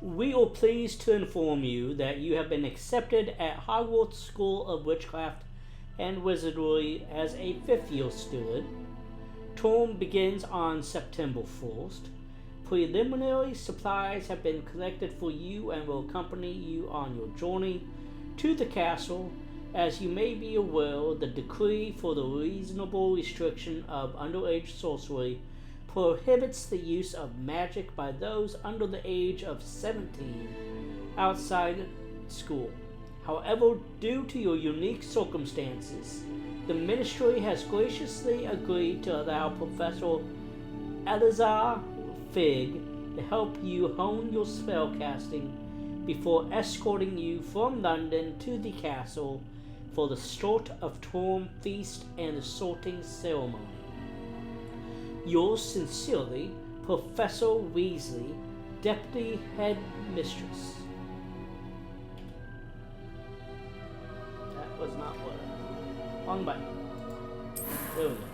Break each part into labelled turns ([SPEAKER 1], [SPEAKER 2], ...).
[SPEAKER 1] We are pleased to inform you that you have been accepted at Hogwarts School of Witchcraft and Wizardry as a fifth-year student. Term begins on September 1st. Preliminary supplies have been collected for you and will accompany you on your journey to the castle. As you may be aware, the decree for the reasonable restriction of underage sorcery prohibits the use of magic by those under the age of 17 outside school. However, due to your unique circumstances, the ministry has graciously agreed to allow Professor Elazar Fig to help you hone your spellcasting before escorting you from London to the castle for the start of term feast and the sorting ceremony. Yours sincerely, Professor Weasley, Deputy Headmistress. That was not what. Wrong button. There we go.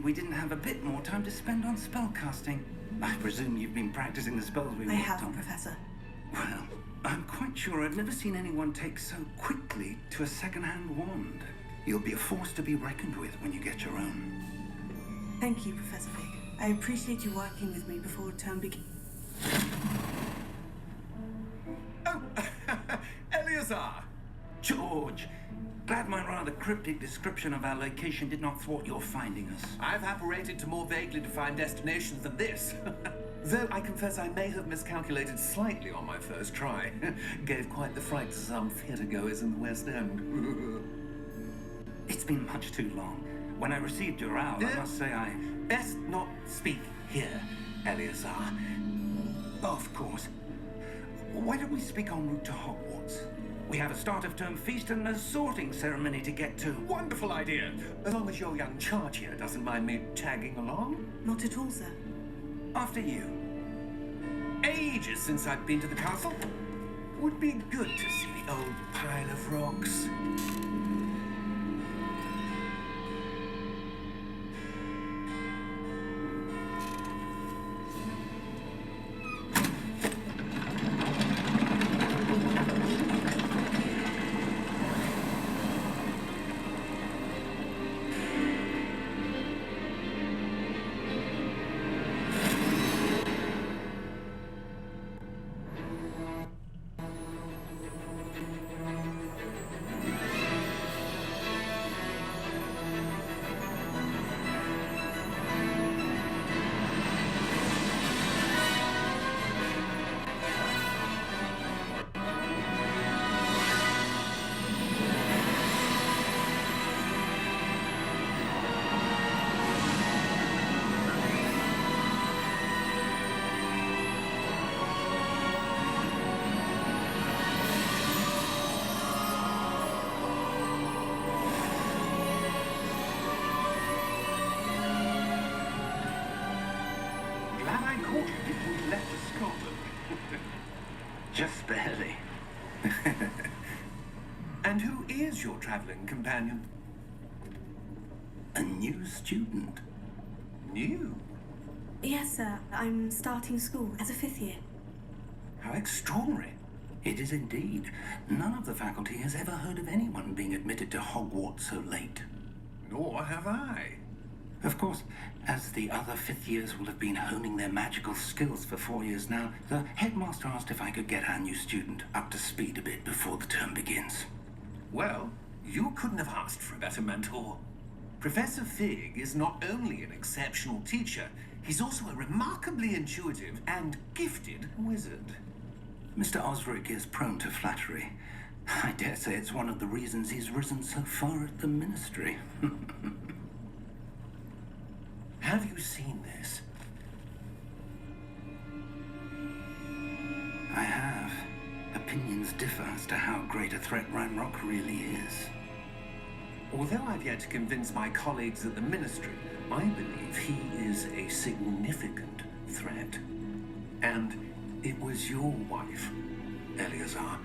[SPEAKER 2] we didn't have a bit more time to spend on spellcasting. I presume you've been practicing the spells we worked on.
[SPEAKER 3] I have, Professor.
[SPEAKER 2] Well, I'm quite sure I've never seen anyone take so quickly to a second-hand wand. You'll be a force to be reckoned with when you get your own.
[SPEAKER 3] Thank you, Professor Fig. I appreciate you working with me before term begins.
[SPEAKER 4] Oh, Eleazar!
[SPEAKER 2] George, glad my rather cryptic description of our location did not thwart your finding us.
[SPEAKER 4] I've apparated to more vaguely defined destinations than this. Though I confess I may have miscalculated slightly on my first try. Gave quite the fright to some theatre-goers in the West End.
[SPEAKER 2] It's been much too long. When I received your owl, I must say I...
[SPEAKER 4] Best not speak here, Eleazar.
[SPEAKER 2] Of course. Why don't we speak en route to Hogwarts? We have a start-of-term feast and a sorting ceremony to get to.
[SPEAKER 4] Wonderful idea. As long as your young charge here doesn't mind me tagging along.
[SPEAKER 3] Not at all, sir.
[SPEAKER 2] After you.
[SPEAKER 4] Ages since I've been to the castle. Would be good to see the old pile of rocks.
[SPEAKER 2] Just barely.
[SPEAKER 4] And who is your traveling companion?
[SPEAKER 2] A new student.
[SPEAKER 4] New?
[SPEAKER 3] Yes, sir. I'm starting school as a 5th year.
[SPEAKER 4] How extraordinary.
[SPEAKER 2] It is indeed. None of the faculty has ever heard of anyone being admitted to Hogwarts so late.
[SPEAKER 4] Nor have I.
[SPEAKER 2] Of course, as the other 5th years will have been honing their magical skills for 4 years now, the headmaster asked if I could get our new student up to speed a bit before the term begins.
[SPEAKER 4] Well, you couldn't have asked for a better mentor. Professor Fig is not only an exceptional teacher, he's also a remarkably intuitive and gifted wizard.
[SPEAKER 2] Mr. Osric is prone to flattery. I dare say it's one of the reasons he's risen so far at the ministry.
[SPEAKER 4] Have you seen this?
[SPEAKER 2] I have. Opinions differ as to how great a threat Ranrock really is.
[SPEAKER 4] Although I've yet to convince my colleagues at the ministry, I believe he is a significant threat. And it was your wife, Eleazar,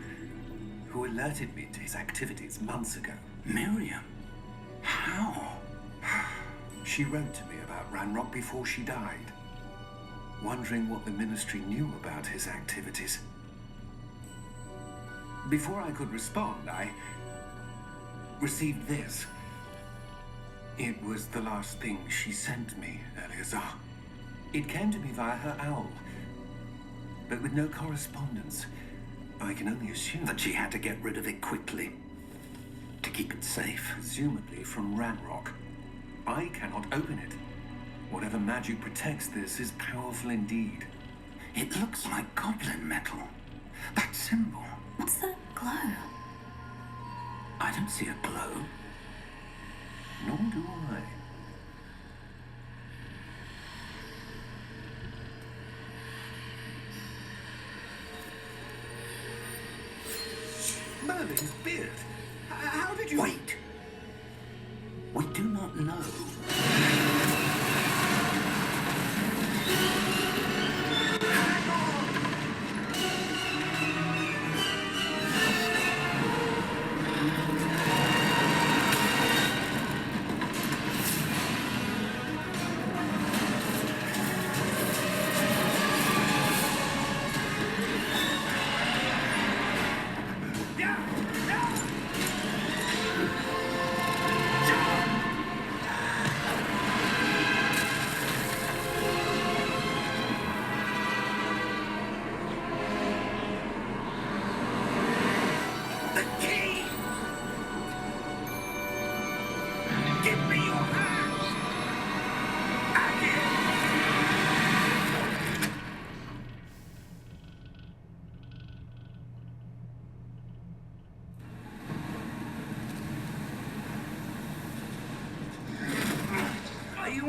[SPEAKER 4] who alerted me to his activities months ago.
[SPEAKER 2] Miriam? How?
[SPEAKER 4] She wrote to me about Ranrock before she died, wondering what the ministry knew about his activities. Before I could respond, I received this. It was the last thing she sent me, Eleazar. It came to me via her owl, but with no correspondence. I can only assume
[SPEAKER 2] That she had to get rid of it quickly, to keep it safe.
[SPEAKER 4] presumably from Ranrock. I cannot open it. Whatever magic protects this is powerful indeed.
[SPEAKER 2] It looks like goblin metal. That symbol.
[SPEAKER 3] What's that glow?
[SPEAKER 2] I don't see a glow.
[SPEAKER 4] Nor do I. Merlin's beard. How did you...
[SPEAKER 2] Wait. We do not know.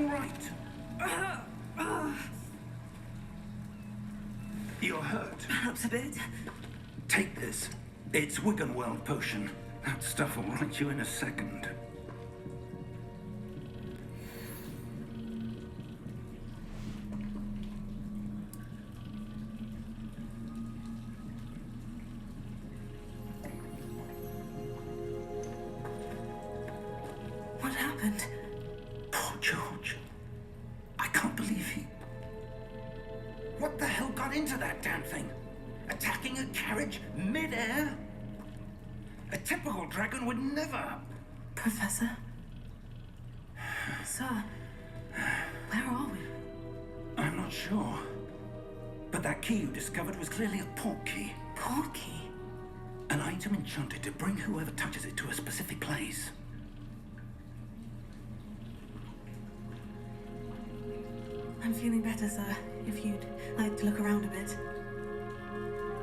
[SPEAKER 2] all right? You're hurt.
[SPEAKER 3] Perhaps a bit.
[SPEAKER 2] Take this. It's Wiggenweld potion. That stuff will right you in a second.
[SPEAKER 3] What happened?
[SPEAKER 2] Poor George. I can't believe he... What the hell got into that damn thing? Attacking a carriage mid-air? A typical dragon would never...
[SPEAKER 3] Professor? Sir, where are we?
[SPEAKER 2] I'm not sure. But that key you discovered was clearly a port key.
[SPEAKER 3] Port key?
[SPEAKER 2] An item enchanted to bring whoever touches it to a specific place.
[SPEAKER 3] I'm feeling better, sir. If you'd like to look around a bit.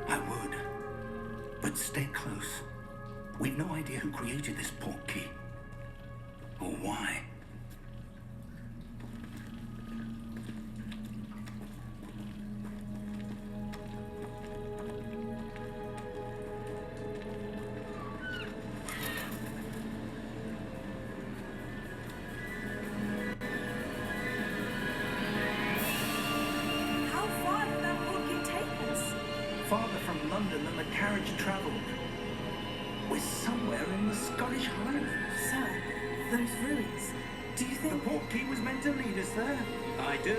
[SPEAKER 2] I would. But stay close. We've no idea who created this port key. Or why.
[SPEAKER 3] How far did that port key take us?
[SPEAKER 2] Farther from London than the carriage travelled. We're somewhere in the Scottish Highlands.
[SPEAKER 3] Sir, those ruins. Do you
[SPEAKER 2] The
[SPEAKER 3] think...
[SPEAKER 2] port key was meant to lead us there. I do.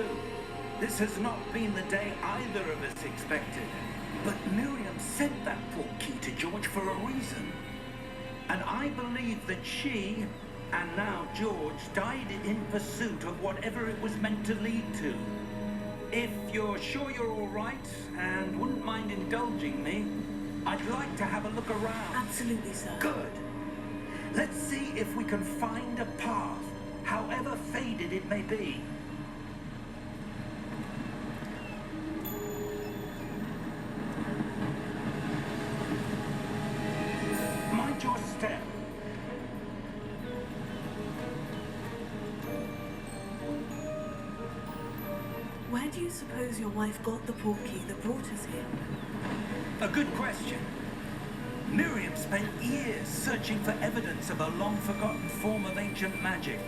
[SPEAKER 2] This has not been the day either of us expected. But Miriam sent that port key to George for a reason. And I believe that she, and now George, died in pursuit of whatever it was meant to lead to. If you're sure you're all right and wouldn't mind indulging me, I'd like to have a look around.
[SPEAKER 3] Absolutely, sir.
[SPEAKER 2] Good. Let's see if we can find a path, however faded it may be. Mind your step.
[SPEAKER 3] Where do you suppose your wife got the port key that brought us here?
[SPEAKER 2] A good question. Miriam spent years searching for evidence of a long-forgotten form of ancient magic.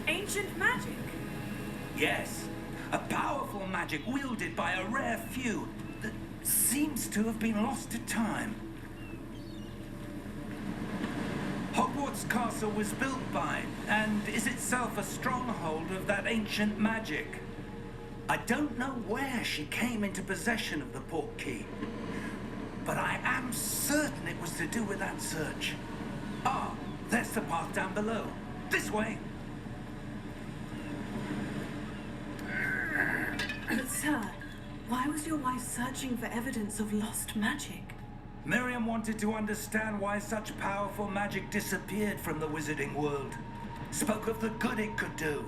[SPEAKER 3] Ancient magic?
[SPEAKER 2] Yes, a powerful magic wielded by a rare few that seems to have been lost to time. Hogwarts Castle was built by, and is itself a stronghold of that ancient magic. I don't know where she came into possession of the port key, but I am certain it was to do with that search. Ah, there's the path down below. This way.
[SPEAKER 3] But sir, Why was your wife searching for evidence of lost magic?
[SPEAKER 2] Miriam wanted to understand why such powerful magic disappeared from the wizarding world. Spoke of the good it could do.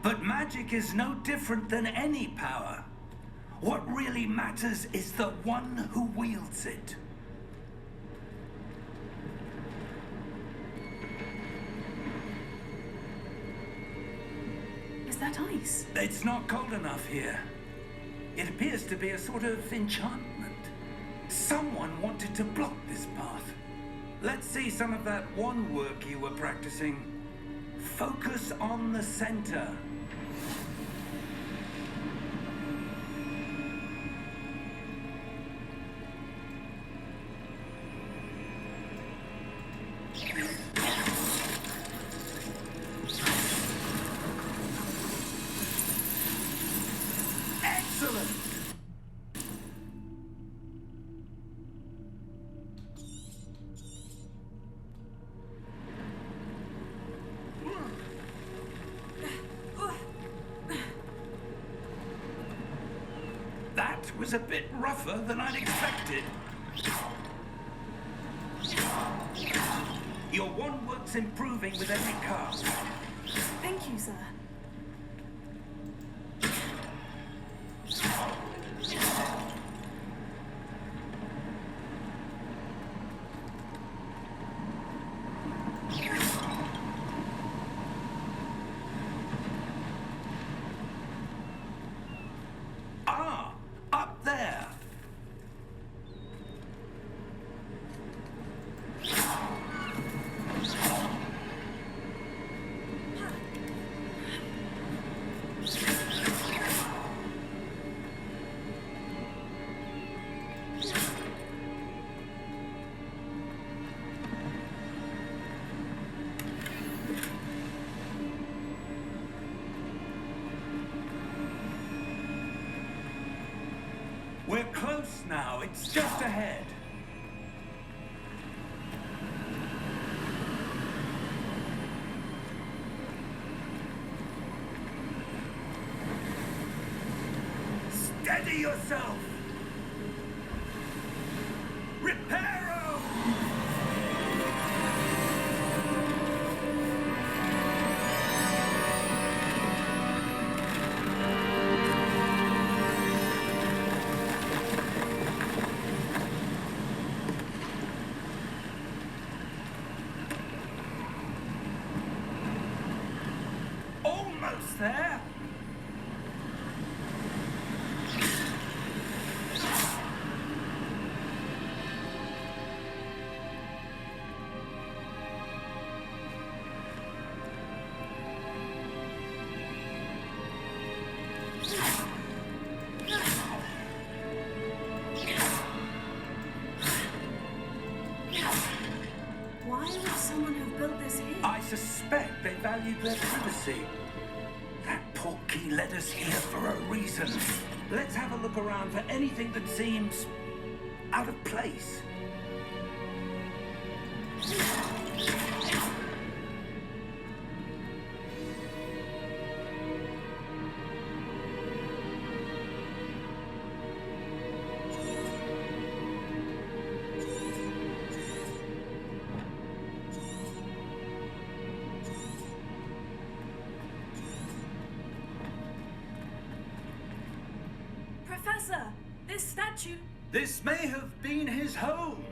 [SPEAKER 2] But magic is no different than any power. What really matters is the one who wields it.
[SPEAKER 3] Is that ice?
[SPEAKER 2] It's not cold enough here. It appears to be a sort of enchantment. Someone wanted to block this path. Let's see some of that wand work you were practicing. Focus on the center. Excellent! That was a bit rougher than I'd expected. Your wand work's improving with every cast.
[SPEAKER 3] Thank you, sir.
[SPEAKER 2] Ah, up there. We're close now. It's just ahead. Steady yourself. Reparo! Almost there.
[SPEAKER 3] Why would someone have built this here?
[SPEAKER 2] I suspect they valued their privacy. That portkey led us here for a reason. Let's have a look around for anything that seems out of place.
[SPEAKER 3] Professor, this statue...
[SPEAKER 2] This may have been his home.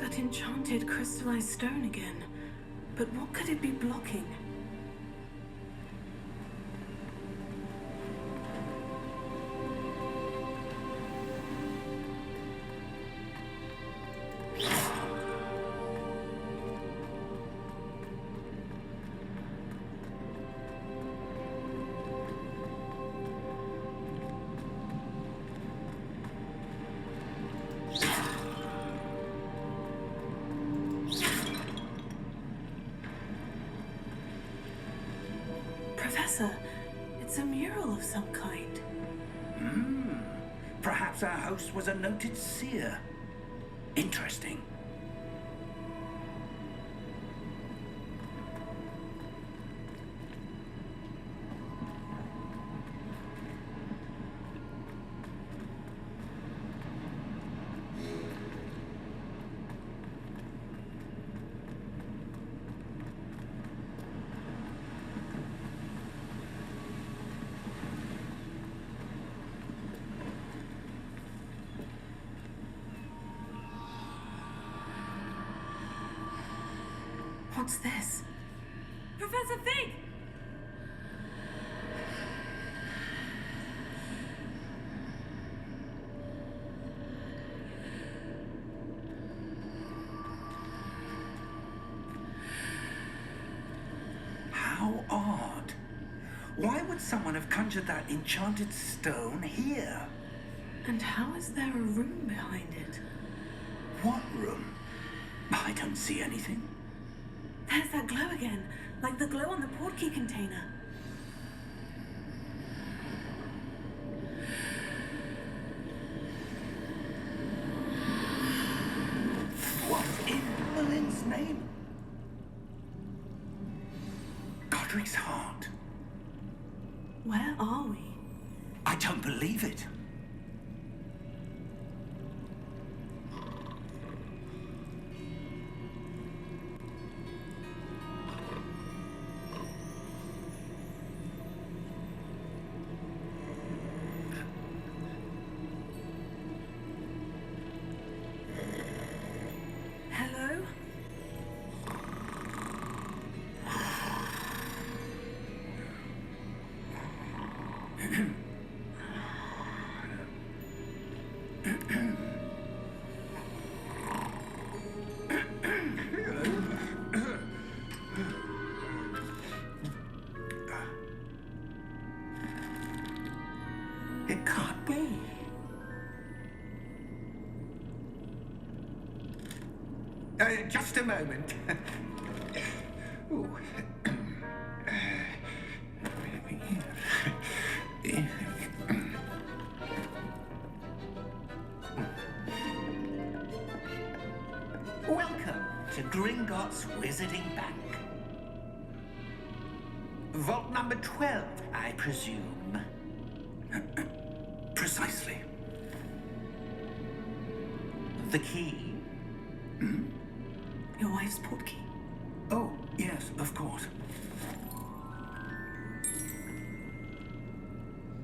[SPEAKER 3] That enchanted crystallized stone again. But what could it be blocking? Professor, it's a mural of some kind.
[SPEAKER 2] Perhaps our host was a noted seer. Interesting.
[SPEAKER 3] What's this?
[SPEAKER 5] Professor Fig!
[SPEAKER 2] How odd. Why would someone have conjured that enchanted stone here?
[SPEAKER 3] And how is there a room behind it?
[SPEAKER 2] What room? I don't see anything.
[SPEAKER 3] There's that glow again, like the glow on the portkey container.
[SPEAKER 2] What in Merlin's name? Godric's heart.
[SPEAKER 3] Where are we?
[SPEAKER 2] I don't believe it.
[SPEAKER 3] Hello?
[SPEAKER 2] It can't be. Just a moment. Ooh. Welcome to Gringotts Wizarding Bank. Vault number 12, I presume. Precisely. The key?
[SPEAKER 3] Your wife's portkey.
[SPEAKER 2] Oh, yes, of course.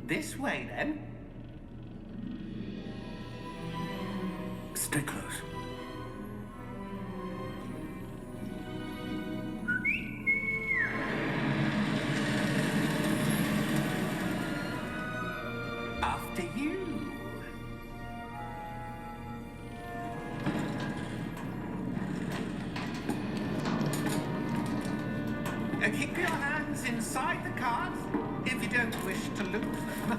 [SPEAKER 2] This way, then. Stay close. After you. Keep your hands inside the cards if you don't wish to lose them.
[SPEAKER 3] How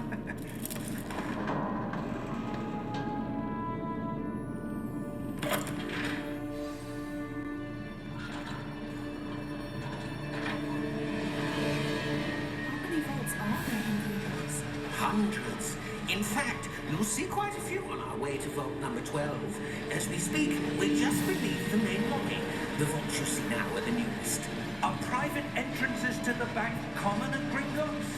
[SPEAKER 3] many vaults are there in Gringotts?
[SPEAKER 6] Hundreds. In fact, you'll see quite a few on our way to vault number 12. As we speak, we're just beneath the main lobby. The vaults you see now are the newest.
[SPEAKER 2] Are private entrances to the bank common at Gringotts?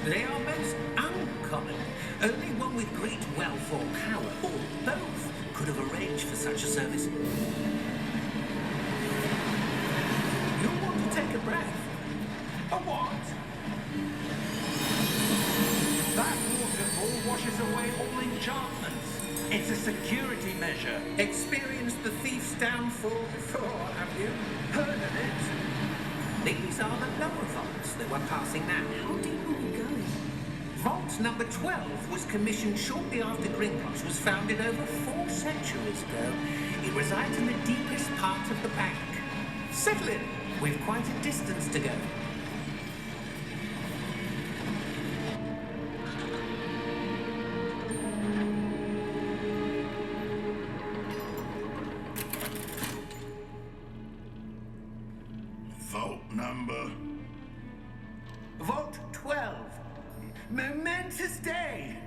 [SPEAKER 6] They are most uncommon. Only one with great wealth or power, or both, could have arranged for such a service.
[SPEAKER 2] You'll want to take a breath. A what? That waterfall washes away all enchantments. It's a security measure.
[SPEAKER 6] Experienced the thief's downfall before, have you?
[SPEAKER 2] Heard of it?
[SPEAKER 6] These are the lower vaults that we're passing now.
[SPEAKER 3] How deep are we going?
[SPEAKER 6] Vault number 12 was commissioned shortly after Gringotts was founded over 4 centuries ago. It resides in the deepest part of the bank. Settle in. We've quite a distance to go. 12. Momentous day.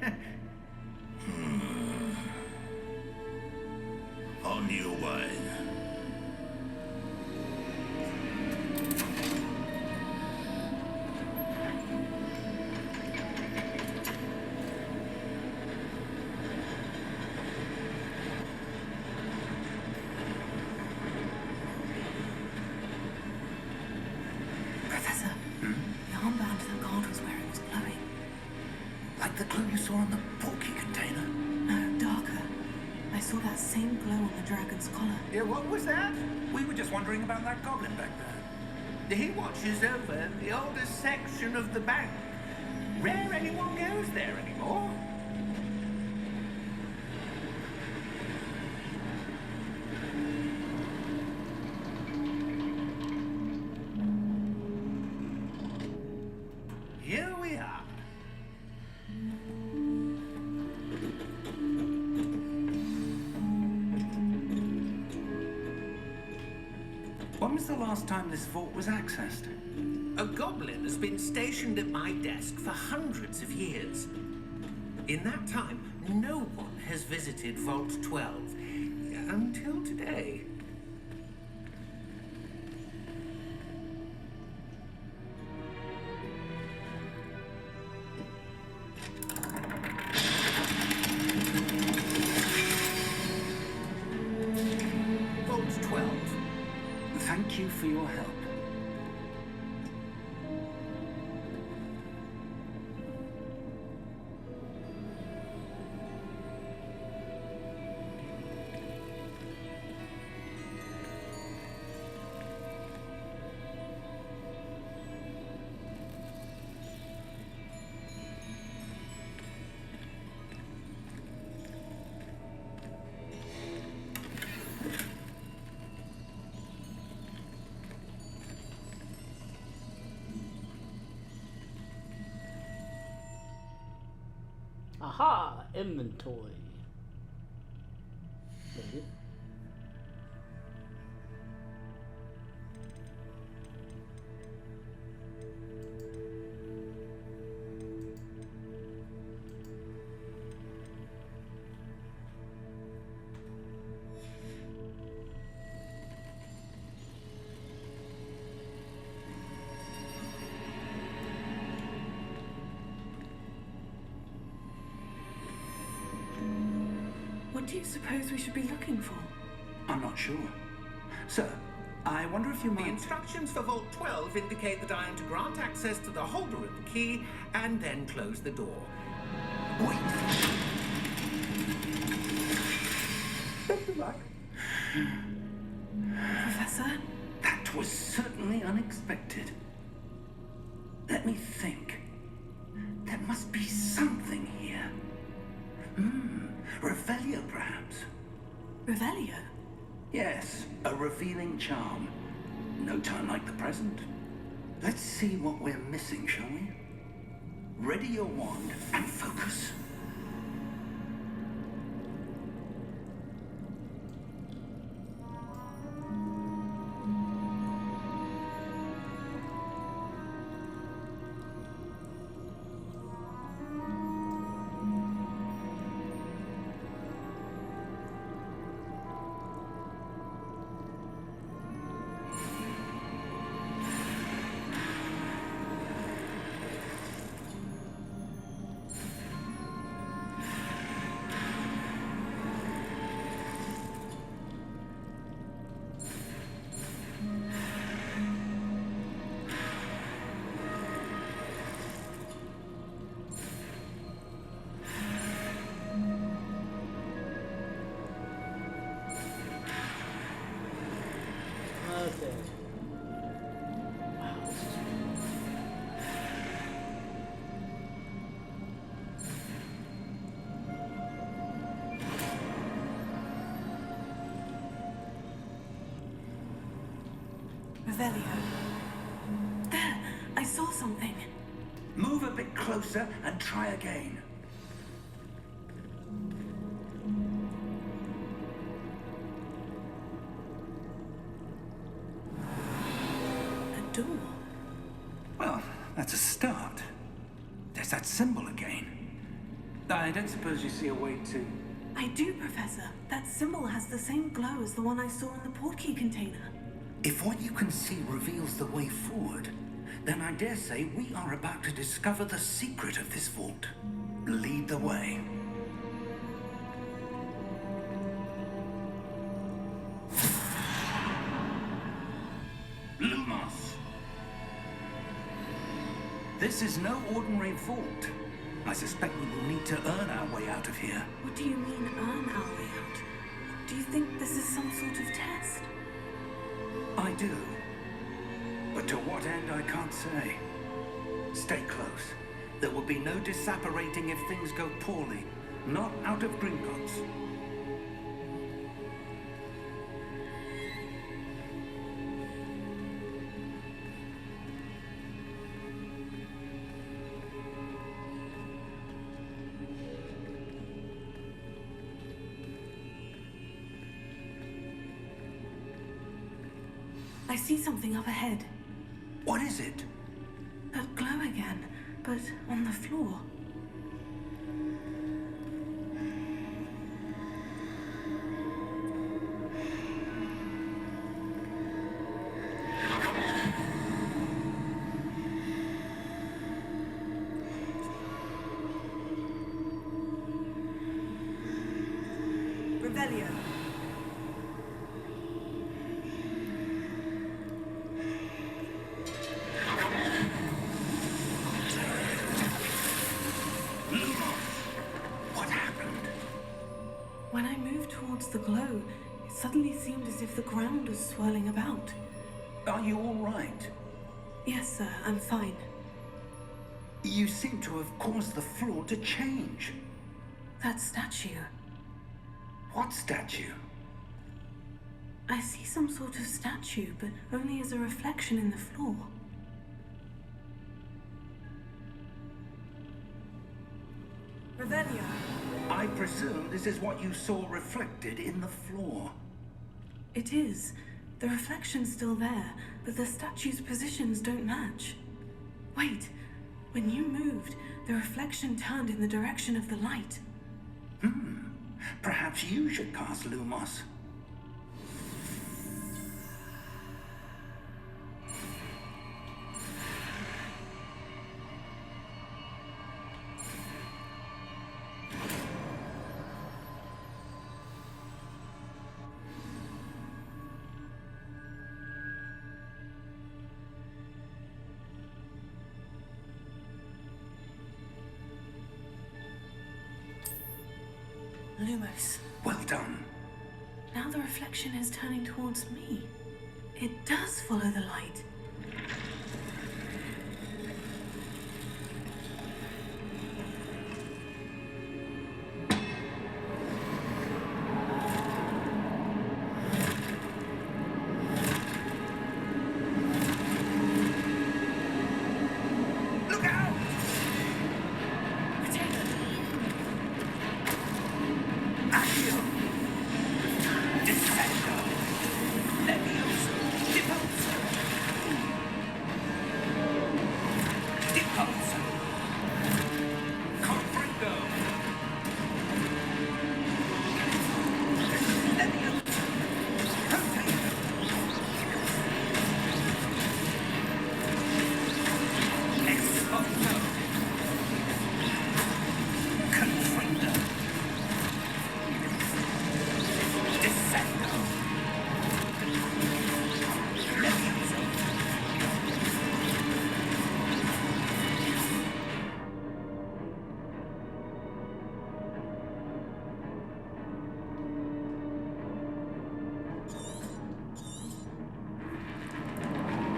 [SPEAKER 2] On your way.
[SPEAKER 3] Professor, the armband that God was wearing was glowing.
[SPEAKER 2] Like the glue you saw on the porky container.
[SPEAKER 3] No, darker. I saw that same glow on the dragon's collar.
[SPEAKER 6] Yeah, what was that?
[SPEAKER 2] We were just wondering about that goblin back there.
[SPEAKER 6] He watches over the oldest section of the bank. Rare anyone goes there anymore. Here we are.
[SPEAKER 2] When was the last time this vault was accessed?
[SPEAKER 6] A goblin has been stationed at my desk for hundreds of years. In that time, no one has visited Vault 12 until today. Vault 12.
[SPEAKER 2] Thank you for your help.
[SPEAKER 1] Aha! Inventory. Maybe.
[SPEAKER 3] What do you suppose we should be looking for?
[SPEAKER 2] I'm not sure. Sir, I wonder if you
[SPEAKER 6] The
[SPEAKER 2] might...
[SPEAKER 6] instructions for Vault 12 indicate that I am to grant access to the holder of the key and then close the door.
[SPEAKER 2] Wait.
[SPEAKER 3] Professor?
[SPEAKER 2] That was certainly unexpected. Let me think. There must be something here. Revelio, perhaps.
[SPEAKER 3] Revelio?
[SPEAKER 2] Yes, a revealing charm. No time like the present. Let's see what we're missing, shall we? Ready your wand and focus.
[SPEAKER 1] Okay. Wow, this is
[SPEAKER 3] Revelio. There! I saw something.
[SPEAKER 2] Move a bit closer and try again.
[SPEAKER 3] A door.
[SPEAKER 2] Well, that's a start. recognize that symbol again. I don't suppose you see a way to...
[SPEAKER 3] I do, Professor. That symbol has the same glow as the one I saw in the portkey container.
[SPEAKER 2] If what you can see reveals the way forward, then I dare say we are about to discover the secret of this vault. Lead the way. Lumos. This is no ordinary vault. I suspect we will need to earn our way out of here.
[SPEAKER 3] What do you mean, earn our way out? Do you think this is some sort of test?
[SPEAKER 2] I do. But to what end, I can't say. Stay close. There will be no disapparating if things go poorly. Not out of Gringotts.
[SPEAKER 3] I see something up ahead.
[SPEAKER 2] What is it?
[SPEAKER 3] That glow again, but on the floor.
[SPEAKER 5] Revelio.
[SPEAKER 2] What happened?
[SPEAKER 3] When I moved towards the glow, it suddenly seemed as if the ground was swirling about.
[SPEAKER 2] Are you all right?
[SPEAKER 3] Yes, sir, I'm fine.
[SPEAKER 2] You seem to have caused the floor to change.
[SPEAKER 3] That statue.
[SPEAKER 2] What statue?
[SPEAKER 3] I see some sort of statue, but only as a reflection in the floor.
[SPEAKER 5] Revelio.
[SPEAKER 2] I presume this is what you saw reflected in the floor.
[SPEAKER 3] It is. The reflection's still there, but the statue's positions don't match. Wait, when you moved, the reflection turned in the direction of the light.
[SPEAKER 2] Perhaps you should cast Lumos.
[SPEAKER 3] Lumos.
[SPEAKER 2] Well done.
[SPEAKER 3] Now the reflection is turning towards me. It does follow the light.
[SPEAKER 2] Look out! Accio! Descendo! Levioso! Depulso! Depulso! Confringo! Levioso! Rotator! Expulso! Confringo! Descendo! Levioso!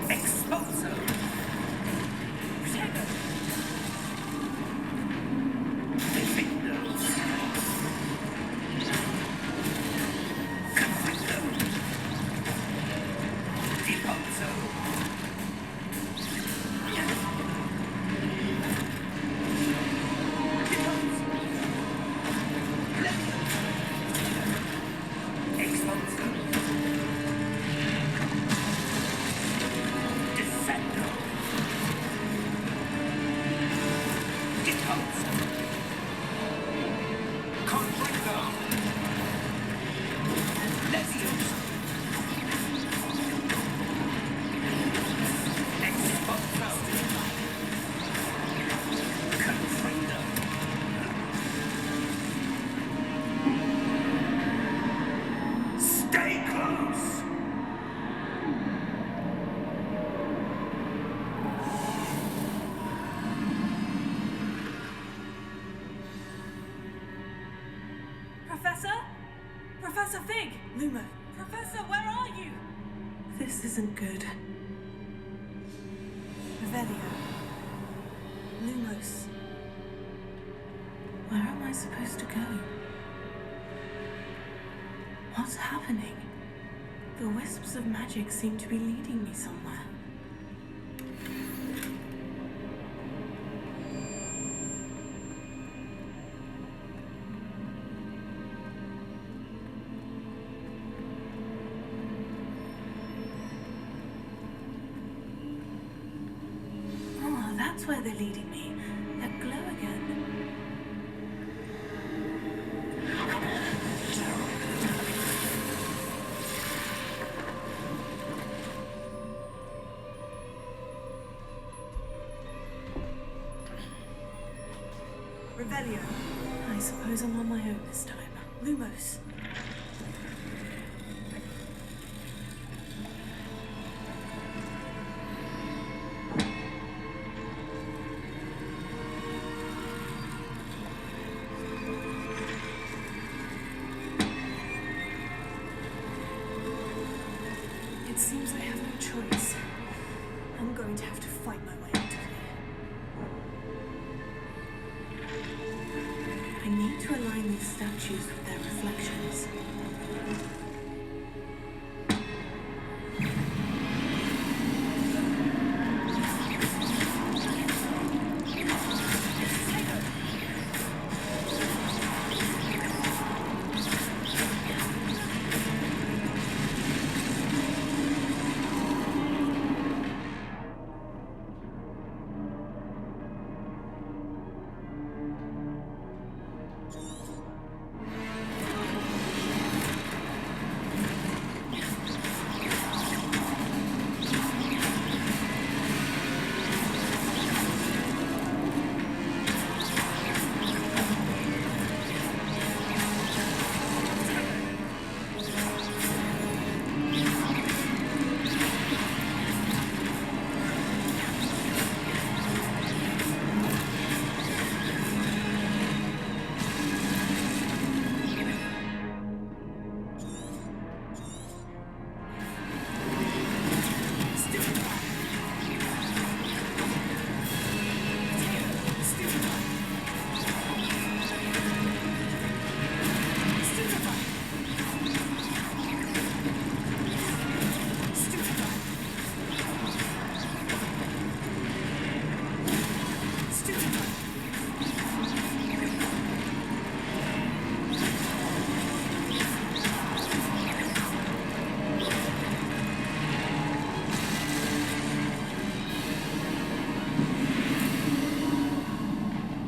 [SPEAKER 2] Expulso! Protego! Defendo! Confringo! Depulso! Depulso! Levioso! Expulso! Descendo!
[SPEAKER 3] Professor Fig! Lumos.
[SPEAKER 5] Professor, where are you?
[SPEAKER 3] This isn't good. Revelio. Lumos. Where am I supposed to go? What's happening? The wisps of magic seem to be leading me somewhere. Oh, that's where they're leading me. That glow again.
[SPEAKER 5] Revelio.
[SPEAKER 3] I suppose I'm on my own this time. Lumos. It seems I have no choice. I'm going to have to fight my way out of here. I need to align these statues with their reflections.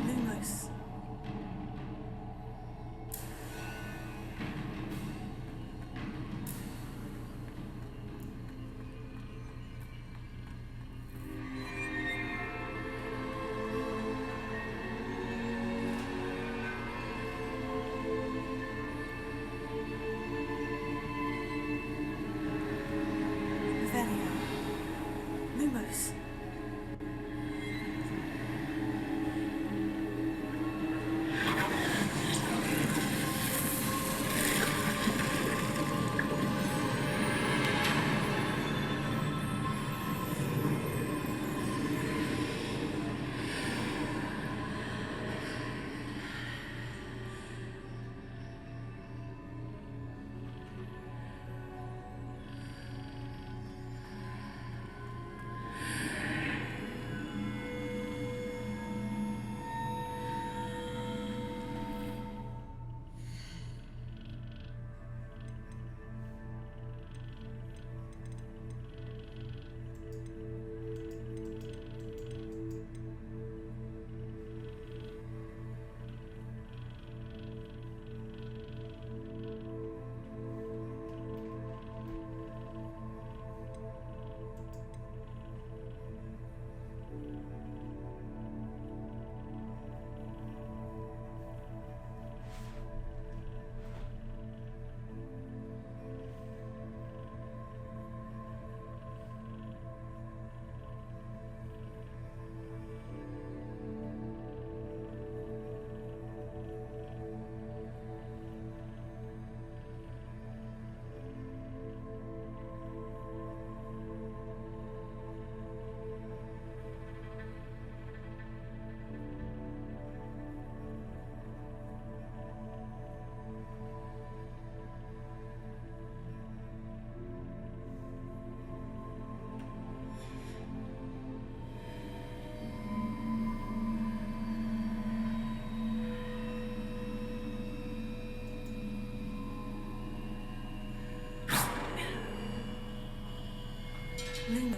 [SPEAKER 3] Lumos. Revelio. Lumos.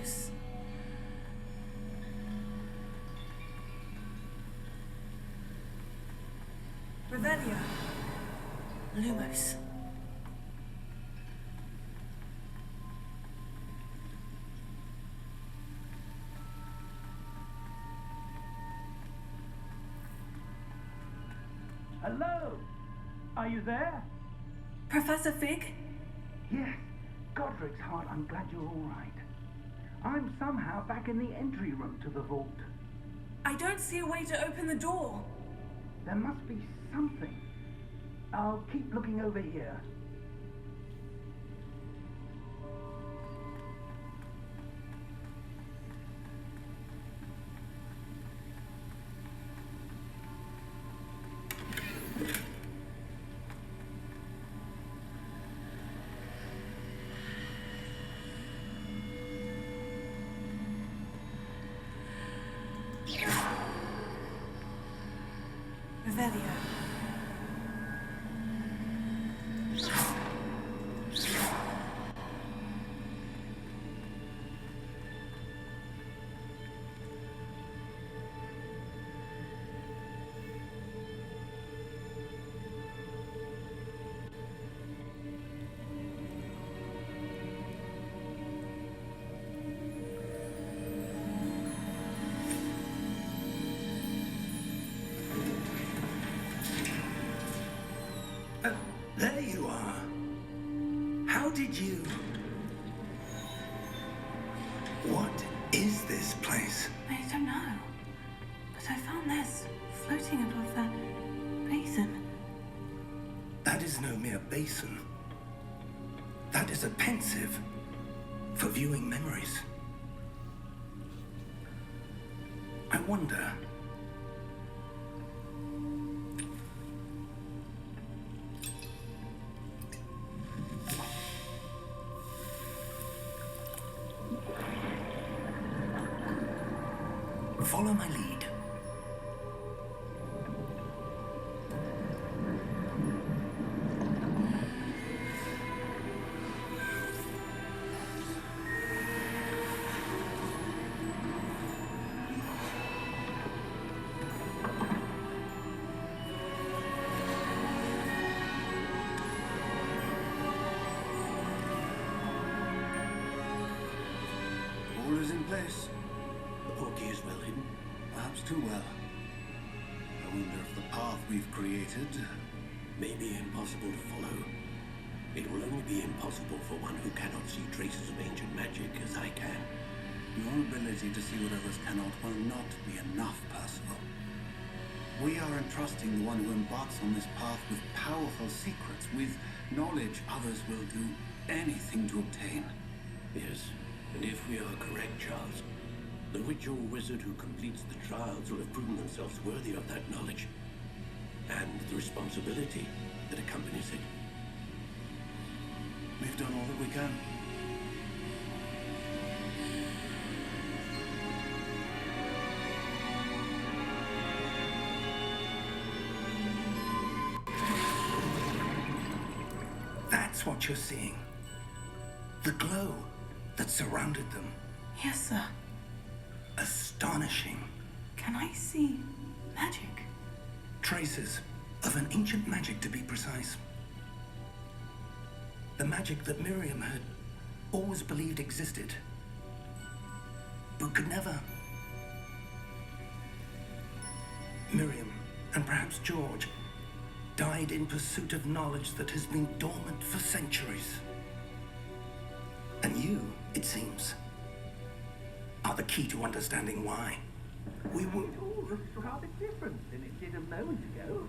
[SPEAKER 3] Lumos.
[SPEAKER 5] Revelio.
[SPEAKER 3] Lumos.
[SPEAKER 2] Hello? Are you there?
[SPEAKER 3] Professor Fig?
[SPEAKER 2] Yes. Godric's heart, I'm glad you're all right. I'm somehow back in the entry room to the vault.
[SPEAKER 3] I don't see a way to open the door.
[SPEAKER 2] There must be something. I'll keep looking over here.
[SPEAKER 3] Revelio.
[SPEAKER 2] There you are. How did you... What is this place?
[SPEAKER 3] I don't know. But I found this floating above that basin.
[SPEAKER 2] That is no mere basin. That is a pensive for viewing memories. I wonder... Follow my lead.
[SPEAKER 7] All is in place. The portkey is well hidden, perhaps too well. I wonder if the path we've created
[SPEAKER 8] may be impossible to follow. It will only be impossible for one who cannot see traces of ancient magic as I can.
[SPEAKER 7] Your ability to see what others cannot will not be enough, Percival. We are entrusting the one who embarks on this path with powerful secrets, with knowledge others will do anything to obtain.
[SPEAKER 8] Yes, and if we are correct, Charles, the witch or wizard who completes the trials will have proven themselves worthy of that knowledge and the responsibility that accompanies it.
[SPEAKER 7] We've done all that we can.
[SPEAKER 2] That's what you're seeing. The glow that surrounded them.
[SPEAKER 3] Yes, sir.
[SPEAKER 2] Astonishing.
[SPEAKER 3] Can I see magic?
[SPEAKER 2] Traces of an ancient magic, to be precise. The magic that Miriam had always believed existed, but could never. Miriam, and perhaps George, died in pursuit of knowledge that has been dormant for centuries. And you, it seems, are the key to understanding why. We will...
[SPEAKER 6] It all looks rather different than it did a moment ago.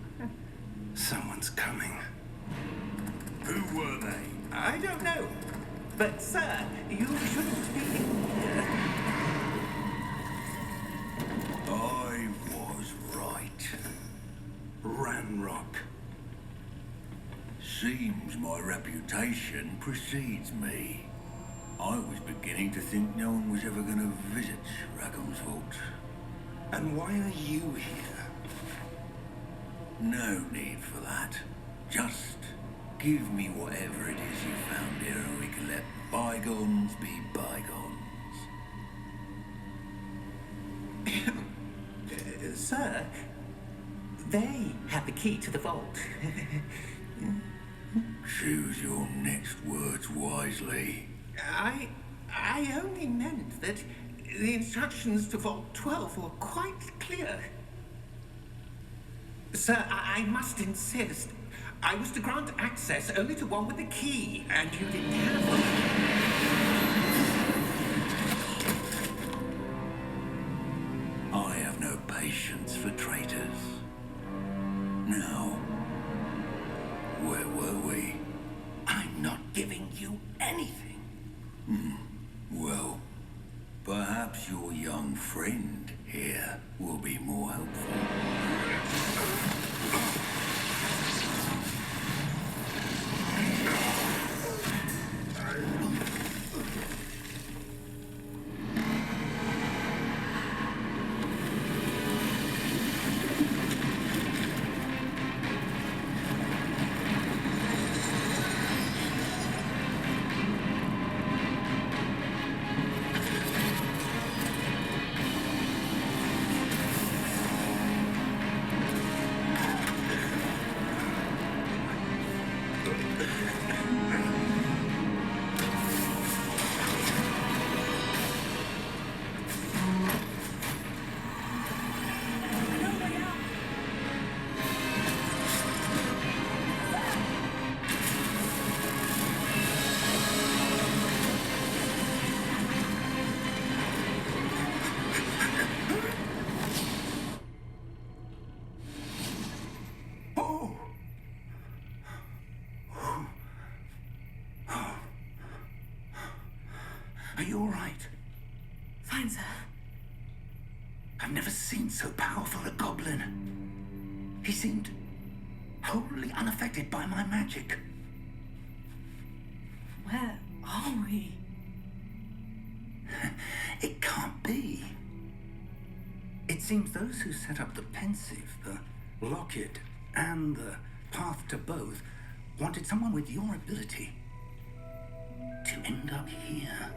[SPEAKER 2] Someone's coming.
[SPEAKER 6] Who were they? I don't know. But, sir, you shouldn't be here.
[SPEAKER 2] I was right. Ranrock.
[SPEAKER 9] Seems my reputation precedes me. I was beginning to think no one was ever going to visit Rackham's vault.
[SPEAKER 2] And why are you here?
[SPEAKER 9] No need for that. Just give me whatever it is you found here and we can let bygones be bygones.
[SPEAKER 6] Sir, they have the key to the vault.
[SPEAKER 9] Choose your next words wisely.
[SPEAKER 6] I only meant that the instructions to Vault 12 were quite clear. Sir, I must insist. I was to grant access only to one with the key, and you didn't have one.
[SPEAKER 9] I have no patience for traitors. Now, where were we?
[SPEAKER 6] I'm not giving you anything.
[SPEAKER 9] Well, perhaps your young friend here will be more helpful.
[SPEAKER 2] Are you all right?
[SPEAKER 3] Fine, sir.
[SPEAKER 2] I've never seen so powerful a goblin. He seemed wholly unaffected by my magic.
[SPEAKER 3] Where are we?
[SPEAKER 2] It can't be. It seems those who set up the pensive, the locket, and the path to both wanted someone with your ability to end up here.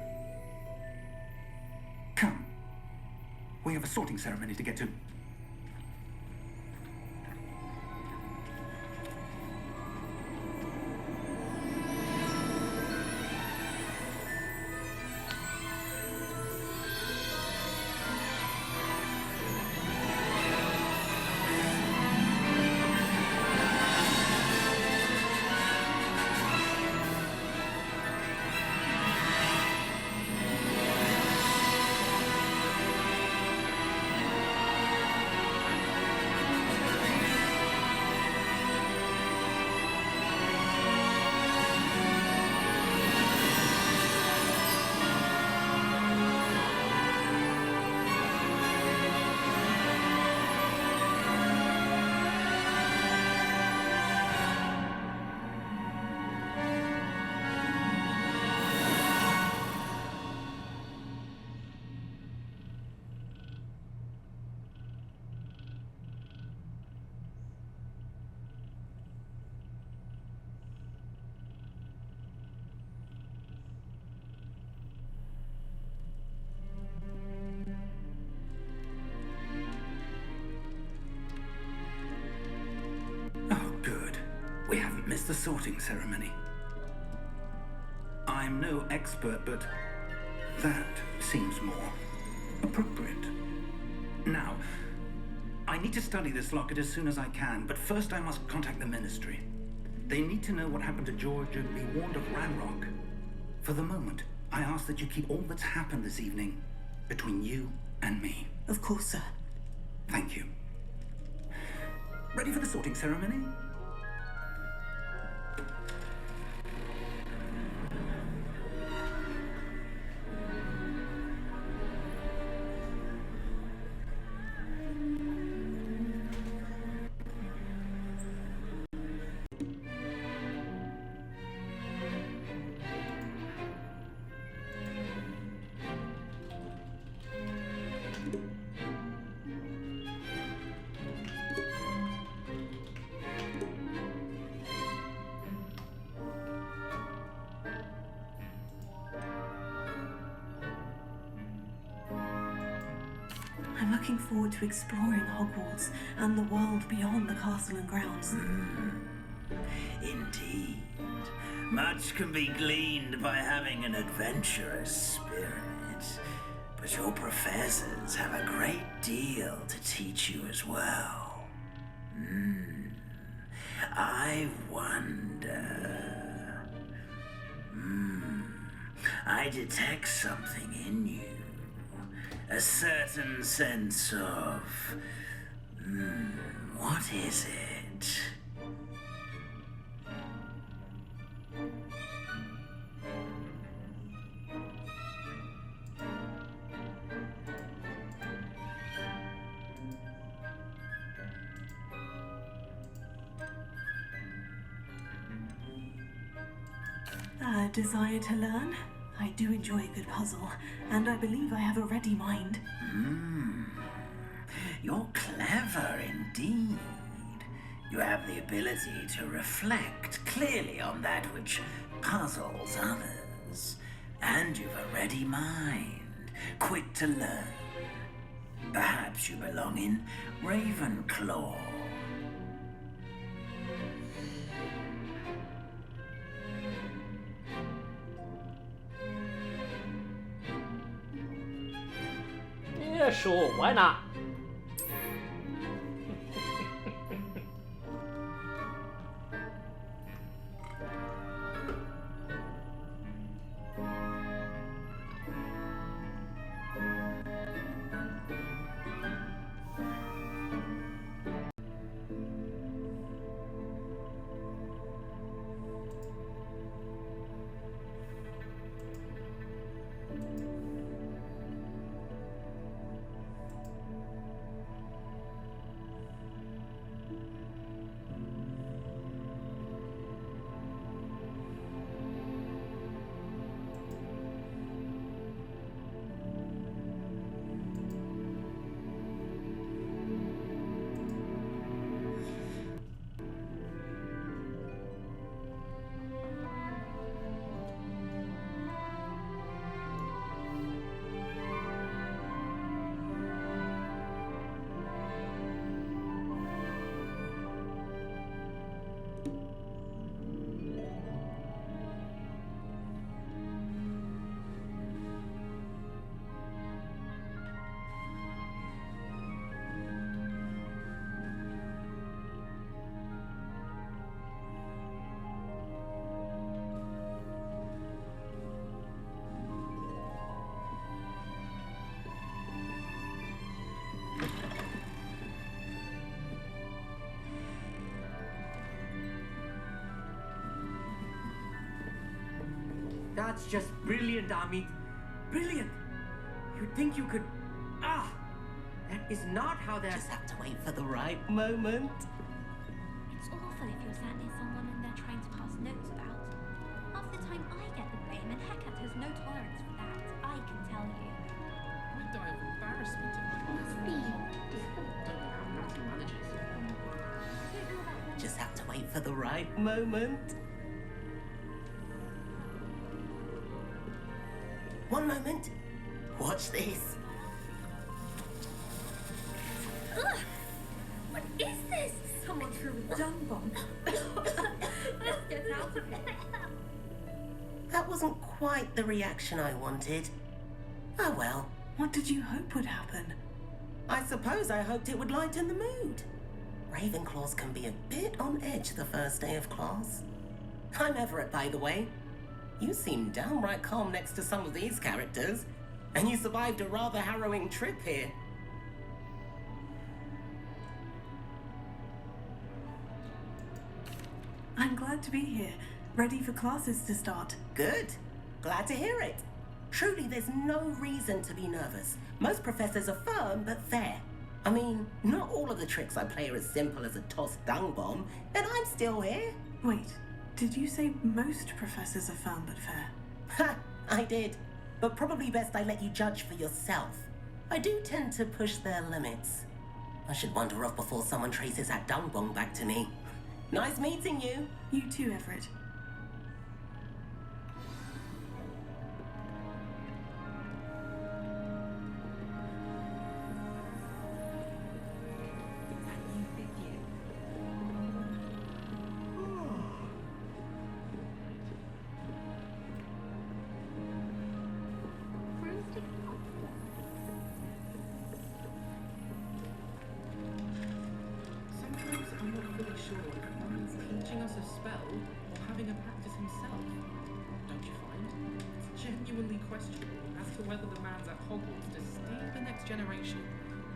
[SPEAKER 2] Come. We have a sorting ceremony to get to. Oh, good. We haven't missed the sorting ceremony. I'm no expert, but that seems more appropriate. Now, I need to study this locket as soon as I can, but first I must contact the Ministry. They need to know what happened to George and be warned of Ranrock. For the moment, I ask that you keep all that's happened this evening between you and me.
[SPEAKER 3] Of course, sir.
[SPEAKER 2] Thank you. Ready for the sorting ceremony?
[SPEAKER 3] I'm looking forward to exploring Hogwarts and the world beyond the castle and grounds.
[SPEAKER 2] Indeed. Much can be gleaned by having an adventurous spirit. But your professors have a great deal to teach you as well. I wonder... I detect something in you. A certain sense of... what is it?
[SPEAKER 3] A desire to learn? I do enjoy a good puzzle, and I believe I have a ready mind.
[SPEAKER 2] You're clever indeed. You have the ability to reflect clearly on that which puzzles others. And you've a ready mind, quick to learn. Perhaps you belong in Ravenclaw.
[SPEAKER 1] Yeah, sure, why not?
[SPEAKER 10] That's just brilliant, Amit. Brilliant! You'd think you could... Ah! That is not how that...
[SPEAKER 6] Just have to wait for the right moment.
[SPEAKER 11] It's awful if you're sat near someone and they're trying to pass notes about. Half the time I get the blame, and Hecate has no tolerance for that, I can tell you.
[SPEAKER 12] I die of embarrassment if my boss don't know how naughty managers.
[SPEAKER 6] Just have to wait for the right moment. One moment. Watch this.
[SPEAKER 11] Ugh! What is this? Someone threw a dung bomb. Let's get out of here.
[SPEAKER 6] That wasn't quite the reaction I wanted. Oh well.
[SPEAKER 3] What did you hope would happen?
[SPEAKER 6] I suppose I hoped it would lighten the mood. Ravenclaws can be a bit on edge the first day of class. I'm Everett, by the way. You seem downright calm next to some of these characters, and you survived a rather harrowing trip here.
[SPEAKER 3] I'm glad to be here, ready for classes to start.
[SPEAKER 6] Good. Glad to hear it. Truly, there's no reason to be nervous. Most professors are firm but fair. I mean, not all of the tricks I play are as simple as a tossed dung bomb, and I'm still here.
[SPEAKER 3] Wait, did you say most professors are firm but fair?
[SPEAKER 6] Ha! I did. But probably best I let you judge for yourself. I do tend to push their limits. I should wander off before someone traces that dung bomb back to me. Nice meeting you.
[SPEAKER 3] You too, Everett.
[SPEAKER 12] questionable as to whether the man's at Hogwarts to steal the next generation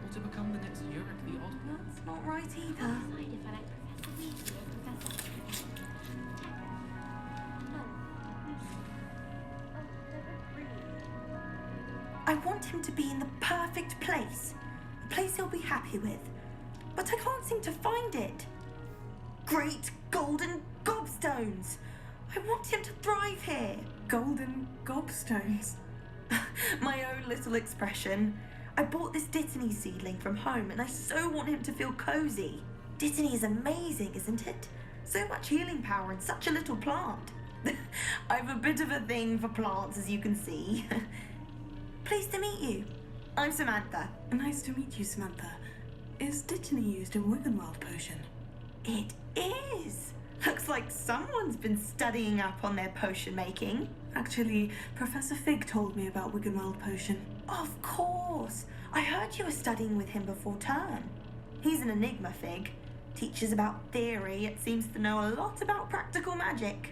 [SPEAKER 12] or to become the next Yorick the Odd.
[SPEAKER 3] That's not right either.
[SPEAKER 11] Decide if I like Professor Weasley or Professor... No, Weasley. Oh, they're brilliant.
[SPEAKER 3] I want him to be in the perfect place. A place he'll be happy with. But I can't seem to find it. Great golden gobstones! I want him to thrive here. Golden gobstones? My own little expression. I bought this Dittany seedling from home and I so want him to feel cozy. Dittany is amazing, isn't it? So much healing power in such a little plant. I've a bit of a thing for plants, as you can see. Pleased to meet you. I'm Samantha.
[SPEAKER 13] Nice to meet you, Samantha. Is Dittany used in Wiggenweld potion?
[SPEAKER 3] It is. Looks like someone's been studying up on their potion making.
[SPEAKER 13] Actually, Professor Fig told me about Wiggenweld potion.
[SPEAKER 3] Of course. I heard you were studying with him before term. He's an enigma, Fig. Teaches about theory, yet seems to know a lot about practical magic.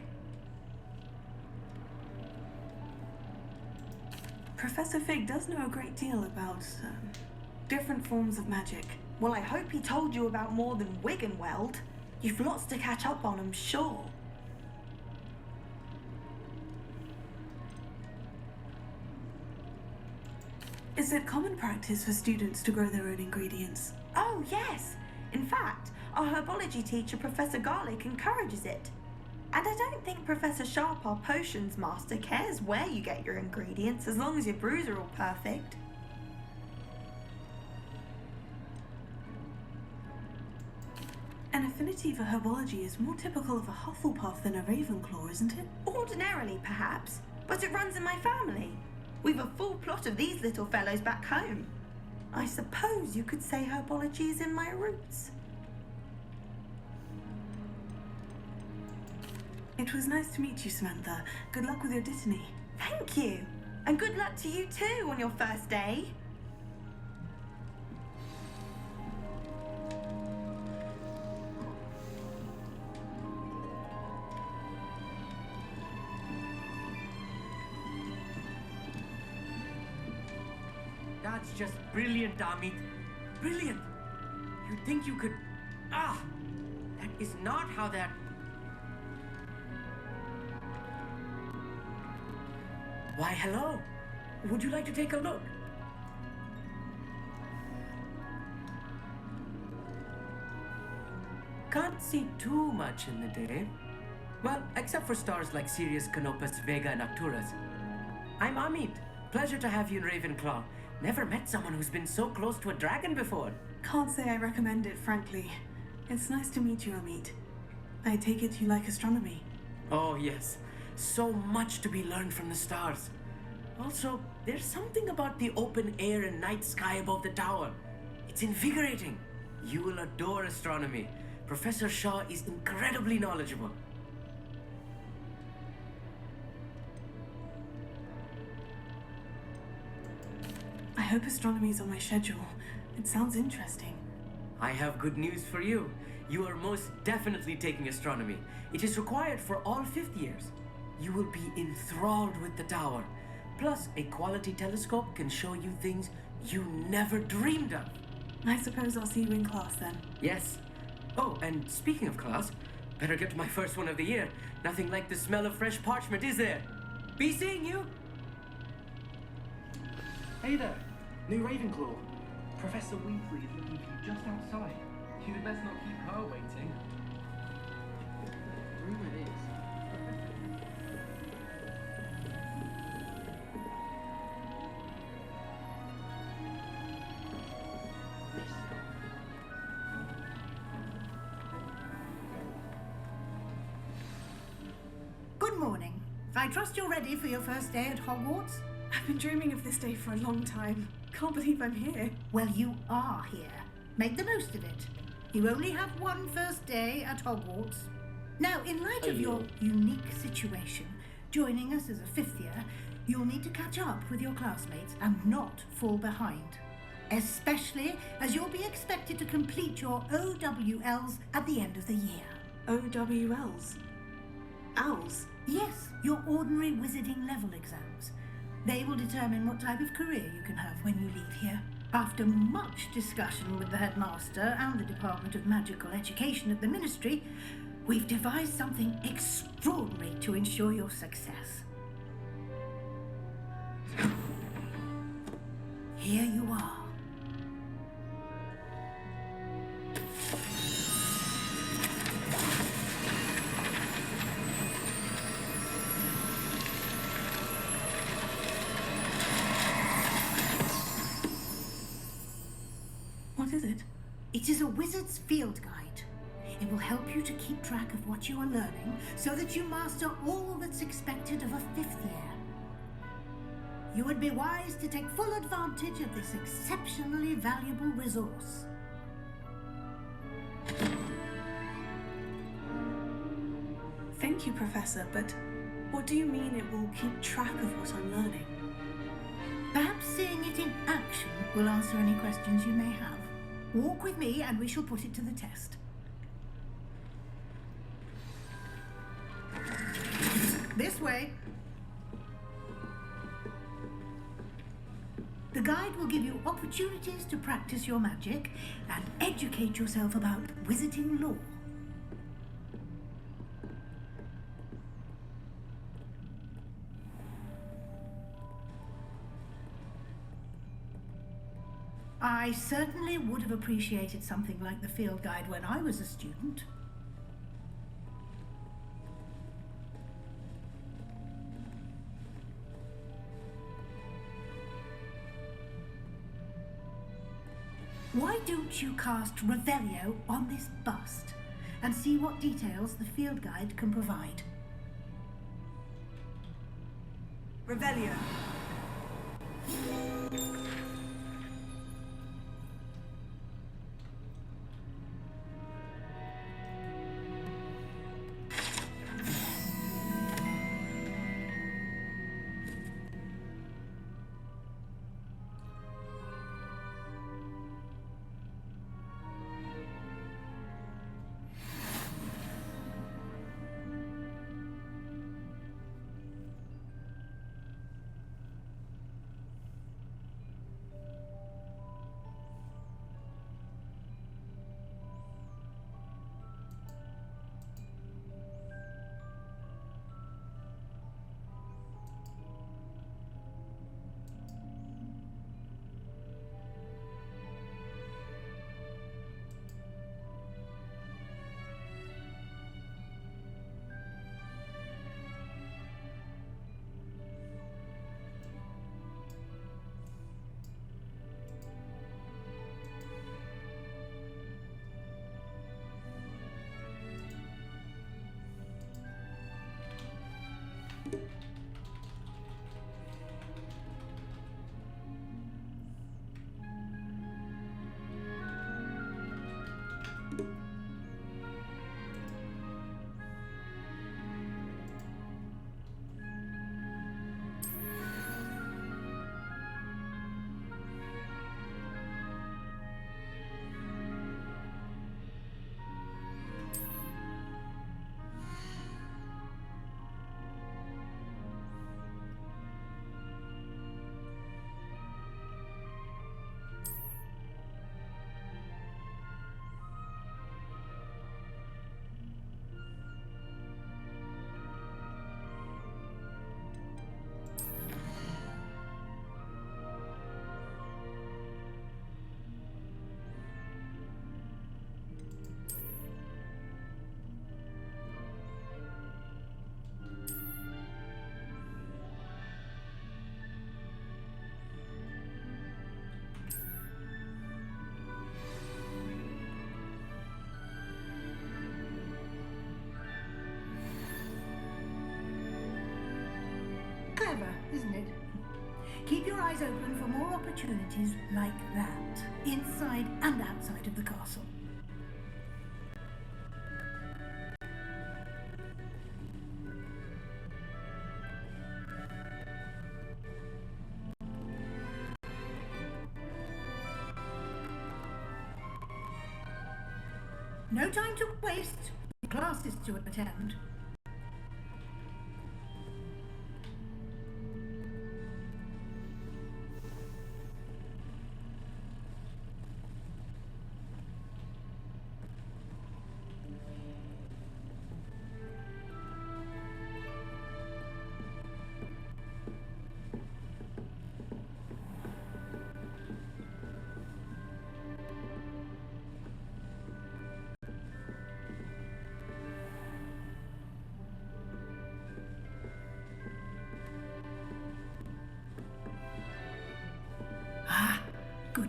[SPEAKER 13] Professor Fig does know a great deal about different forms of magic.
[SPEAKER 3] Well, I hope he told you about more than Wiggenweld. You've lots to catch up on, I'm sure.
[SPEAKER 13] Is it common practice for students to grow their own ingredients?
[SPEAKER 3] Oh, yes. In fact, our herbology teacher, Professor Garlick, encourages it. And I don't think Professor Sharp, our potions master, cares where you get your ingredients as long as your brews are all perfect.
[SPEAKER 13] An affinity for herbology is more typical of a Hufflepuff than a Ravenclaw, isn't it?
[SPEAKER 3] Ordinarily, perhaps, but it runs in my family. We've a full plot of these little fellows back home. I suppose you could say herbology is in my roots.
[SPEAKER 13] It was nice to meet you, Samantha. Good luck with your Dittany.
[SPEAKER 3] Thank you. And good luck to you too on your first day.
[SPEAKER 10] That's just brilliant, Amit. Brilliant. You think you could... Ah! That is not how that... Why, hello. Would you like to take a look? Can't see too much in the day. Well, except for stars like Sirius, Canopus, Vega, and Arcturus. I'm Amit. Pleasure to have you in Ravenclaw. Never met someone who's been so close to a dragon before.
[SPEAKER 13] Can't say I recommend it, frankly. It's nice to meet you, Amit. I take it you like astronomy.
[SPEAKER 10] Oh, yes. So much to be learned from the stars. Also, there's something about the open air and night sky above the tower. It's invigorating. You will adore astronomy. Professor Shaw is incredibly knowledgeable.
[SPEAKER 13] I hope astronomy's on my schedule. It sounds interesting.
[SPEAKER 10] I have good news for you. You are most definitely taking astronomy. It is required for all fifth years. You will be enthralled with the tower. Plus, a quality telescope can show you things you never dreamed of.
[SPEAKER 13] I suppose I'll see you in class then.
[SPEAKER 10] Yes. Oh, and speaking of class, better get to my first one of the year. Nothing like the smell of fresh parchment, is there? Be seeing you!
[SPEAKER 14] Hey there, new Ravenclaw. Professor Weasley is looking for you just outside. You'd best not keep her waiting.
[SPEAKER 12] Rumor is,
[SPEAKER 15] Good morning. I trust you're ready for your first day at Hogwarts?
[SPEAKER 13] I've been dreaming of this day for a long time. Can't believe I'm here.
[SPEAKER 15] Well, you are here. Make the most of it. You only have one first day at Hogwarts. Now, in light of your unique situation, joining us as a fifth year, you'll need to catch up with your classmates and not fall behind. Especially as you'll be expected to complete your OWLs at the end of the year.
[SPEAKER 13] OWLs? Owls?
[SPEAKER 15] Yes, your ordinary wizarding level exams. They will determine what type of career you can have when you leave here. After much discussion with the headmaster and the Department of Magical Education at the Ministry, we've devised something extraordinary to ensure your success. Here you are.
[SPEAKER 13] What is it?
[SPEAKER 15] It is a wizard's field guide. It will help you to keep track of what you are learning so that you master all that's expected of a 5th year. You would be wise to take full advantage of this exceptionally valuable resource.
[SPEAKER 13] Thank you, Professor, but what do you mean it will keep track of what I'm learning?
[SPEAKER 15] Perhaps seeing it in action will answer any questions you may have. Walk with me and we shall put it to the test. This way. The guide will give you opportunities to practice your magic and educate yourself about wizarding lore. I certainly would have appreciated something like the field guide when I was a student. Why don't you cast Revelio on this bust and see what details the field guide can provide?
[SPEAKER 5] Revelio.
[SPEAKER 15] Clever, isn't it? Keep your eyes open for more opportunities like that, inside and outside of the castle. No time to waste. Classes to attend.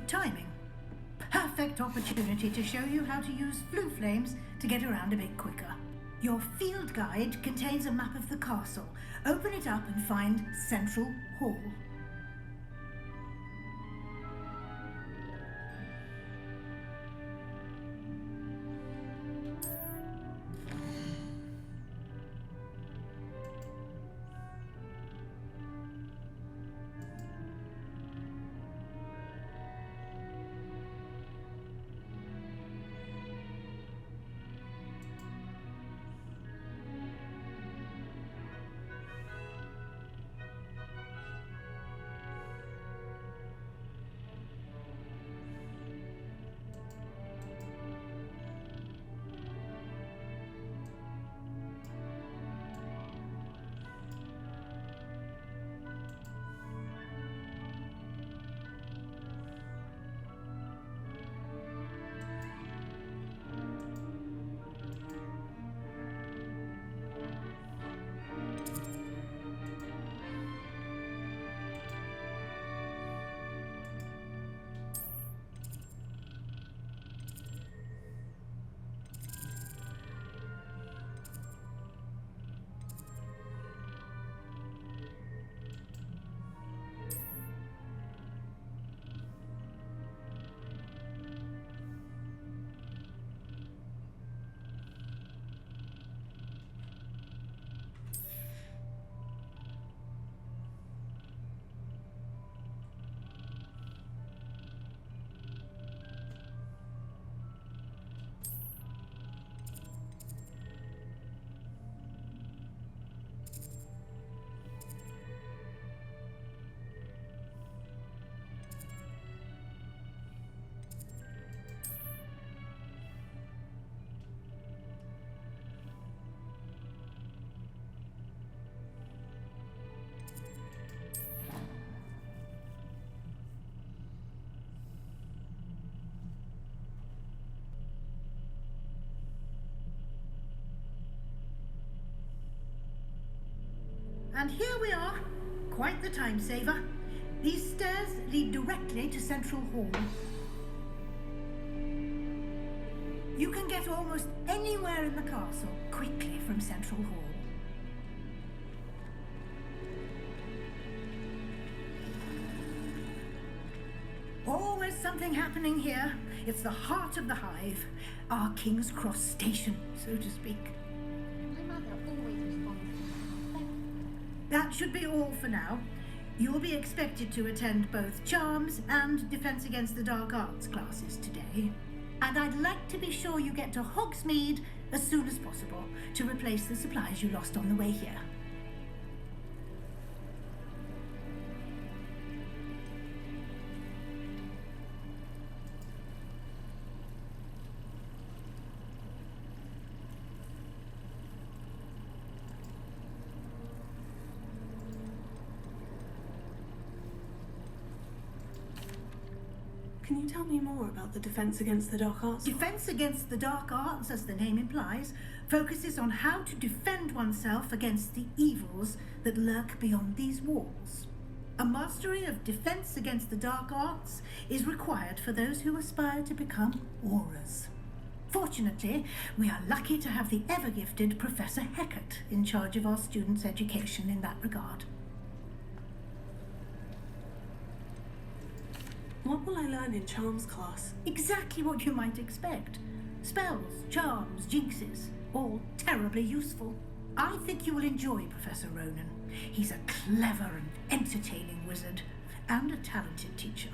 [SPEAKER 15] good timing. Perfect opportunity to show you how to use flue flames to get around a bit quicker. Your field guide contains a map of the castle. Open it up and find Central Hall. And here we are. Quite the time saver. These stairs lead directly to Central Hall. You can get almost anywhere in the castle quickly from Central Hall. Always something happening here. It's the heart of the hive. Our King's Cross station, so to speak.
[SPEAKER 11] My mother always responds.
[SPEAKER 15] That should be all for now. You'll be expected to attend both Charms and Defense Against the Dark Arts classes today. And I'd like to be sure you get to Hogsmeade as soon as possible to replace the supplies you lost on the way here.
[SPEAKER 3] Can you tell me more about the Defense Against the Dark Arts?
[SPEAKER 15] Defense Against the Dark Arts, as the name implies, focuses on how to defend oneself against the evils that lurk beyond these walls. A mastery of Defense Against the Dark Arts is required for those who aspire to become Aurors. Fortunately, we are lucky to have the ever-gifted Professor Hecat in charge of our students' education in that regard.
[SPEAKER 3] What will I learn in Charms class?
[SPEAKER 15] Exactly what you might expect. Spells, charms, jinxes, all terribly useful. I think you will enjoy Professor Ronan. He's a clever and entertaining wizard, and a talented teacher.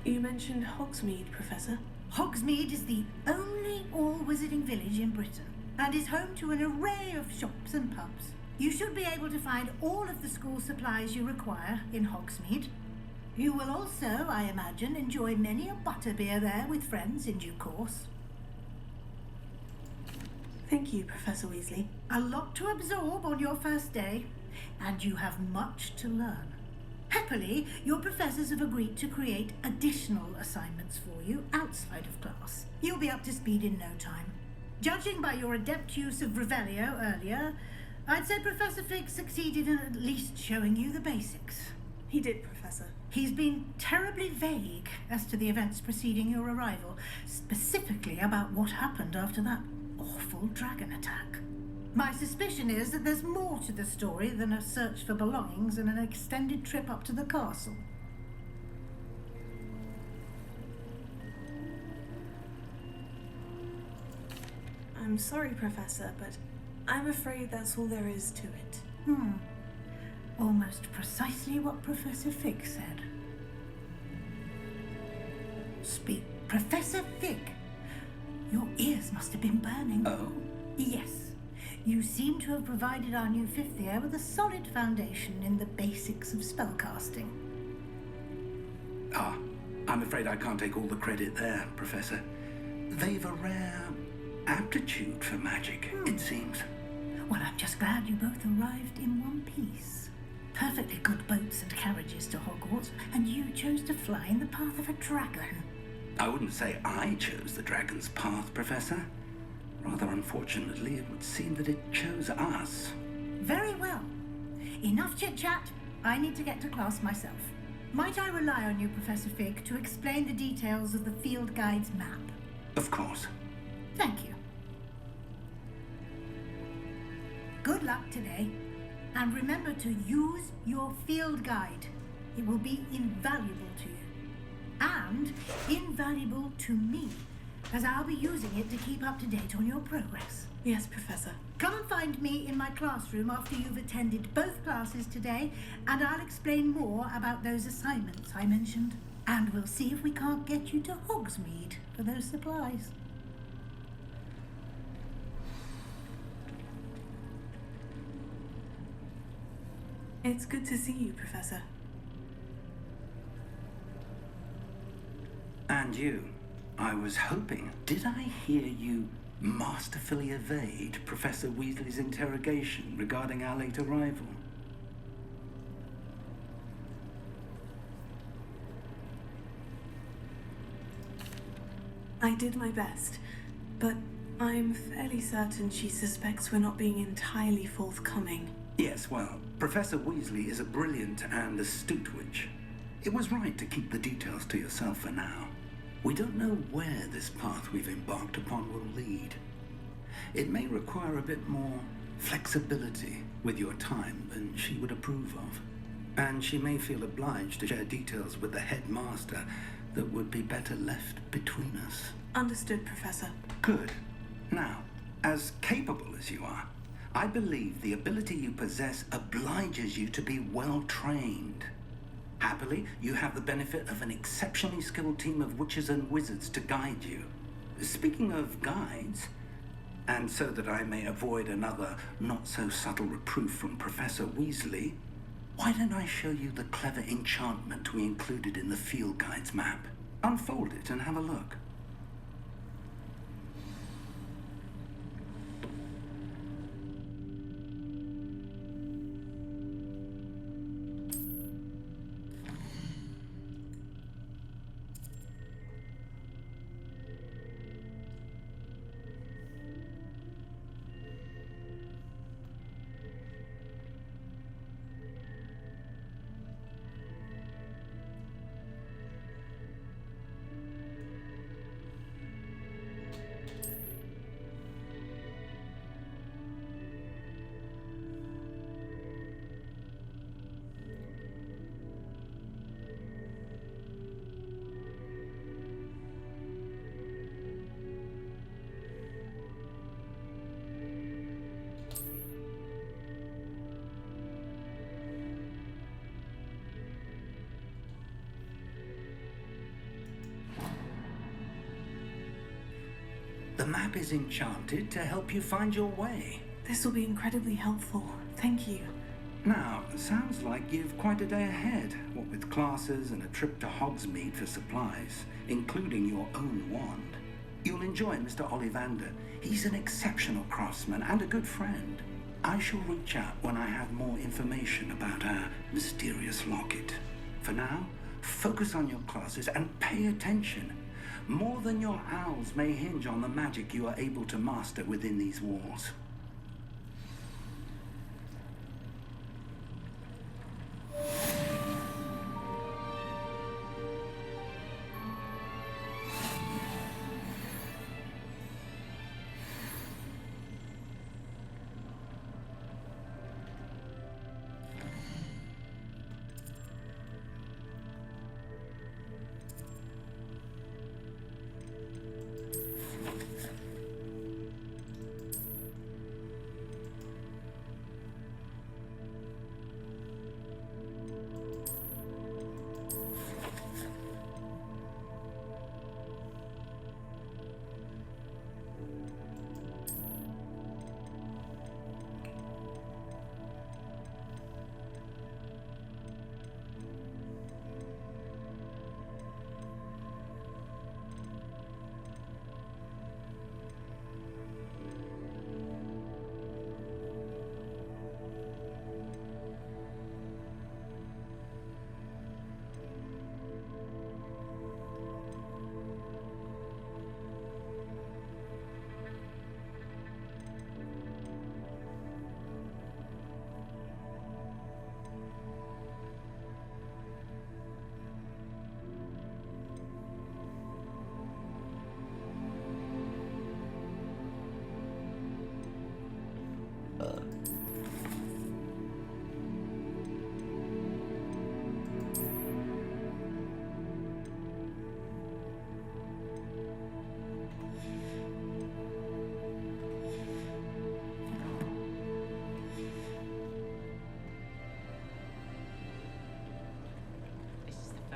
[SPEAKER 3] You mentioned Hogsmeade, Professor.
[SPEAKER 15] Hogsmeade is the only all-wizarding village in Britain, and is home to an array of shops and pubs. You should be able to find all of the school supplies you require in Hogsmeade. You will also, I imagine, enjoy many a butterbeer there with friends in due course.
[SPEAKER 3] Thank you, Professor Weasley.
[SPEAKER 15] A lot to absorb on your first day, and you have much to learn. Happily, your professors have agreed to create additional assignments for you outside of class. You'll be up to speed in no time. Judging by your adept use of Revelio earlier, I'd say Professor Fig succeeded in at least showing you the basics.
[SPEAKER 3] He did, Professor.
[SPEAKER 15] He's been terribly vague as to the events preceding your arrival, specifically about what happened after that awful dragon attack. My suspicion is that there's more to the story than a search for belongings and an extended trip up to the castle.
[SPEAKER 3] I'm sorry, Professor, but I'm afraid that's all there is to it.
[SPEAKER 15] Almost precisely what Professor Fig said. Speak. Professor Fig! Your ears must have been burning.
[SPEAKER 2] Oh?
[SPEAKER 15] Yes. You seem to have provided our new fifth year with a solid foundation in the basics of spellcasting.
[SPEAKER 2] Ah, I'm afraid I can't take all the credit there, Professor. They've a rare aptitude for magic, it seems.
[SPEAKER 15] Well, I'm just glad you both arrived in one piece. Perfectly good boats and carriages to Hogwarts, and you chose to fly in the path of a dragon.
[SPEAKER 2] I wouldn't say I chose the dragon's path, Professor. Rather unfortunately, it would seem that it chose us.
[SPEAKER 15] Very well. Enough chit-chat. I need to get to class myself. Might I rely on you, Professor Fig, to explain the details of the field guide's map?
[SPEAKER 2] Of course.
[SPEAKER 15] Thank you. Good luck today. And remember to use your field guide. It will be invaluable to you. And invaluable to me, as I'll be using it to keep up to date on your progress.
[SPEAKER 3] Yes, Professor.
[SPEAKER 15] Come and find me in my classroom after you've attended both classes today, and I'll explain more about those assignments I mentioned. And we'll see if we can't get you to Hogsmeade for those supplies.
[SPEAKER 3] It's good to see you, Professor.
[SPEAKER 2] And you. I was hoping. Did I hear you masterfully evade Professor Weasley's interrogation regarding our late arrival?
[SPEAKER 3] I did my best, but I'm fairly certain she suspects we're not being entirely forthcoming.
[SPEAKER 2] Yes, well, Professor Weasley is a brilliant and astute witch. It was right to keep the details to yourself for now. We don't know where this path we've embarked upon will lead. It may require a bit more flexibility with your time than she would approve of. And she may feel obliged to share details with the headmaster that would be better left between us.
[SPEAKER 3] Understood, Professor.
[SPEAKER 2] Good. Now, as capable as you are, I believe the ability you possess obliges you to be well trained. Happily, you have the benefit of an exceptionally skilled team of witches and wizards to guide you. Speaking of guides, and so that I may avoid another not-so-subtle reproof from Professor Weasley, why don't I show you the clever enchantment we included in the field guide's map? Unfold it and have a look. The map is enchanted to help you find your way.
[SPEAKER 3] This will be incredibly helpful. Thank you.
[SPEAKER 2] Now, sounds like you've quite a day ahead, what with classes and a trip to Hogsmeade for supplies, including your own wand. You'll enjoy Mr. Ollivander. He's an exceptional craftsman and a good friend. I shall reach out when I have more information about our mysterious locket. For now, focus on your classes and pay attention. More than your owls may hinge on the magic you are able to master within these walls.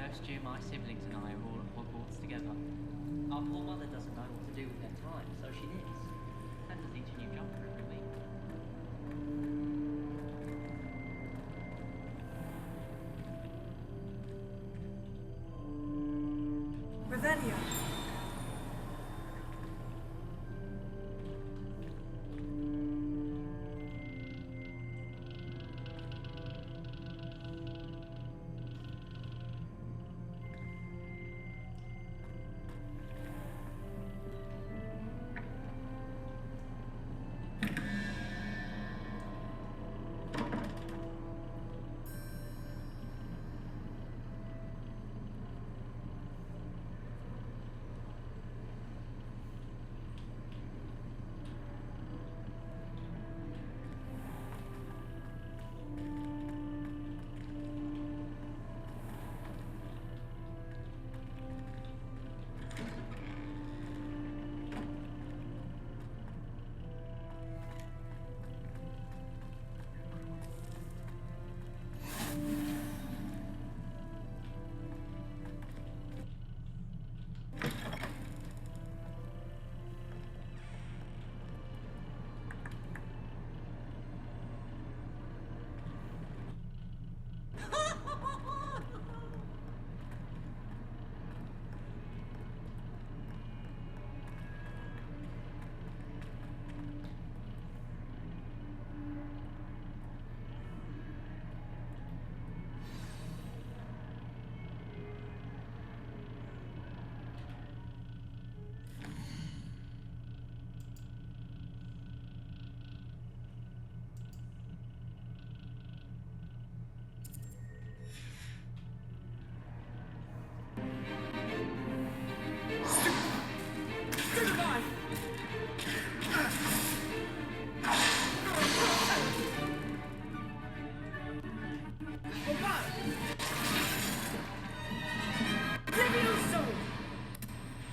[SPEAKER 16] First year, my siblings and I are all at Hogwarts together. Our poor mother doesn't know what to do with their time, so she knits. Sends us each a new jumper every week.
[SPEAKER 5] Revelio.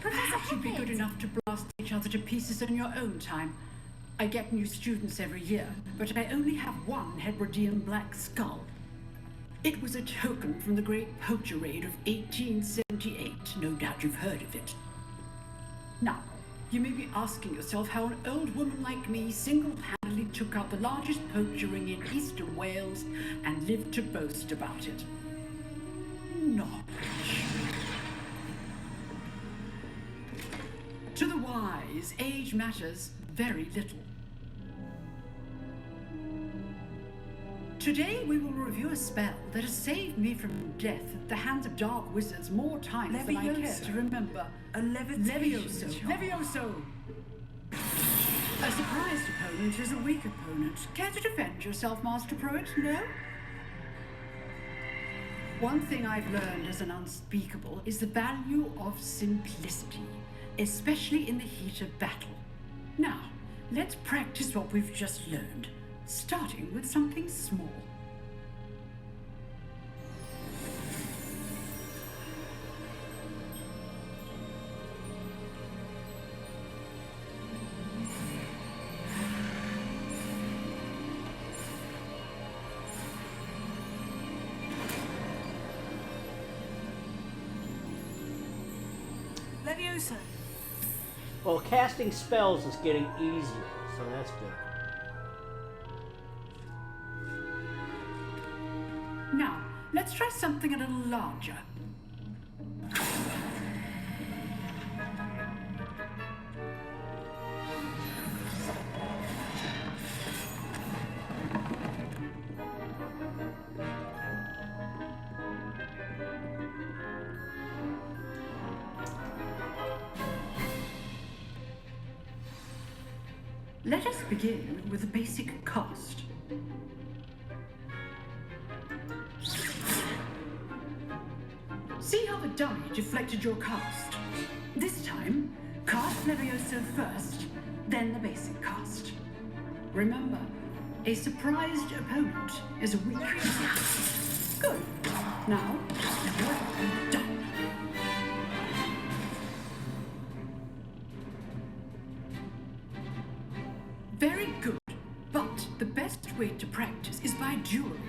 [SPEAKER 17] Perhaps you'd be good enough to blast each other to pieces in your own time. I get new students every year, but I only have one Hebridean black skull. It was a token from the Great Poacher Raid of 1878. No doubt you've heard of it. Now, you may be asking yourself how an old woman like me single-handedly took out the largest poacher ring in eastern Wales and lived to boast about it. Knowledge. To the wise, age matters very little. Today we will review a spell that has saved me from death at the hands of dark wizards more times than I care to remember.
[SPEAKER 5] A levitation.
[SPEAKER 17] Levioso! A surprised opponent is a weak opponent. Care to defend yourself, Master Pruitt? No? One thing I've learned as an unspeakable is the value of simplicity, especially in the heat of battle. Now, let's practice what we've just learned, starting with something small.
[SPEAKER 5] Levioso.
[SPEAKER 1] Well, casting spells is getting easier, so that's good.
[SPEAKER 17] Now, let's try something a little larger. Let us begin with a basic cast. See how the dummy deflected your cast? This time, cast Levioso first, then the basic cast. Remember, a surprised opponent is a weak. Good. Now, you're done. Very good, but the best way to practice is by dueling.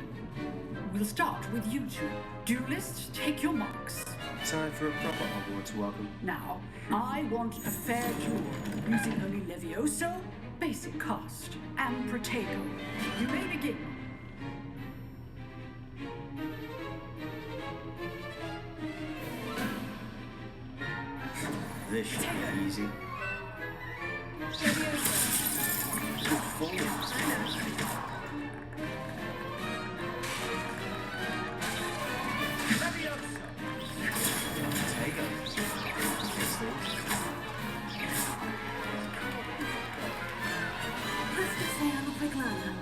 [SPEAKER 17] we'll start with you two. Duelist, take your marks.
[SPEAKER 18] Time for a proper Hogwarts welcome.
[SPEAKER 17] Now, I want a fair duel, using only Levioso, basic cast, and Protego. You may begin.
[SPEAKER 18] This should be easy. Good form.
[SPEAKER 13] Have to say I'm a quick learner.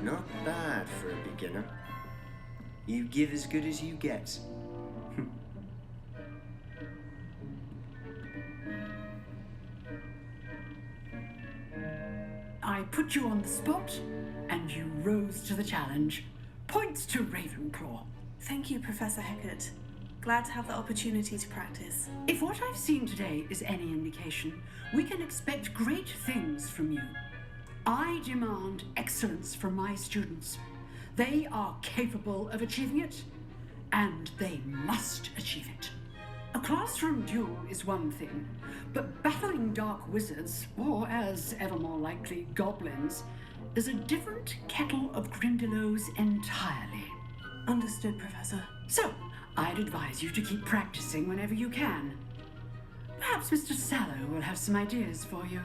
[SPEAKER 18] Not bad for a beginner. You give as good as you get.
[SPEAKER 17] I put you on the spot, and you rose to the challenge. Points to Ravenclaw.
[SPEAKER 13] Thank you, Professor Hecat. Glad to have the opportunity to practice.
[SPEAKER 17] If what I've seen today is any indication, we can expect great things from you. I demand excellence from my students. They are capable of achieving it, and they must achieve it. A classroom duel is one thing, but battling dark wizards, or as ever more likely, goblins, is a different kettle of Grindylows entirely.
[SPEAKER 13] Understood, Professor.
[SPEAKER 17] So, I'd advise you to keep practicing whenever you can. Perhaps Mr. Sallow will have some ideas for you.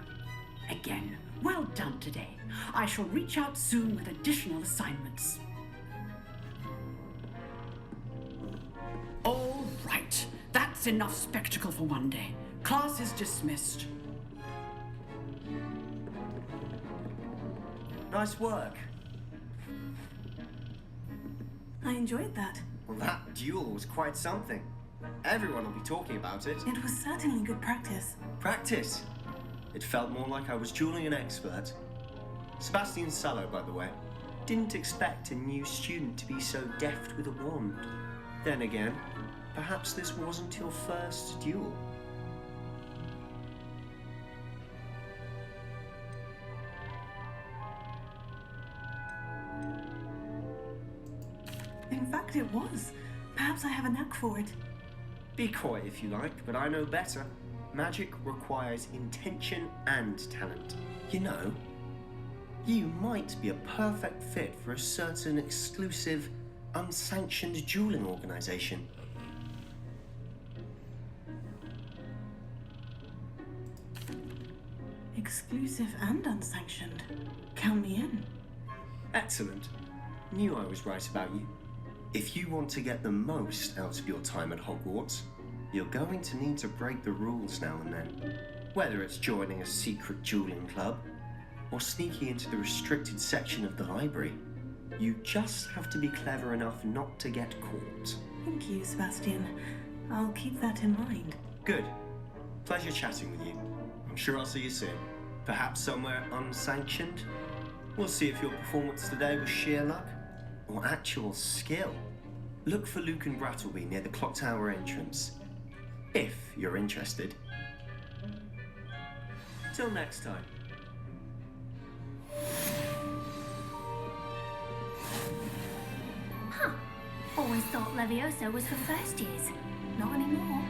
[SPEAKER 17] Again, well done today. I shall reach out soon with additional assignments. All right, that's enough spectacle for one day. Class is dismissed.
[SPEAKER 18] Nice work.
[SPEAKER 13] I enjoyed that.
[SPEAKER 18] Well, that duel was quite something. Everyone will be talking about it.
[SPEAKER 13] It was certainly good practice.
[SPEAKER 18] Practice? It felt more like I was dueling an expert. Sebastian Sallow, by the way. Didn't expect a new student to be so deft with a wand. Then again, perhaps this wasn't your first duel.
[SPEAKER 13] In fact, it was. Perhaps I have a knack for it.
[SPEAKER 18] Be quiet if you like, but I know better. Magic requires intention and talent. You know, you might be a perfect fit for a certain exclusive, unsanctioned dueling organization.
[SPEAKER 13] Exclusive and unsanctioned. Count me in.
[SPEAKER 18] Excellent. Knew I was right about you. If you want to get the most out of your time at Hogwarts, you're going to need to break the rules now and then. Whether it's joining a secret dueling club or sneaking into the restricted section of the library, you just have to be clever enough not to get caught.
[SPEAKER 13] Thank you, Sebastian. I'll keep that in mind.
[SPEAKER 18] Good. Pleasure chatting with you. I'm sure I'll see you soon. Perhaps somewhere unsanctioned? We'll see if your performance today was sheer luck or actual skill. Look for Luke and Brattleby near the clock tower entrance, if you're interested. Till next time.
[SPEAKER 11] Huh. Always thought Levioso was for first years. Not anymore.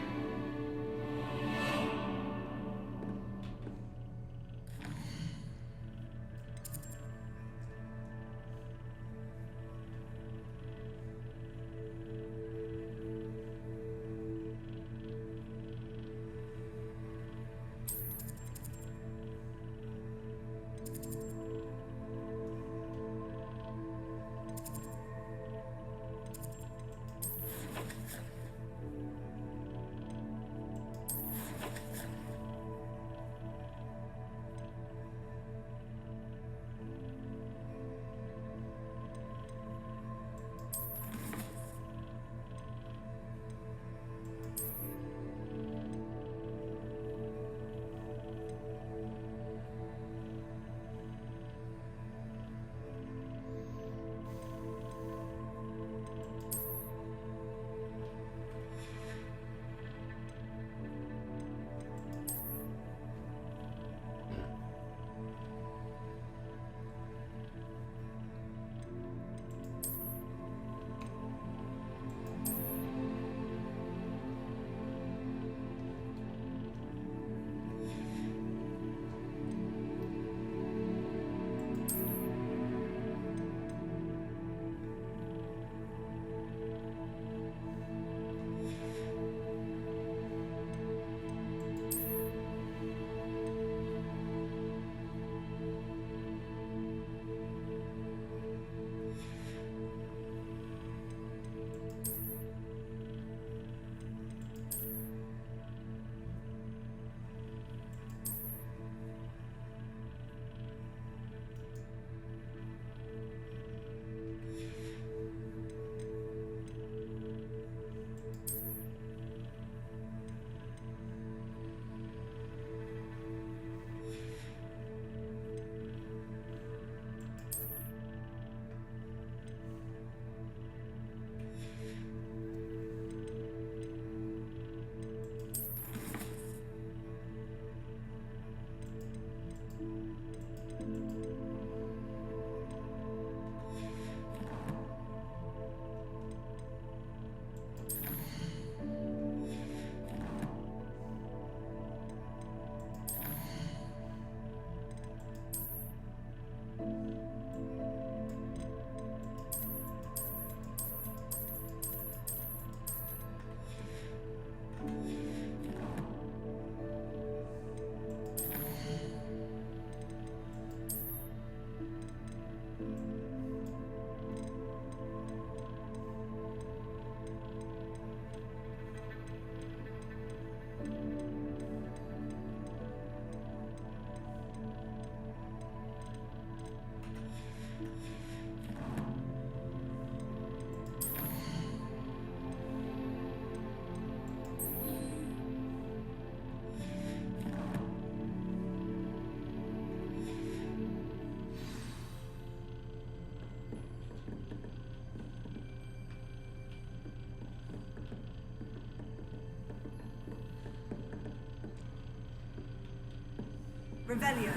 [SPEAKER 5] Revelio.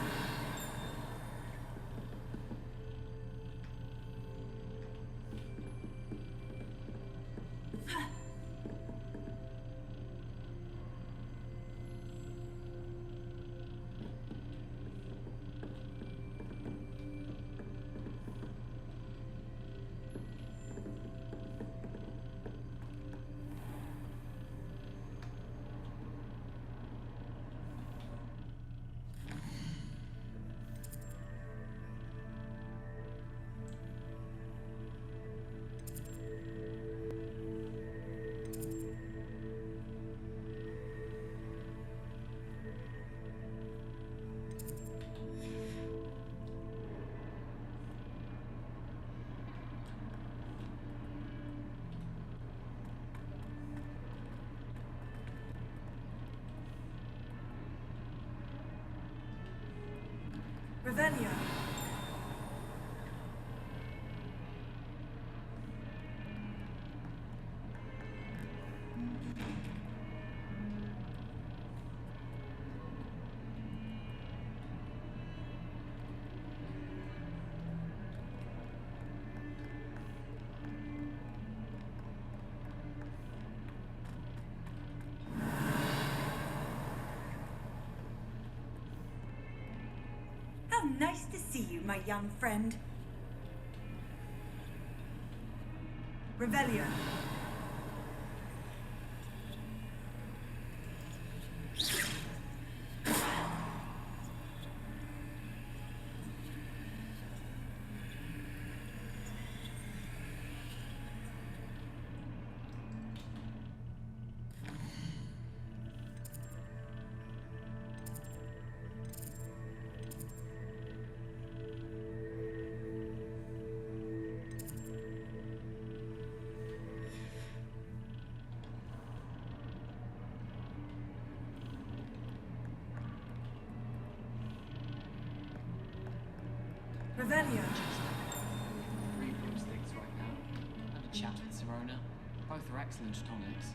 [SPEAKER 5] Revelio. How nice to see you, my young friend. Revelio. Revelio.
[SPEAKER 16] Three broomsticks right now. And a chat with Serona. Both are excellent tonics.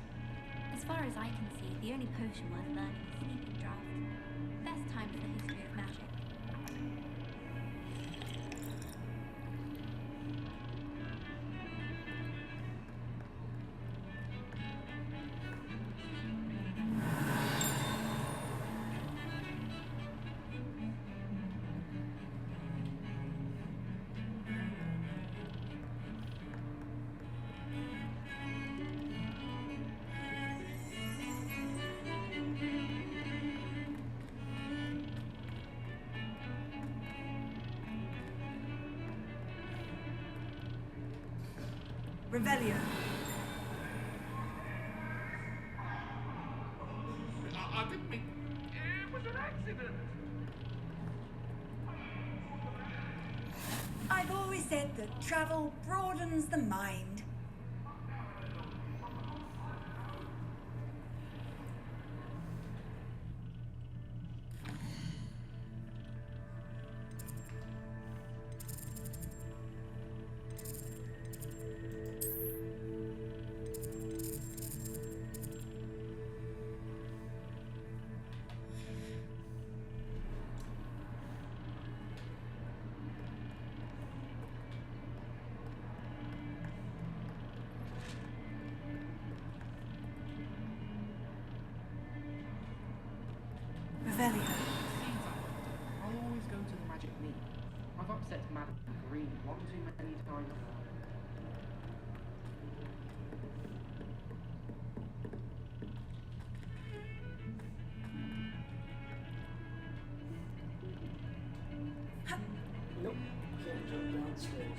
[SPEAKER 11] As far as I can see, the only potion worth learning is Sleeping Draught. Best time for the history of magic.
[SPEAKER 5] Revelio.
[SPEAKER 6] I didn't mean... It was an accident.
[SPEAKER 5] I've always said that travel broadens the mind. Revelio.
[SPEAKER 14] I'll always go to the magic meet. I've upset Madame Green one too many times.
[SPEAKER 1] Nope, can't jump downstairs.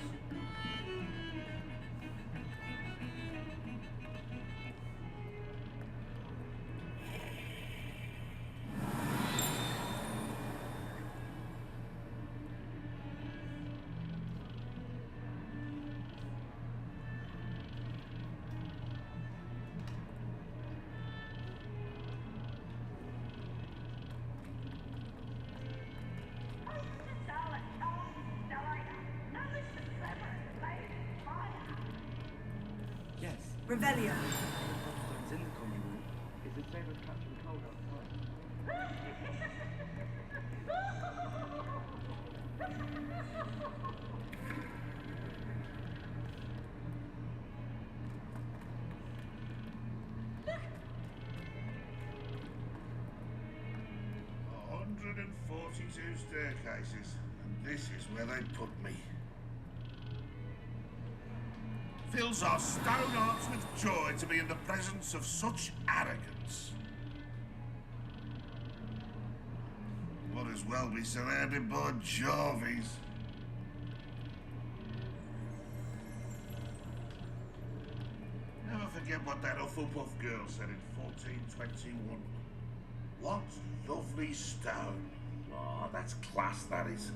[SPEAKER 5] Revelio.
[SPEAKER 14] It's in the common room. Is it safe as catching cold outside?
[SPEAKER 19] Staircases, and this is where they put me. Fills our stone hearts with joy to be in the presence of such arrogance. Might as well be surrounded by Jarvies. Never forget what that Hufflepuff girl said in 1421. What lovely stone. Oh, that's class, that is.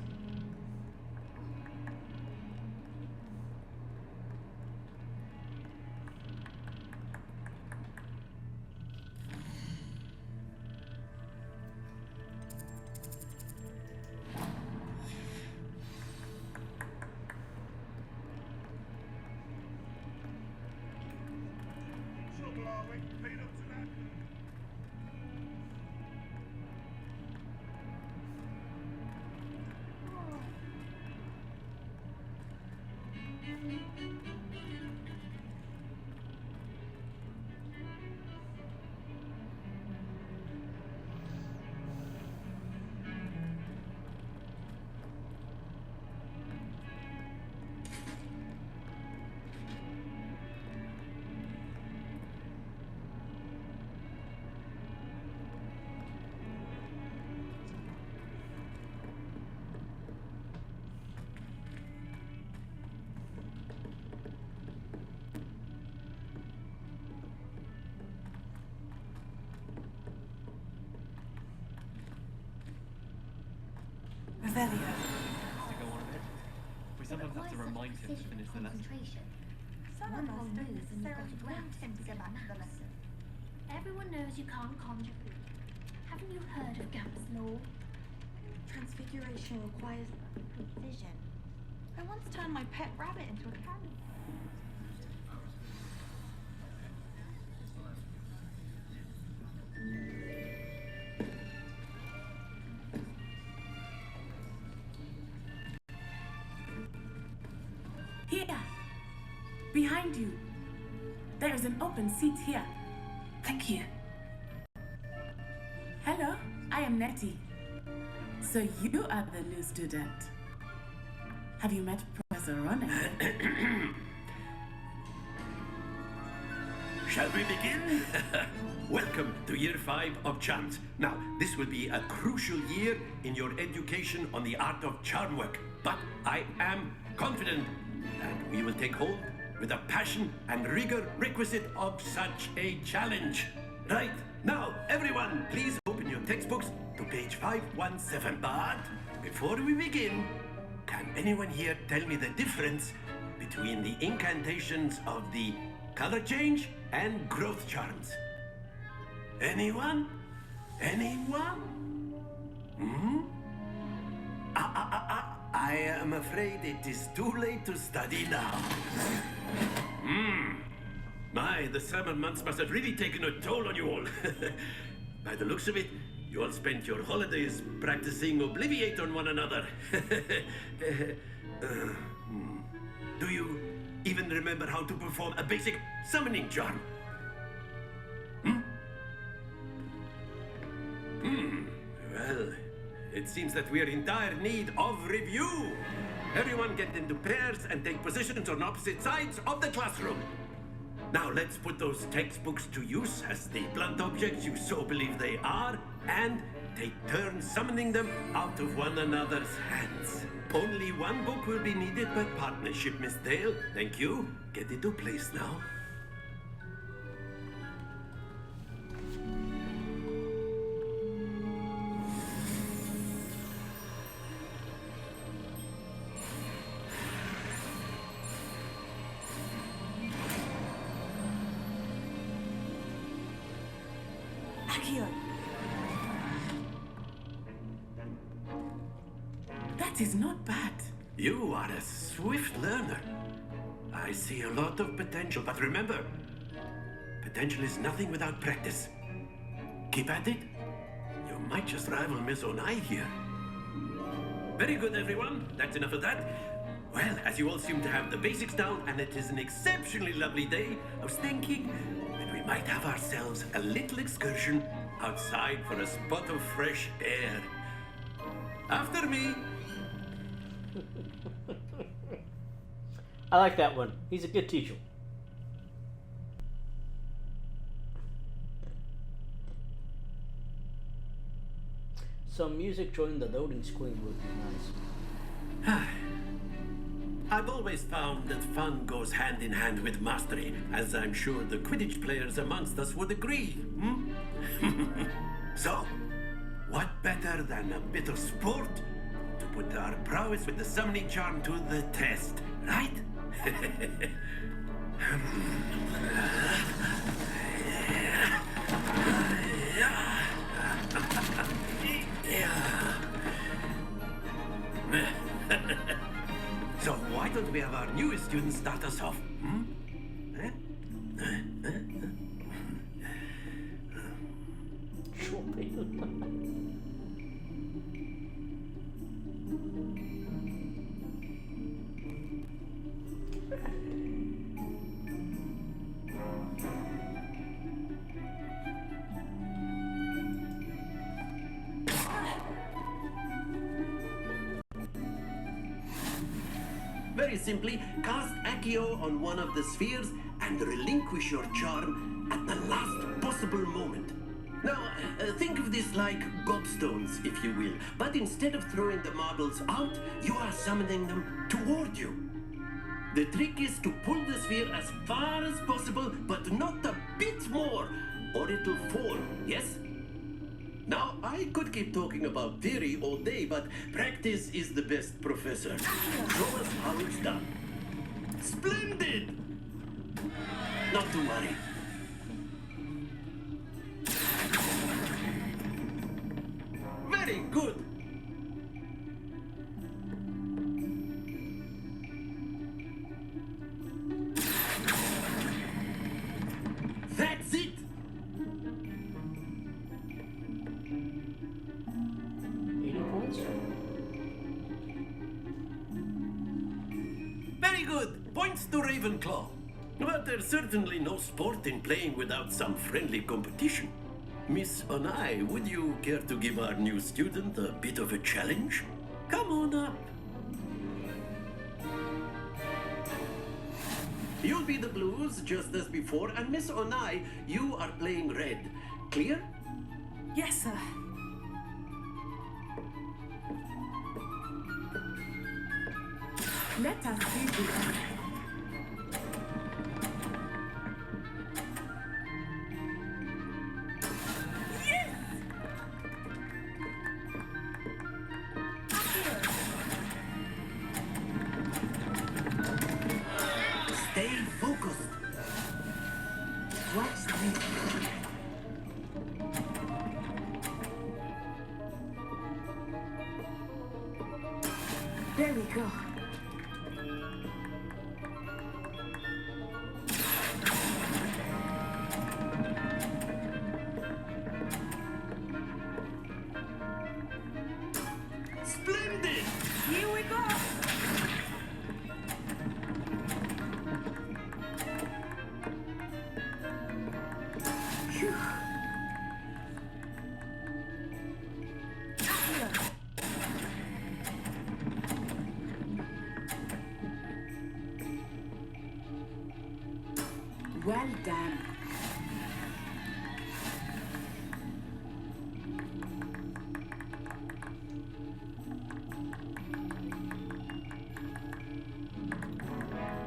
[SPEAKER 19] Trouble, are we? Been up to that?
[SPEAKER 3] Revelio.
[SPEAKER 16] To go on a bit. We sometimes have to remind him to finish the lesson.
[SPEAKER 11] Some of us don't necessarily want him to get back to the lesson. Everyone knows you can't conjure food. Haven't you heard of Gamp's law?
[SPEAKER 3] Transfiguration requires
[SPEAKER 11] vision.
[SPEAKER 3] I once turned my pet rabbit into a cannon.
[SPEAKER 13] Here! Behind you! There is an open seat here.
[SPEAKER 3] Thank you.
[SPEAKER 13] Hello, I am Nettie. So you are the new student. Have you met Professor Ronan?
[SPEAKER 8] Shall we begin? Welcome to Year 5 of Charms. Now, this will be a crucial year in your education on the art of charm work. But I am confident that we will take hold with the passion and rigor requisite of such a challenge. Right, now, everyone, please open your textbooks to page 517. But before we begin, can anyone here tell me the difference between the incantations of the color change and growth charms? Anyone? Anyone? I am afraid it is too late to study now. My, the summer months must have really taken a toll on you all. By the looks of it, you all spent your holidays practicing Obliviate on one another. Do you even remember how to perform a basic summoning charm? Well, it seems that we are in dire need of review. Everyone get into pairs and take positions on opposite sides of the classroom. Now let's put those textbooks to use as the blunt objects you so believe they are, and take turns summoning them out of one another's hands. Only one book will be needed per partnership, Miss Dale. Thank you. Get into place now.
[SPEAKER 13] Akio! That is not bad.
[SPEAKER 8] You are a swift learner. I see a lot of potential, but remember, potential is nothing without practice. Keep at it. You might just rival Miss Onai here. Very good, everyone. That's enough of that. Well, as you all seem to have the basics down, and it is an exceptionally lovely day, I was thinking that we might have ourselves a little excursion outside for a spot of fresh air. After me.
[SPEAKER 1] I like that one. He's a good teacher. Some music during the loading screen would be nice.
[SPEAKER 8] I've always found that fun goes hand in hand with mastery, as I'm sure the Quidditch players amongst us would agree. So, what better than a bit of sport to put our prowess with the summoning charm to the test, right? So why don't we have our newest student start us off? Very simply, cast Accio on one of the spheres and relinquish your charm at the last possible moment. Now, think of this like gobstones, if you will, but instead of throwing the marbles out, you are summoning them toward you. The trick is to pull the sphere as far as possible, but not a bit more, or it'll fall, yes? Now, I could keep talking about theory all day, but practice is the best professor. Show us how it's done. Splendid! Not to worry. Very good. That's it. Very good. Points to Ravenclaw. But there's certainly no sport in playing without some friendly competition. Miss Onai, would you care to give our new student a bit of a challenge? Come on up. You'll be the blues, just as before, and Miss Onai, you are playing red. Clear?
[SPEAKER 3] Yes, sir.
[SPEAKER 13] Let us do this.
[SPEAKER 8] Stay focused. Watch me.
[SPEAKER 13] There we go.
[SPEAKER 8] Splendid!
[SPEAKER 3] Here we go.
[SPEAKER 13] Phew. Well done.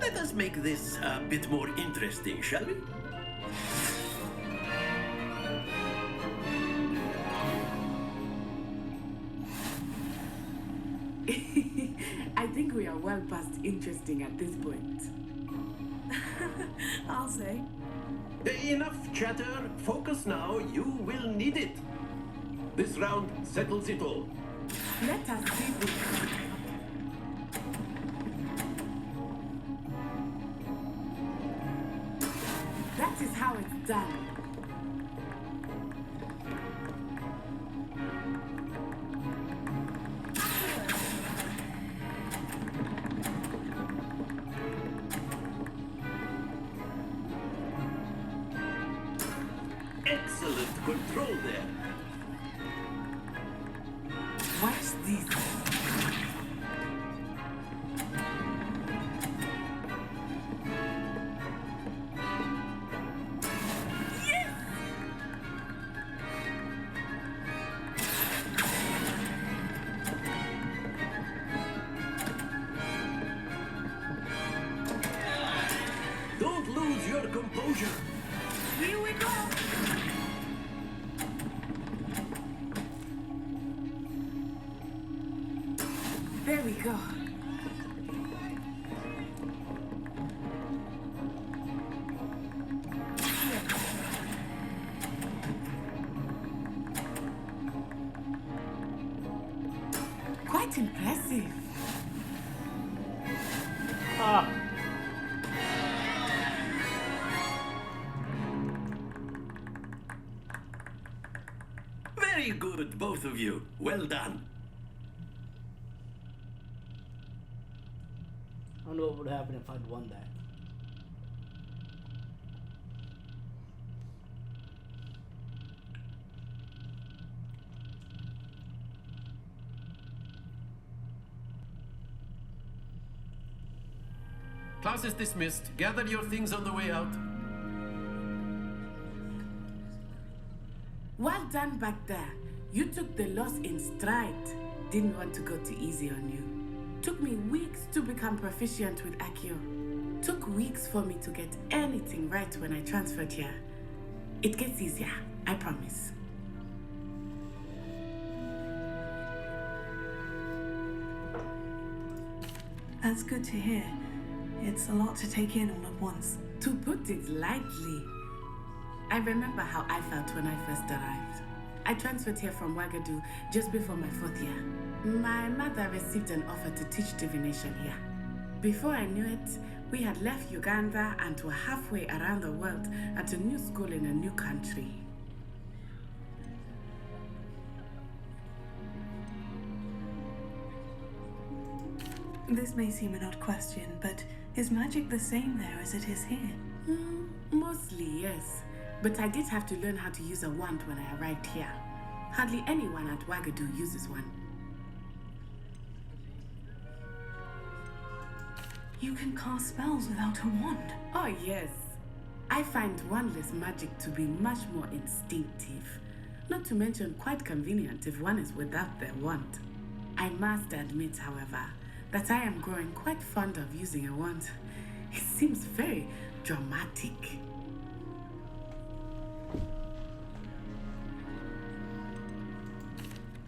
[SPEAKER 8] Let us make this a bit more interesting, shall we?
[SPEAKER 13] I think we are well past interesting at this point.
[SPEAKER 3] I'll say.
[SPEAKER 8] Enough chatter. Focus now. You will need it. This round settles it all.
[SPEAKER 13] Let us do this. That is how it's done.
[SPEAKER 8] Excellent control there.
[SPEAKER 10] Watch this.
[SPEAKER 8] Don't lose your composure.
[SPEAKER 3] Here we go.
[SPEAKER 10] There we go. Quite impressive.
[SPEAKER 1] Ah.
[SPEAKER 8] Very good, both of you. Well done.
[SPEAKER 1] I don't know what would happen if I'd won that.
[SPEAKER 8] Class is dismissed. Gather your things on the way out.
[SPEAKER 10] Well done back there. You took the loss in stride. Didn't want to go too easy on you. Took me weeks to become proficient with Accio. Took weeks for me to get anything right when I transferred here. It gets easier, I promise.
[SPEAKER 3] That's good to hear. It's a lot to take in all at once.
[SPEAKER 10] To put it lightly, I remember how I felt when I first arrived. I transferred here from Ouagadougou just before my 4th year. My mother received an offer to teach divination here. Before I knew it, we had left Uganda and were halfway around the world at a new school in a new country.
[SPEAKER 3] This may seem an odd question, but is magic the same there as it is here?
[SPEAKER 10] Mostly, yes. But I did have to learn how to use a wand when I arrived here. Hardly anyone at Ouagadougou uses one.
[SPEAKER 3] You can cast spells without a wand.
[SPEAKER 10] Oh, yes. I find wandless magic to be much more instinctive. Not to mention quite convenient if one is without their wand. I must admit, however, that I am growing quite fond of using a wand. It seems very dramatic.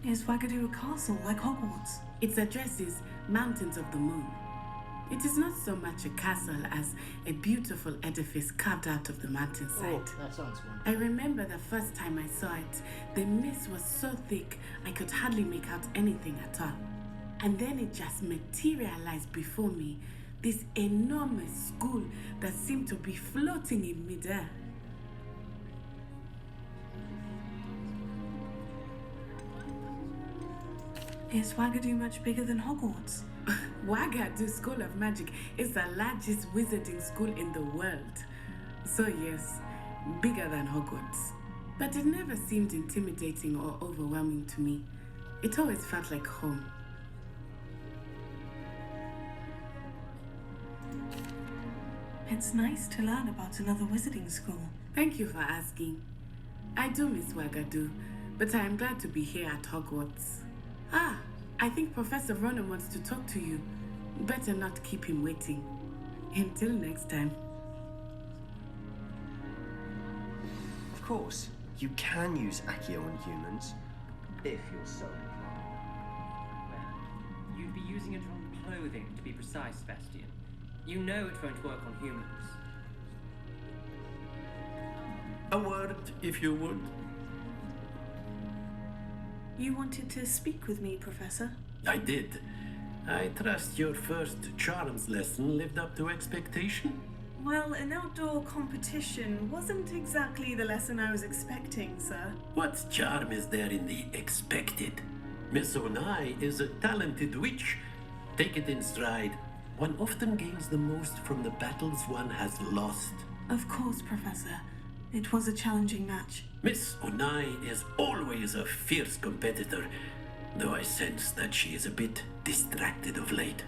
[SPEAKER 3] Is Ouagadougou a castle like Hogwarts?
[SPEAKER 10] Its address is Mountains of the Moon. It is not so much a castle as a beautiful edifice carved out of the mountainside.
[SPEAKER 1] Oh, that sounds wonderful.
[SPEAKER 10] I remember the first time I saw it, the mist was so thick I could hardly make out anything at all. And then it just materialized before me, this enormous school that seemed to be floating in midair.
[SPEAKER 3] Is Ouagadougou much bigger than Hogwarts?
[SPEAKER 10] Ouagadougou School of Magic is the largest wizarding school in the world. So yes, bigger than Hogwarts. But it never seemed intimidating or overwhelming to me. It always felt like home.
[SPEAKER 3] It's nice to learn about another wizarding school.
[SPEAKER 10] Thank you for asking. I do miss Ouagadougou, but I am glad to be here at Hogwarts. Ah, I think Professor Ronan wants to talk to you. Better not keep him waiting. Until next time.
[SPEAKER 18] Of course, you can use Accio on humans, if you're so inclined.
[SPEAKER 16] Well, you'd be using it on clothing, to be precise, Sebastian. You know it won't work on humans.
[SPEAKER 8] A word, if you would.
[SPEAKER 3] You wanted to speak with me, Professor?
[SPEAKER 8] I did. I trust your first charms lesson lived up to expectation.
[SPEAKER 3] Well, an outdoor competition wasn't exactly the lesson I was expecting, sir.
[SPEAKER 8] What charm is there in the expected? Miss Onai is a talented witch. Take it in stride. One often gains the most from the battles one has lost.
[SPEAKER 3] Of course, Professor. It was a challenging match.
[SPEAKER 8] Miss Unai is always a fierce competitor, though I sense that she is a bit distracted of late.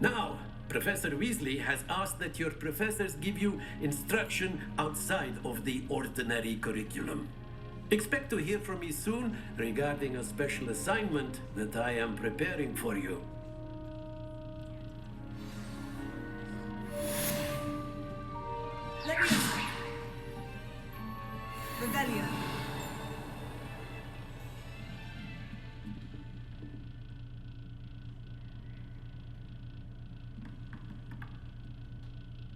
[SPEAKER 8] Now, Professor Weasley has asked that your professors give you instruction outside of the ordinary curriculum. Expect to hear from me soon regarding a special assignment that I am preparing for you.
[SPEAKER 5] Leviosa. Revelio.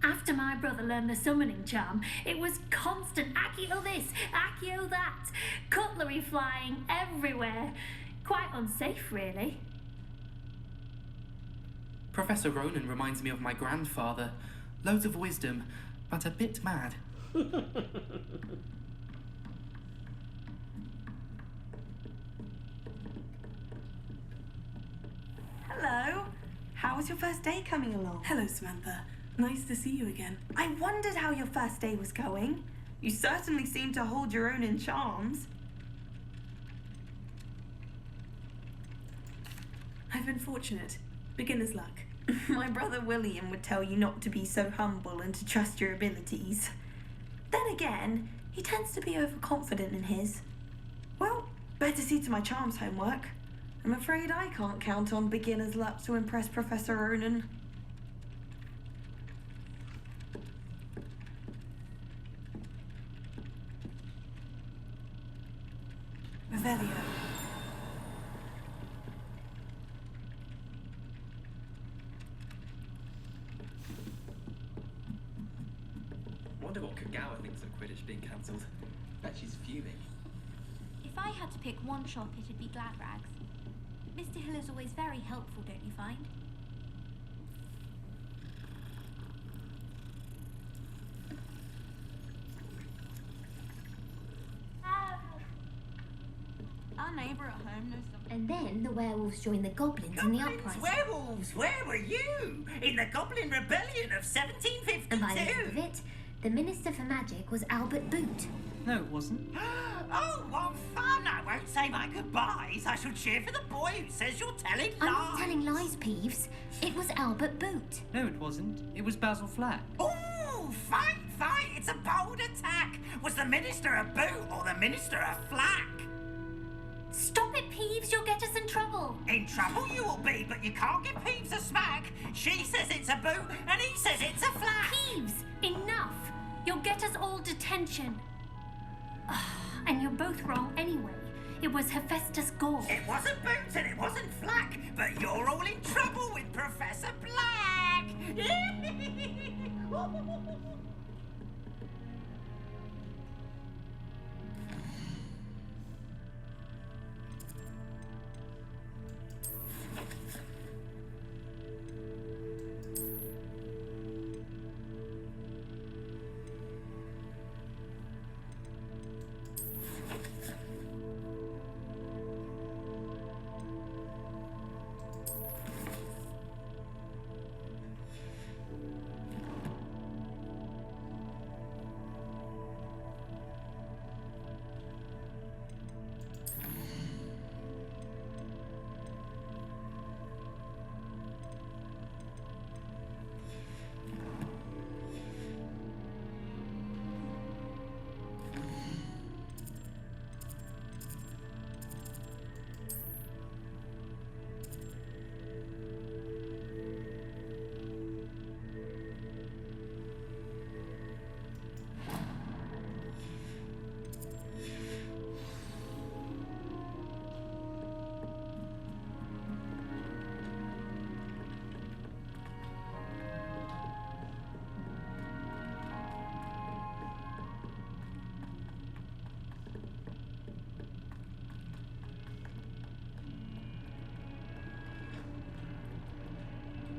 [SPEAKER 20] After my brother learned the summoning charm, it was constant Accio this, Accio that, cutlery flying everywhere. Quite unsafe, really.
[SPEAKER 14] Professor Ronan reminds me of my grandfather. Loads of wisdom, but a bit mad.
[SPEAKER 5] Hello. How was your first day coming along?
[SPEAKER 3] Hello, Samantha. Nice to see you again.
[SPEAKER 5] I wondered how your first day was going. You certainly seem to hold your own in charms.
[SPEAKER 3] I've been fortunate. Beginner's luck.
[SPEAKER 5] My brother William would tell you not to be so humble and to trust your abilities. Then again, he tends to be overconfident in his. Well, better see to my charms homework. I'm afraid I can't count on beginner's luck to impress Professor Ronan.
[SPEAKER 3] Revelio.
[SPEAKER 12] Wonder what Kagawa thinks of Quidditch being cancelled. Bet she's fuming.
[SPEAKER 11] If I had to pick one shop, it'd be Glad Rags. Mr. Hill is always very helpful, don't you find?
[SPEAKER 5] Our neighbour at home knows something.
[SPEAKER 20] And then the werewolves joined the goblins in the uprising.
[SPEAKER 6] Werewolves, where were you? In the Goblin Rebellion of 1752?
[SPEAKER 20] And by the end of it, the Minister for Magic was Albert Boot.
[SPEAKER 14] No, it wasn't.
[SPEAKER 6] Oh, what fun! I won't say my goodbyes. I shall cheer for the boy who says you're telling lies.
[SPEAKER 20] I'm not telling lies, Peeves. It was Albert Boot.
[SPEAKER 14] No, it wasn't. It was Basil Flack.
[SPEAKER 6] Ooh, fight! It's a bold attack. Was the Minister a boot or the Minister a flack?
[SPEAKER 20] Stop it, Peeves. You'll get us in trouble.
[SPEAKER 6] In trouble you will be, but you can't give Peeves a smack. She says it's a boot and he says it's a flack.
[SPEAKER 20] Peeves, enough. You'll get us all detention. And you're both wrong anyway. It was Hephaestus Gore.
[SPEAKER 6] It wasn't boot and it wasn't flack, but you're all in trouble with Professor Black.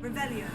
[SPEAKER 5] Revelio.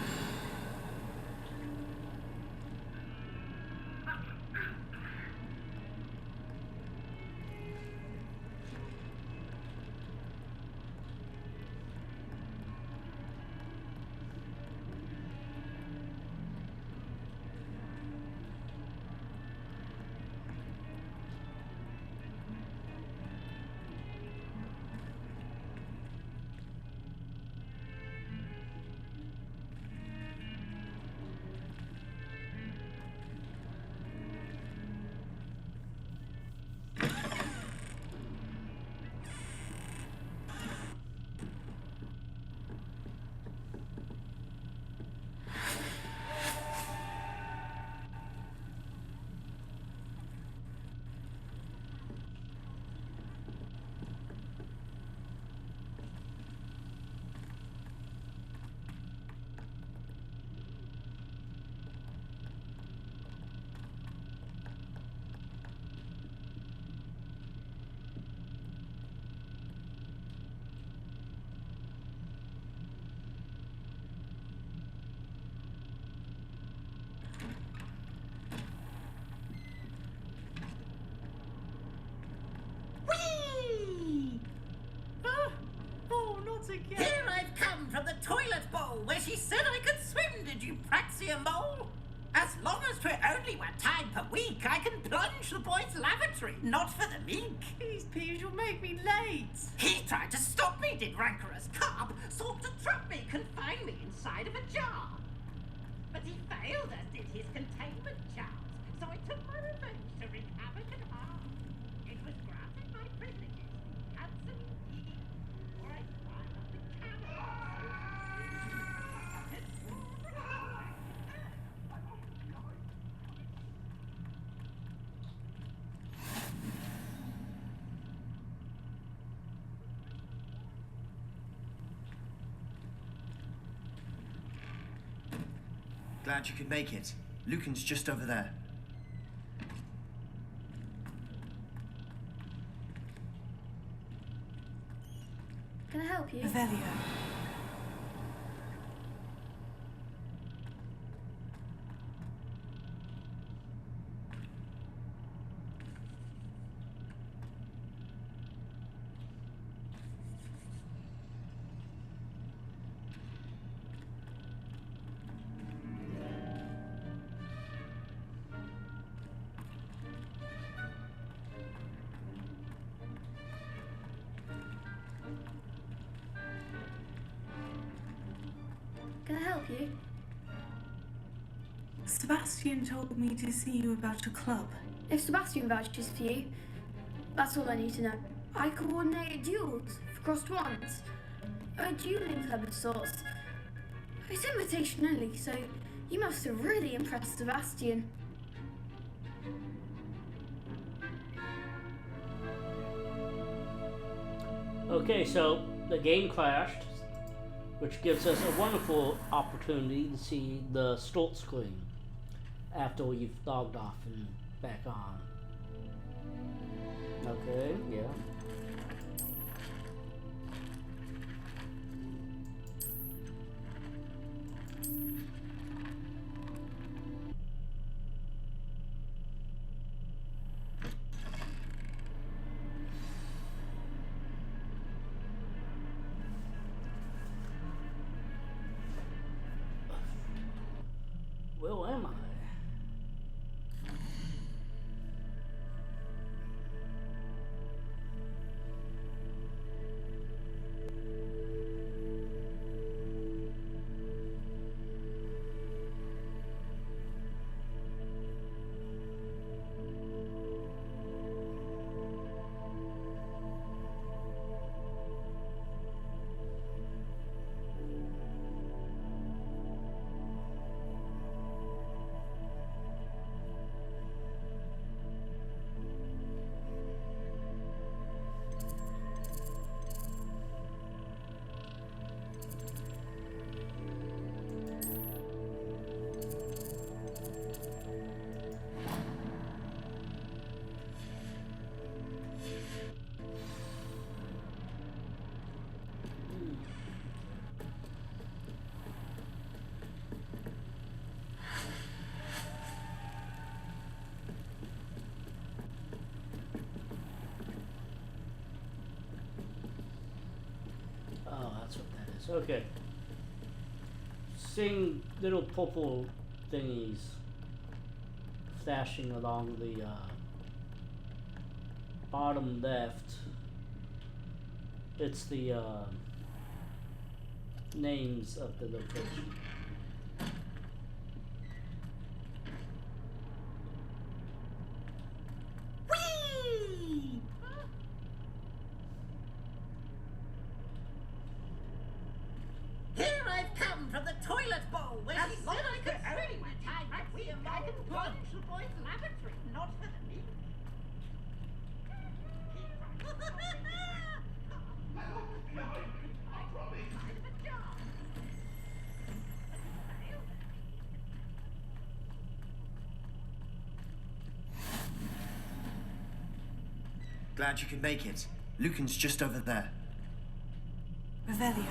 [SPEAKER 6] Here I've come from the toilet bowl where she said I could swim, did you praxia mole? As long as 'twere only 1 time per week, I can plunge the boy's lavatory, not for the meek.
[SPEAKER 17] Please, Peeves, you'll make me late.
[SPEAKER 6] He tried to stop me, did rancorous carp, sought to trap me, confine me inside of a jar. But he failed, as did his containment charms, so I took my revenge to wreak havoc and harm. It was granted my privileges, handsome indeed, for I climbed up the
[SPEAKER 21] Glad you could make it. Lucan's just over there.
[SPEAKER 11] Can I help you?
[SPEAKER 3] Revelio.
[SPEAKER 11] Can I help you?
[SPEAKER 3] Sebastian told me to see you about a club.
[SPEAKER 11] If Sebastian vouches for you, that's all I need to know. I coordinated duels for crossed ones. A dueling club of sorts. It's invitation only, so you must have really impressed Sebastian.
[SPEAKER 1] Okay, so the game crashed, which gives us a wonderful opportunity to see the start screen after we've logged off and back on. Okay, yeah. Where am I? Oh, that's what that is. Okay. Seeing little purple thingies flashing along the bottom left. It's the names of the location.
[SPEAKER 6] Whee! Here I've come from the toilet bowl where she said I could swim 1 time per week. I can plunge the boy's lavatory, not for the meek.
[SPEAKER 21] Glad you could make it. Lucan's just over there.
[SPEAKER 3] Revelio.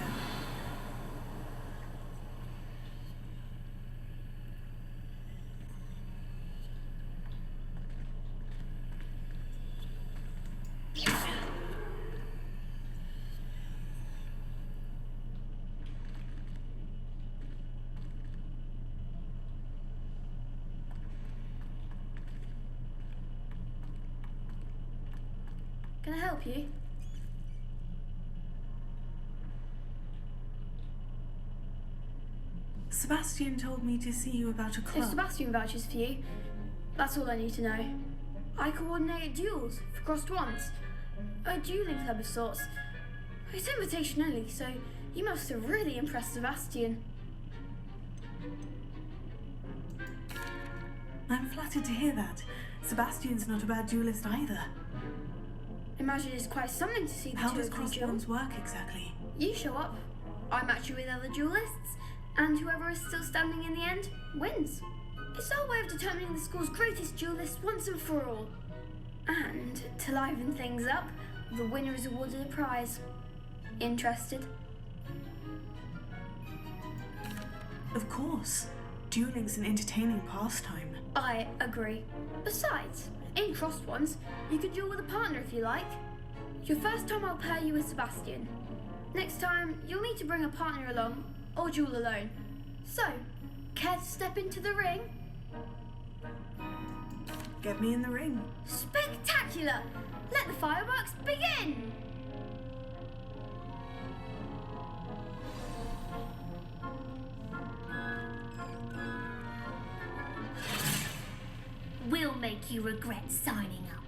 [SPEAKER 11] Can I help you?
[SPEAKER 3] Sebastian told me to see you about a
[SPEAKER 11] If
[SPEAKER 3] club.
[SPEAKER 11] Sebastian vouches for you, that's all I need to know. I coordinate duels for crossed wands. A dueling club of sorts. It's invitation only, so you must have really impressed Sebastian.
[SPEAKER 3] I'm flattered to hear that. Sebastian's not a bad duelist either.
[SPEAKER 11] Imagine it's quite something to see the
[SPEAKER 3] How
[SPEAKER 11] two
[SPEAKER 3] does
[SPEAKER 11] of you
[SPEAKER 3] crossed
[SPEAKER 11] duel.
[SPEAKER 3] wands work exactly?
[SPEAKER 11] You show up, I match you with other duelists, and whoever is still standing in the end wins. It's our way of determining the school's greatest duelist once and for all. And to liven things up, the winner is awarded a prize. Interested?
[SPEAKER 3] Of course. Dueling's an entertaining pastime.
[SPEAKER 11] I agree. Besides, in crossed ones, you can duel with a partner if you like. Your first time I'll pair you with Sebastian. Next time, you'll need to bring a partner along, or duel alone. So, care to step into the ring?
[SPEAKER 3] Get me in the ring.
[SPEAKER 11] Spectacular! Let the fireworks begin!
[SPEAKER 20] We'll make you regret signing up.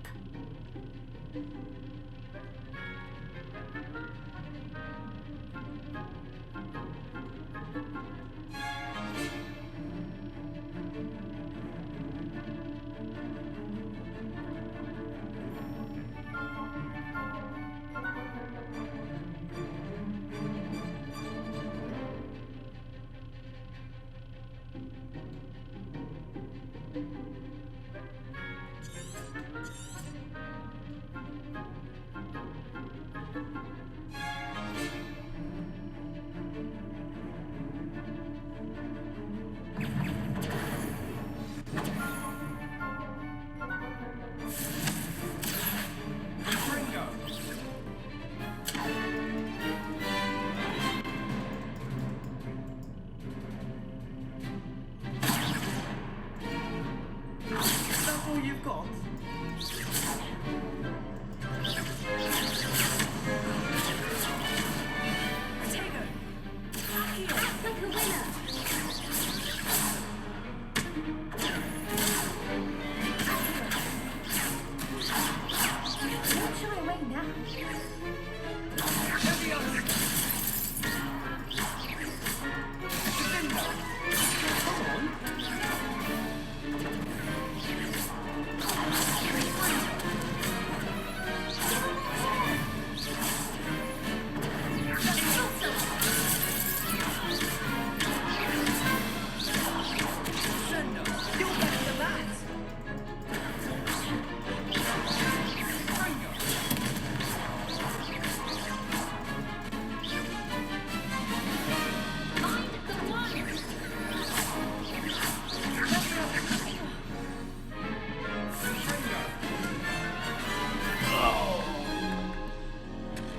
[SPEAKER 10] That's all you've got?
[SPEAKER 11] Like a winner! What shall I weigh now?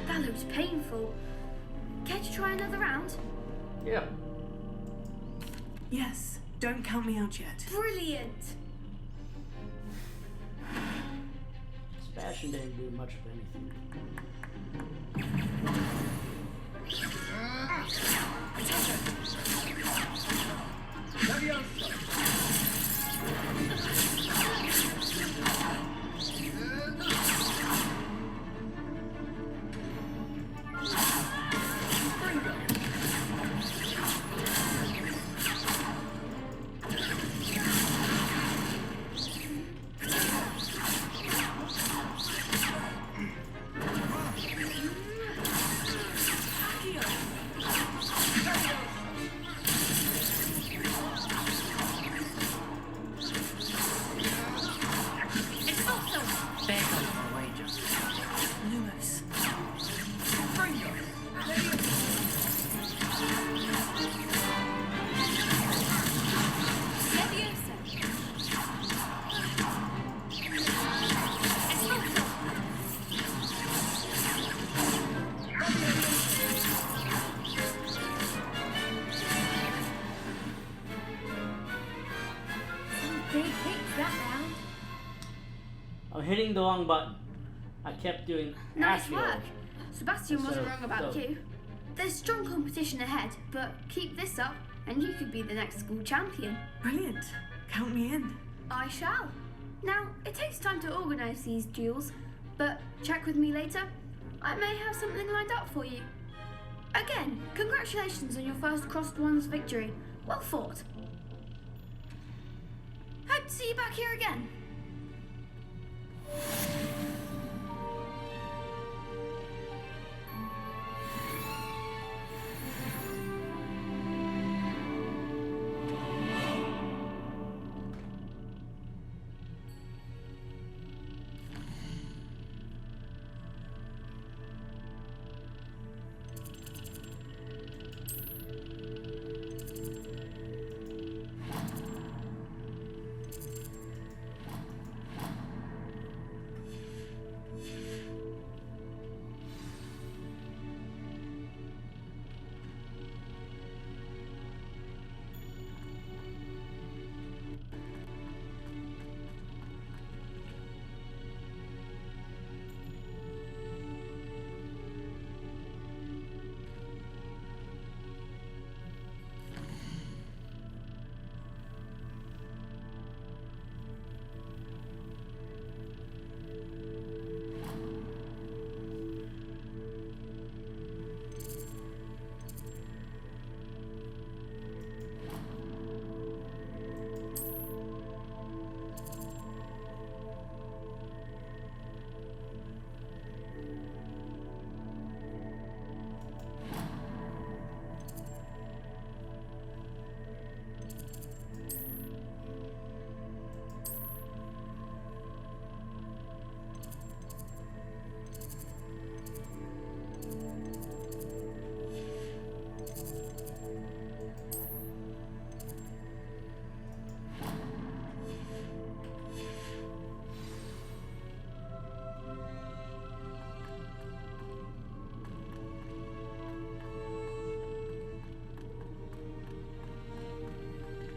[SPEAKER 11] That looks painful. Care to try another round?
[SPEAKER 1] Yeah.
[SPEAKER 3] Yes. Don't count me out yet.
[SPEAKER 11] Brilliant!
[SPEAKER 1] Sebastian didn't do much of anything.
[SPEAKER 10] There goes my wager.
[SPEAKER 3] Lewis.
[SPEAKER 11] Big hits that round.
[SPEAKER 1] I'm hitting the wrong button. I kept doing
[SPEAKER 11] Nice
[SPEAKER 1] Accio.
[SPEAKER 11] work. Sebastian wasn't wrong about
[SPEAKER 1] so-
[SPEAKER 11] you. There's strong competition ahead, but keep this up and you could be the next school champion.
[SPEAKER 3] Brilliant. Count me in.
[SPEAKER 11] I shall. Now, it takes time to organise these duels, but check with me later. I may have something lined up for you. Again, congratulations on your first Crossed Ones victory. Well fought. Hope to see you back here again.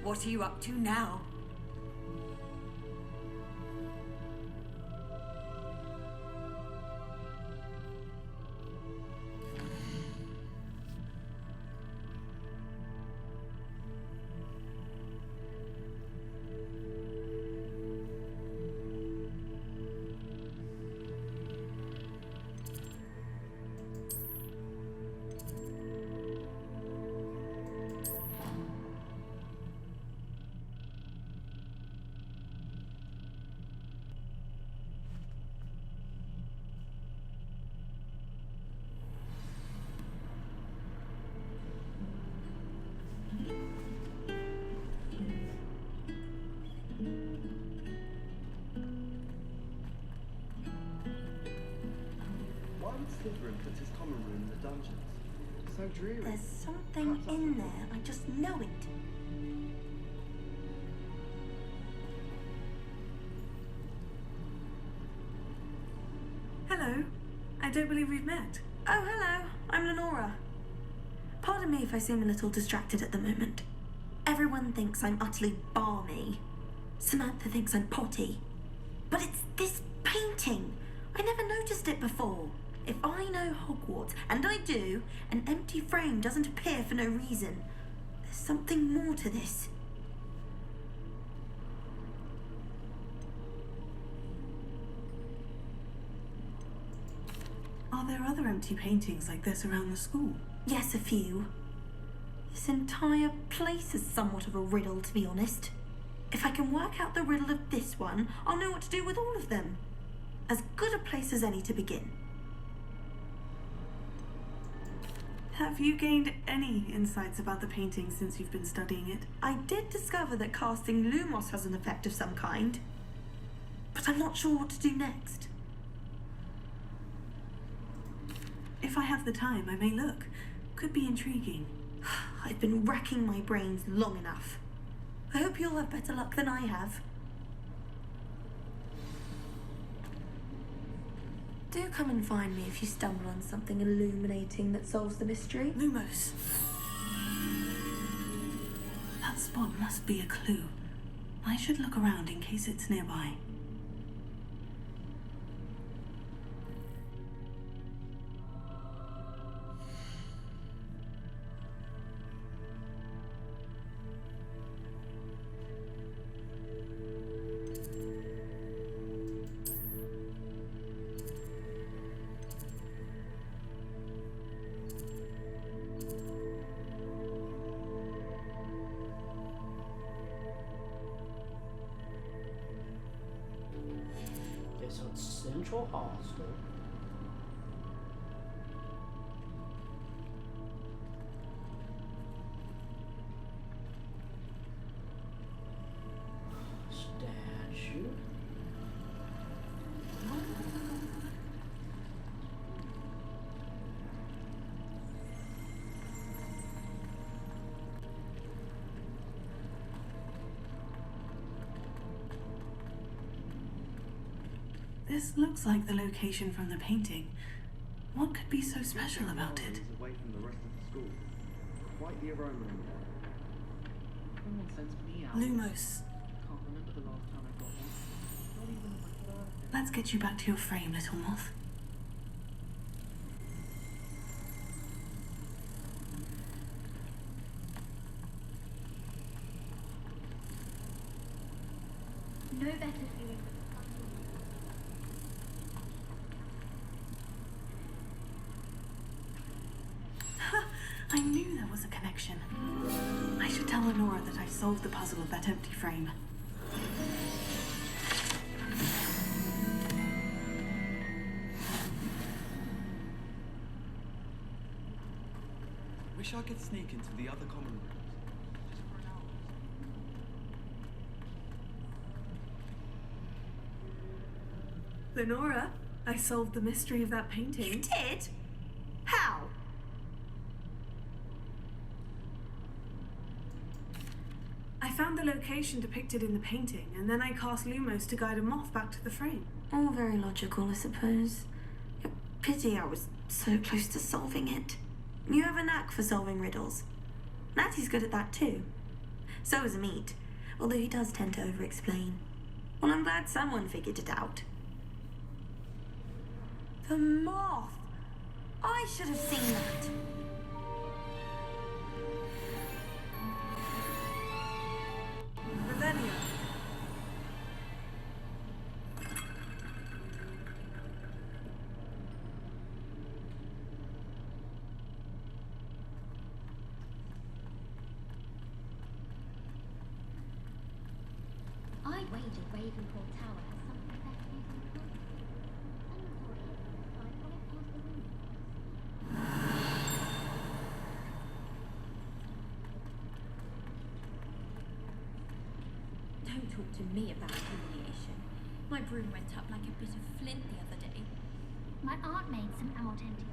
[SPEAKER 5] What are you up to now?
[SPEAKER 14] Why would Slytherin put his common room in the dungeons? So dreary.
[SPEAKER 5] There's something in there. I just know it.
[SPEAKER 3] Hello. I don't believe we've met.
[SPEAKER 5] Oh, hello. I'm Lenora. Pardon me if I seem a little distracted at the moment. Everyone thinks I'm utterly balmy. Samantha thinks I'm potty. But it's this painting. I never noticed it before. If I know Hogwarts, and I do, an empty frame doesn't appear for no reason. There's something more to this.
[SPEAKER 3] Are there other empty paintings like this around the school?
[SPEAKER 5] Yes, a few. This entire place is somewhat of a riddle, to be honest. If I can work out the riddle of this one, I'll know what to do with all of them. As good a place as any to begin.
[SPEAKER 3] Have you gained any insights about the painting since you've been studying it?
[SPEAKER 5] I did discover that casting Lumos has an effect of some kind, but I'm not sure what to do next.
[SPEAKER 3] If I have the time, I may look. Could be intriguing.
[SPEAKER 5] I've been racking my brains long enough. I hope you'll have better luck than I have. Do come and find me if you stumble on something illuminating that solves the mystery.
[SPEAKER 3] Lumos. That spot must be a clue. I should look around in case it's nearby.
[SPEAKER 1] Okay, so it's Central Hostel. Statue.
[SPEAKER 3] This looks like the location from the painting. What could be so special about it?
[SPEAKER 14] Away from the rest of the school. Quite the aroma in there.
[SPEAKER 12] Someone sends me out.
[SPEAKER 3] Lumos,
[SPEAKER 12] Can't remember the last time I got one. Not even on my birthday.
[SPEAKER 3] let's get you back to your frame, little moth.
[SPEAKER 20] No better feeling.
[SPEAKER 3] I knew there was a connection. I should tell Lenora that I solved the puzzle of that empty frame.
[SPEAKER 14] Wish I could sneak into the other common rooms. Just for an hour.
[SPEAKER 3] Lenora, I solved the mystery of that painting.
[SPEAKER 5] You did? How?
[SPEAKER 3] I found the location depicted in the painting, and then I cast Lumos to guide a moth back to the frame.
[SPEAKER 5] All very logical, I suppose. Pity I was so close to solving it. You have a knack for solving riddles. Natty's good at that too. So is Meat, although he does tend to over-explain. Well, I'm glad someone figured it out. The moth! I should have seen that.
[SPEAKER 3] Revelio.
[SPEAKER 20] I wager Ravenclaw Tower has something better you can do.
[SPEAKER 4] Don't talk to me about humiliation. My broom went up like a bit of flint the other day.
[SPEAKER 20] My aunt made some authentic.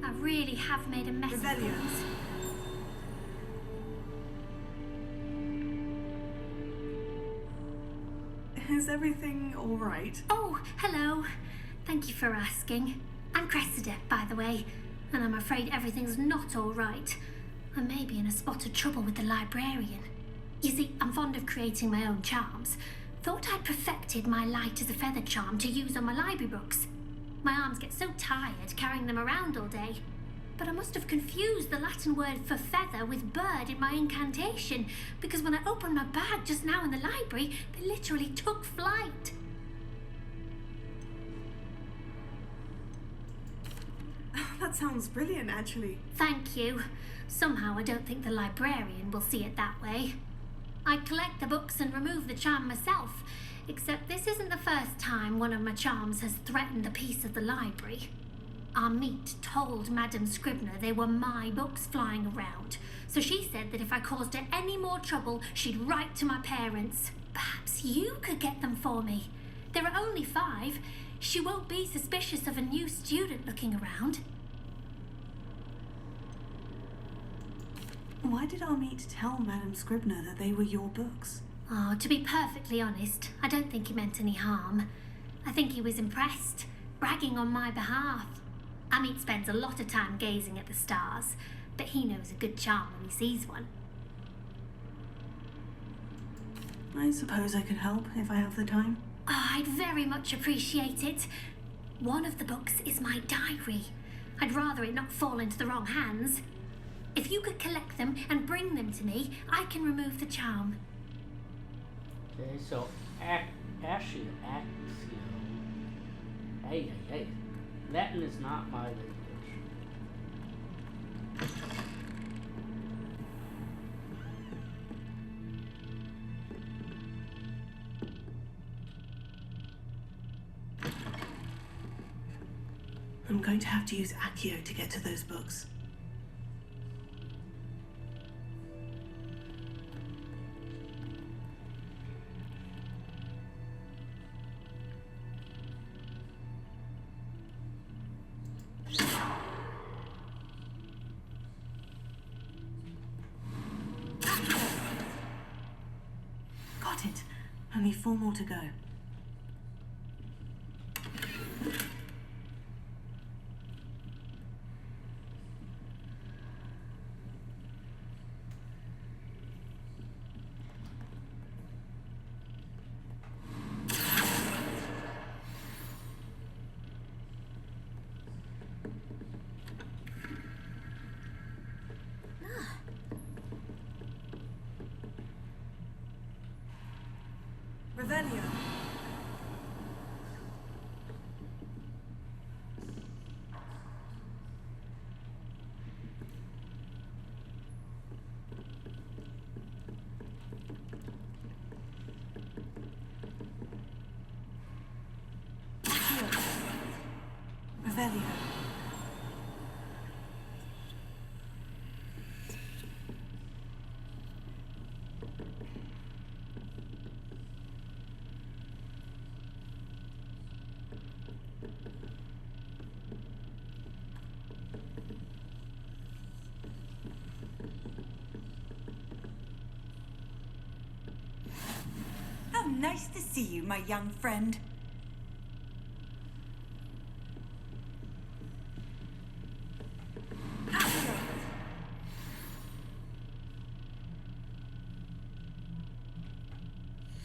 [SPEAKER 20] I really have made a mess of things.
[SPEAKER 3] Is everything all right?
[SPEAKER 20] Oh, hello. Thank you for asking. I'm Cressida, by the way. and I'm afraid everything's not all right. I may be in a spot of trouble with the librarian. You see, I'm fond of creating my own charms. Thought I'd perfected my light as a feather charm to use on my library books. My arms get so tired carrying them around all day. But I must have confused the Latin word for feather with bird in my incantation, because when I opened my bag just now in the library, they literally took flight.
[SPEAKER 3] That sounds brilliant, actually.
[SPEAKER 20] Thank you. Somehow I don't think the librarian will see it that way. I collect the books and remove the charm myself, except this isn't the first time one of my charms has threatened the peace of the library. Our meet told Madame Scribner they were my books flying around, so she said that if I caused her any more trouble, she'd write to my parents. Perhaps you could get them for me. There are only 5. She won't be suspicious of a new student looking around.
[SPEAKER 3] Why did our meet tell Madame Scribner that they were your books?
[SPEAKER 20] Oh, to be perfectly honest, I don't think he meant any harm. I think he was impressed, bragging on my behalf. Amit spends a lot of time gazing at the stars, but he knows a good charm when he sees one.
[SPEAKER 3] I suppose I could help if I have the time.
[SPEAKER 20] Oh, I'd very much appreciate it. One of the books is my diary. I'd rather it not fall into the wrong hands. If you could collect them and bring them to me, I can remove the charm.
[SPEAKER 1] Okay, so Axio. Hey. Latin is not my language.
[SPEAKER 3] I'm going to have to use Accio to get to those books. Got it. Only 4 more to go. Revelio. Revelio.
[SPEAKER 7] How nice to see you, my young friend.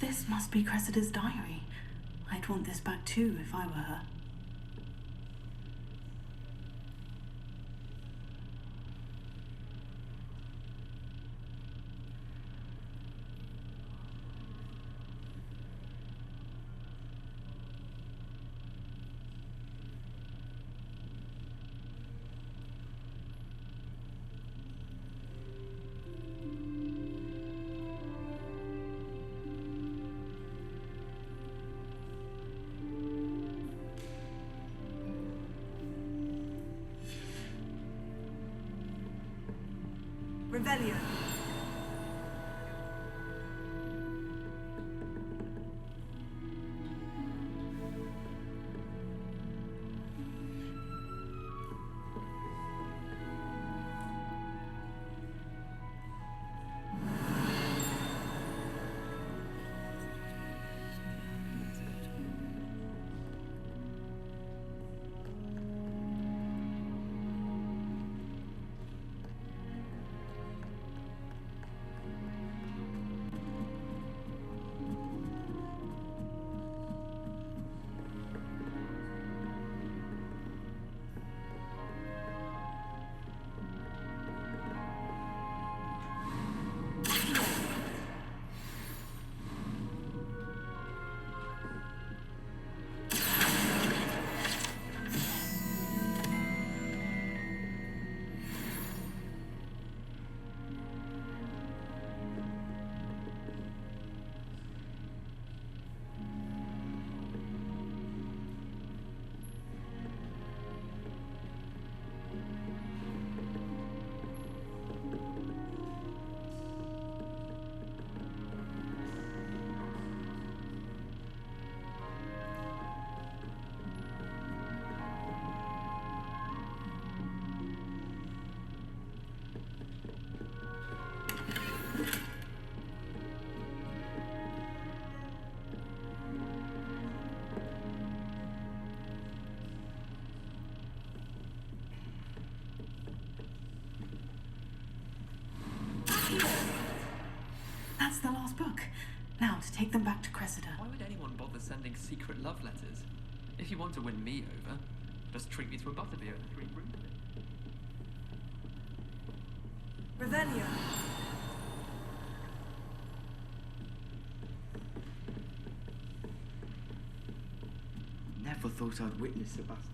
[SPEAKER 3] This must be Cressida's diary. I'd want this back too if I were her. Revelio. That's the last book. Now to take them back to Cressida.
[SPEAKER 12] Why would anyone bother sending secret love letters? If you want to win me over, just treat me to a butterbeer and 3 brooms.
[SPEAKER 3] Revelio.
[SPEAKER 9] Never thought I'd witness Sebastian.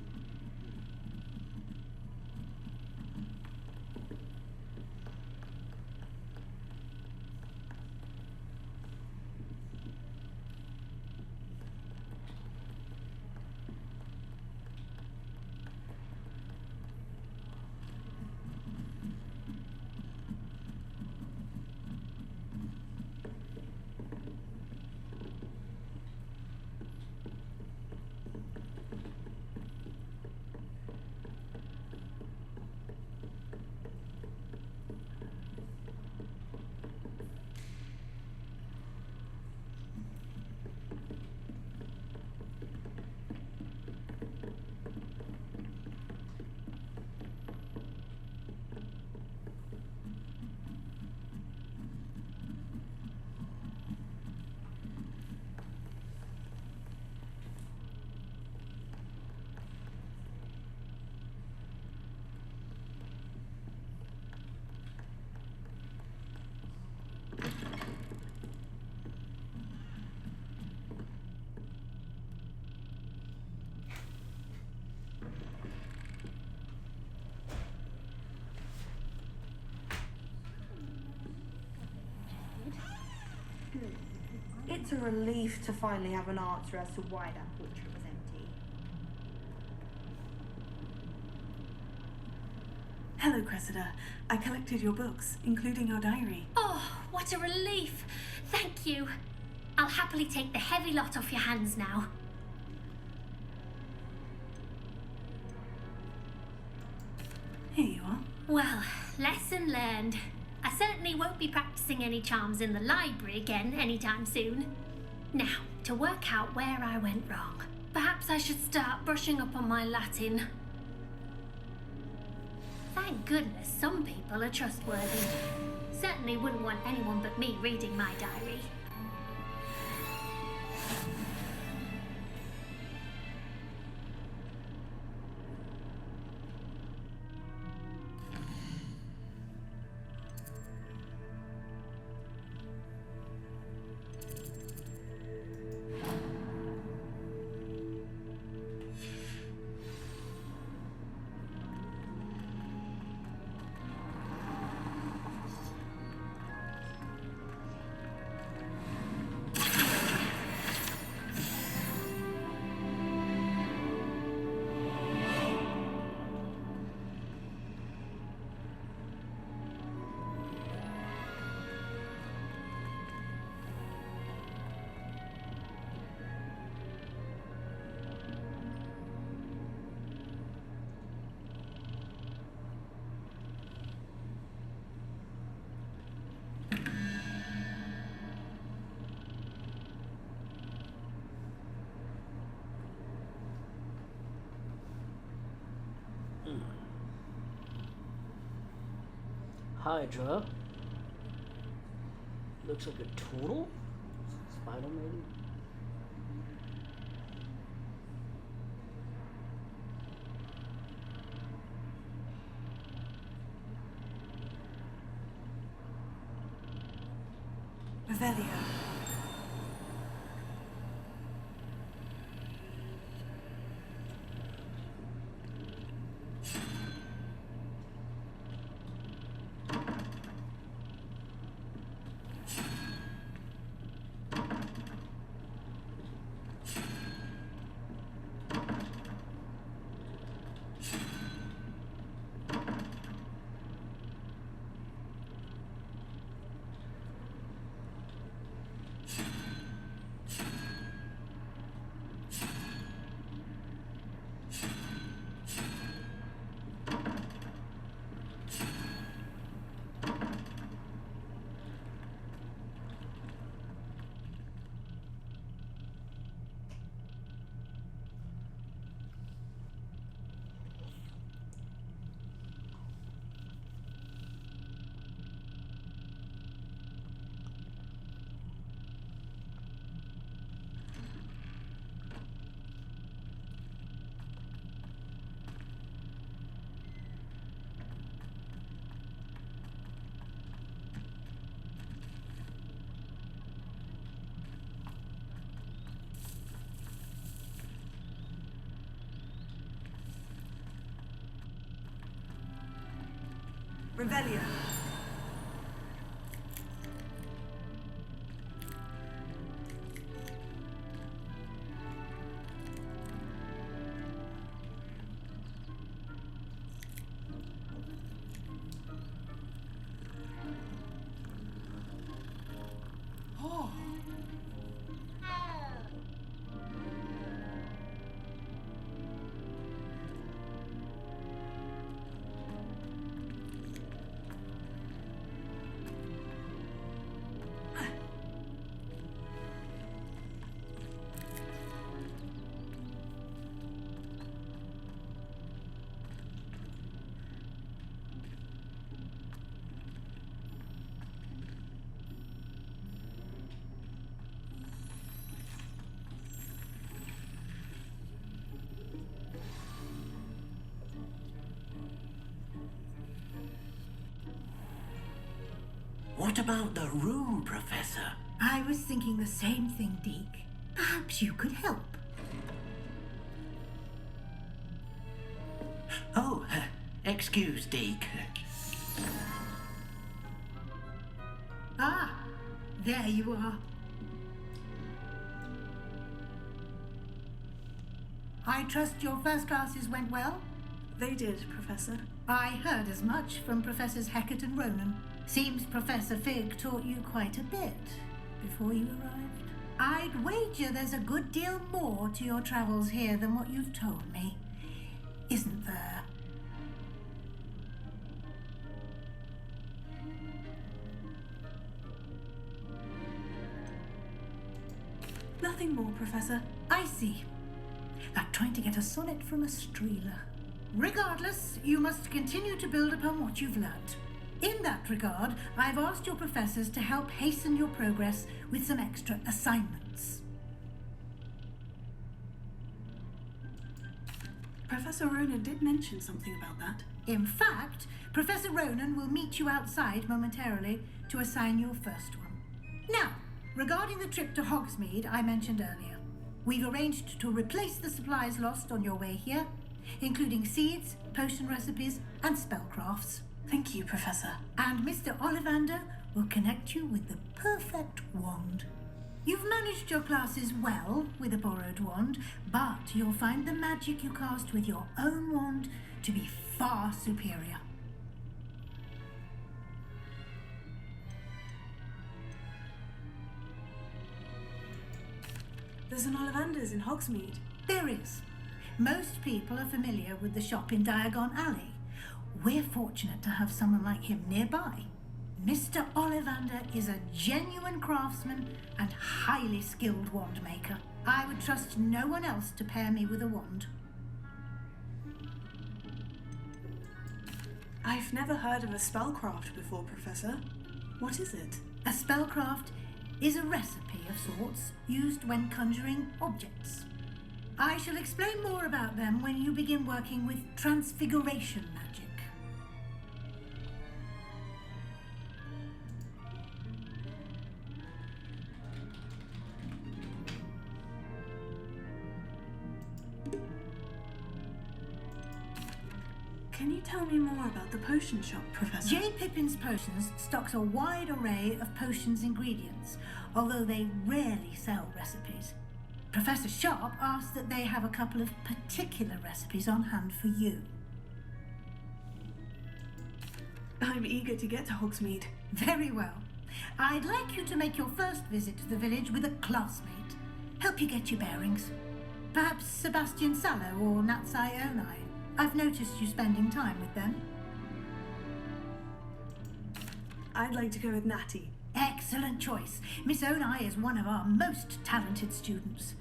[SPEAKER 5] It's a relief to finally have an answer as to why that portrait was empty.
[SPEAKER 3] Hello, Cressida. I collected your books, including your diary.
[SPEAKER 20] Oh, what a relief. Thank you. I'll happily take the heavy lot off your hands now.
[SPEAKER 3] Here you are.
[SPEAKER 20] Well, lesson learned. I certainly won't be practicing any charms in the library again anytime soon. Now, to work out where I went wrong. Perhaps I should start brushing up on my Latin. Thank goodness some people are trustworthy. Certainly wouldn't want anyone but me reading my diary.
[SPEAKER 1] Hydra. Looks like a turtle. Spider maybe.
[SPEAKER 3] Revelio.
[SPEAKER 7] Revelio.
[SPEAKER 13] Oh.
[SPEAKER 6] What about the room, Professor?
[SPEAKER 15] I was thinking the same thing, Deke. Perhaps you could help.
[SPEAKER 6] Oh, excuse, Deke.
[SPEAKER 15] Ah, there you are. I trust your first classes went well?
[SPEAKER 3] They did, Professor.
[SPEAKER 15] I heard as much from Professors Hecat and Ronan. Seems Professor Fig taught you quite a bit before you arrived. I'd wager there's a good deal more to your travels here than what you've told me. Isn't there?
[SPEAKER 3] Nothing more, Professor.
[SPEAKER 15] I see. Like trying to get a sonnet from a streeler. Regardless, you must continue to build upon what you've learnt. In that regard, I've asked your professors to help hasten your progress with some extra assignments.
[SPEAKER 3] Professor Ronan did mention something about that.
[SPEAKER 15] In fact, Professor Ronan will meet you outside momentarily to assign your first one. Now, regarding the trip to Hogsmeade I mentioned earlier, we've arranged to replace the supplies lost on your way here, including seeds, potion recipes, and spellcrafts.
[SPEAKER 3] Thank you, Professor.
[SPEAKER 15] And Mr. Ollivander will connect you with the perfect wand. You've managed your classes well with a borrowed wand, but you'll find the magic you cast with your own wand to be far superior.
[SPEAKER 3] There's an Ollivander's in Hogsmeade.
[SPEAKER 15] There is. Most people are familiar with the shop in Diagon Alley. We're fortunate to have someone like him nearby. Mr. Ollivander is a genuine craftsman and highly skilled wand maker. I would trust no one else to pair me with a wand.
[SPEAKER 3] I've never heard of a spellcraft before, Professor. What is it?
[SPEAKER 15] A spellcraft is a recipe of sorts used when conjuring objects. I shall explain more about them when you begin working with transfiguration magic.
[SPEAKER 3] Can you tell me more about the potion shop, Professor?
[SPEAKER 15] J. Pippin's Potions stocks a wide array of potions ingredients, although they rarely sell recipes. Professor Sharp asked that they have a couple of particular recipes on hand for you.
[SPEAKER 3] I'm eager to get to Hogsmeade.
[SPEAKER 15] Very well. I'd like you to make your first visit to the village with a classmate. Help you get your bearings. Perhaps Sebastian Sallow or Natsai Onai. I've noticed you spending time with them.
[SPEAKER 3] I'd like to go with Natty.
[SPEAKER 15] Excellent choice. Miss Onai is one of our most talented students.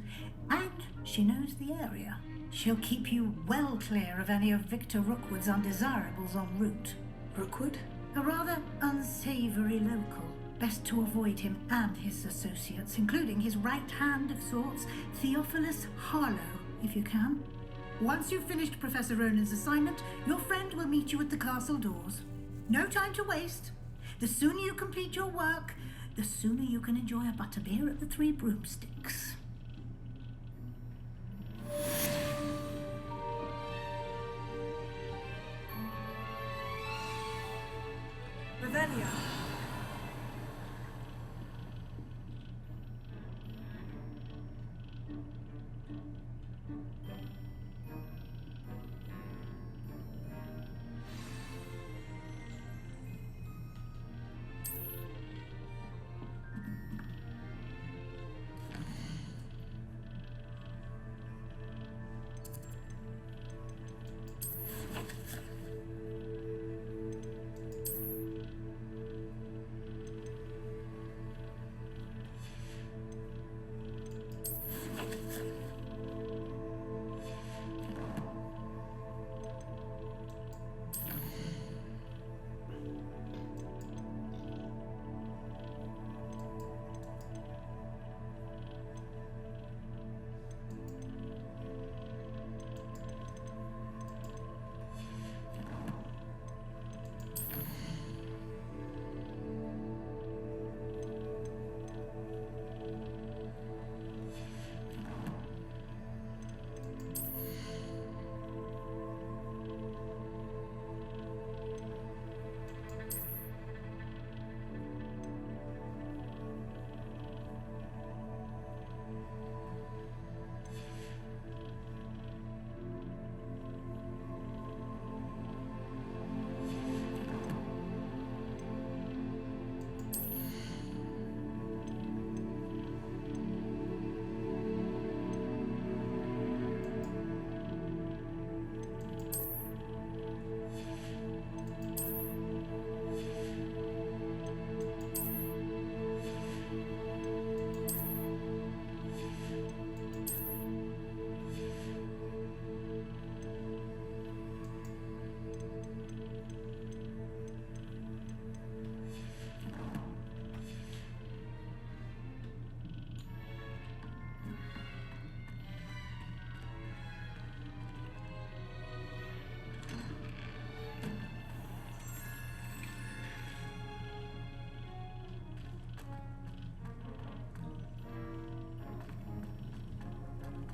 [SPEAKER 15] And she knows the area. She'll keep you well clear of any of Victor Rookwood's undesirables en route.
[SPEAKER 3] Rookwood?
[SPEAKER 15] A rather unsavoury local. Best to avoid him and his associates, including his right hand of sorts, Theophilus Harlow, if you can. Once you've finished Professor Ronan's assignment, your friend will meet you at the castle doors. No time to waste. The sooner you complete your work, the sooner you can enjoy a butterbeer at the Three Broomsticks.
[SPEAKER 3] Revelio.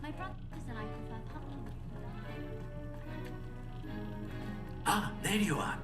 [SPEAKER 20] My brothers and I prefer pumpkin.
[SPEAKER 8] Ah, there you are.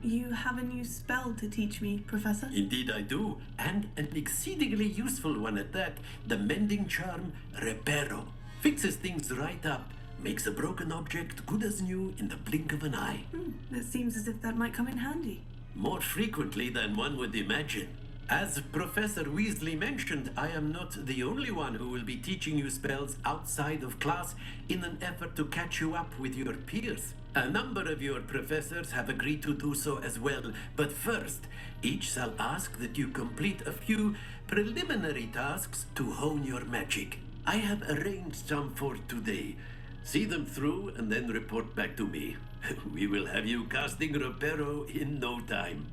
[SPEAKER 3] You have a new spell to teach me, Professor?
[SPEAKER 8] Indeed I do, and an exceedingly useful one at that. The mending charm Reparo. Fixes things right up, makes a broken object good as new in the blink of an eye.
[SPEAKER 3] It seems as if that might come in handy.
[SPEAKER 8] More frequently than one would imagine. As Professor Weasley mentioned, I am not the only one who will be teaching you spells outside of class in an effort to catch you up with your peers. A number of your professors have agreed to do so as well, but first, each shall ask that you complete a few preliminary tasks to hone your magic. I have arranged some for today. See them through and then report back to me. We will have you casting Reparo in no time.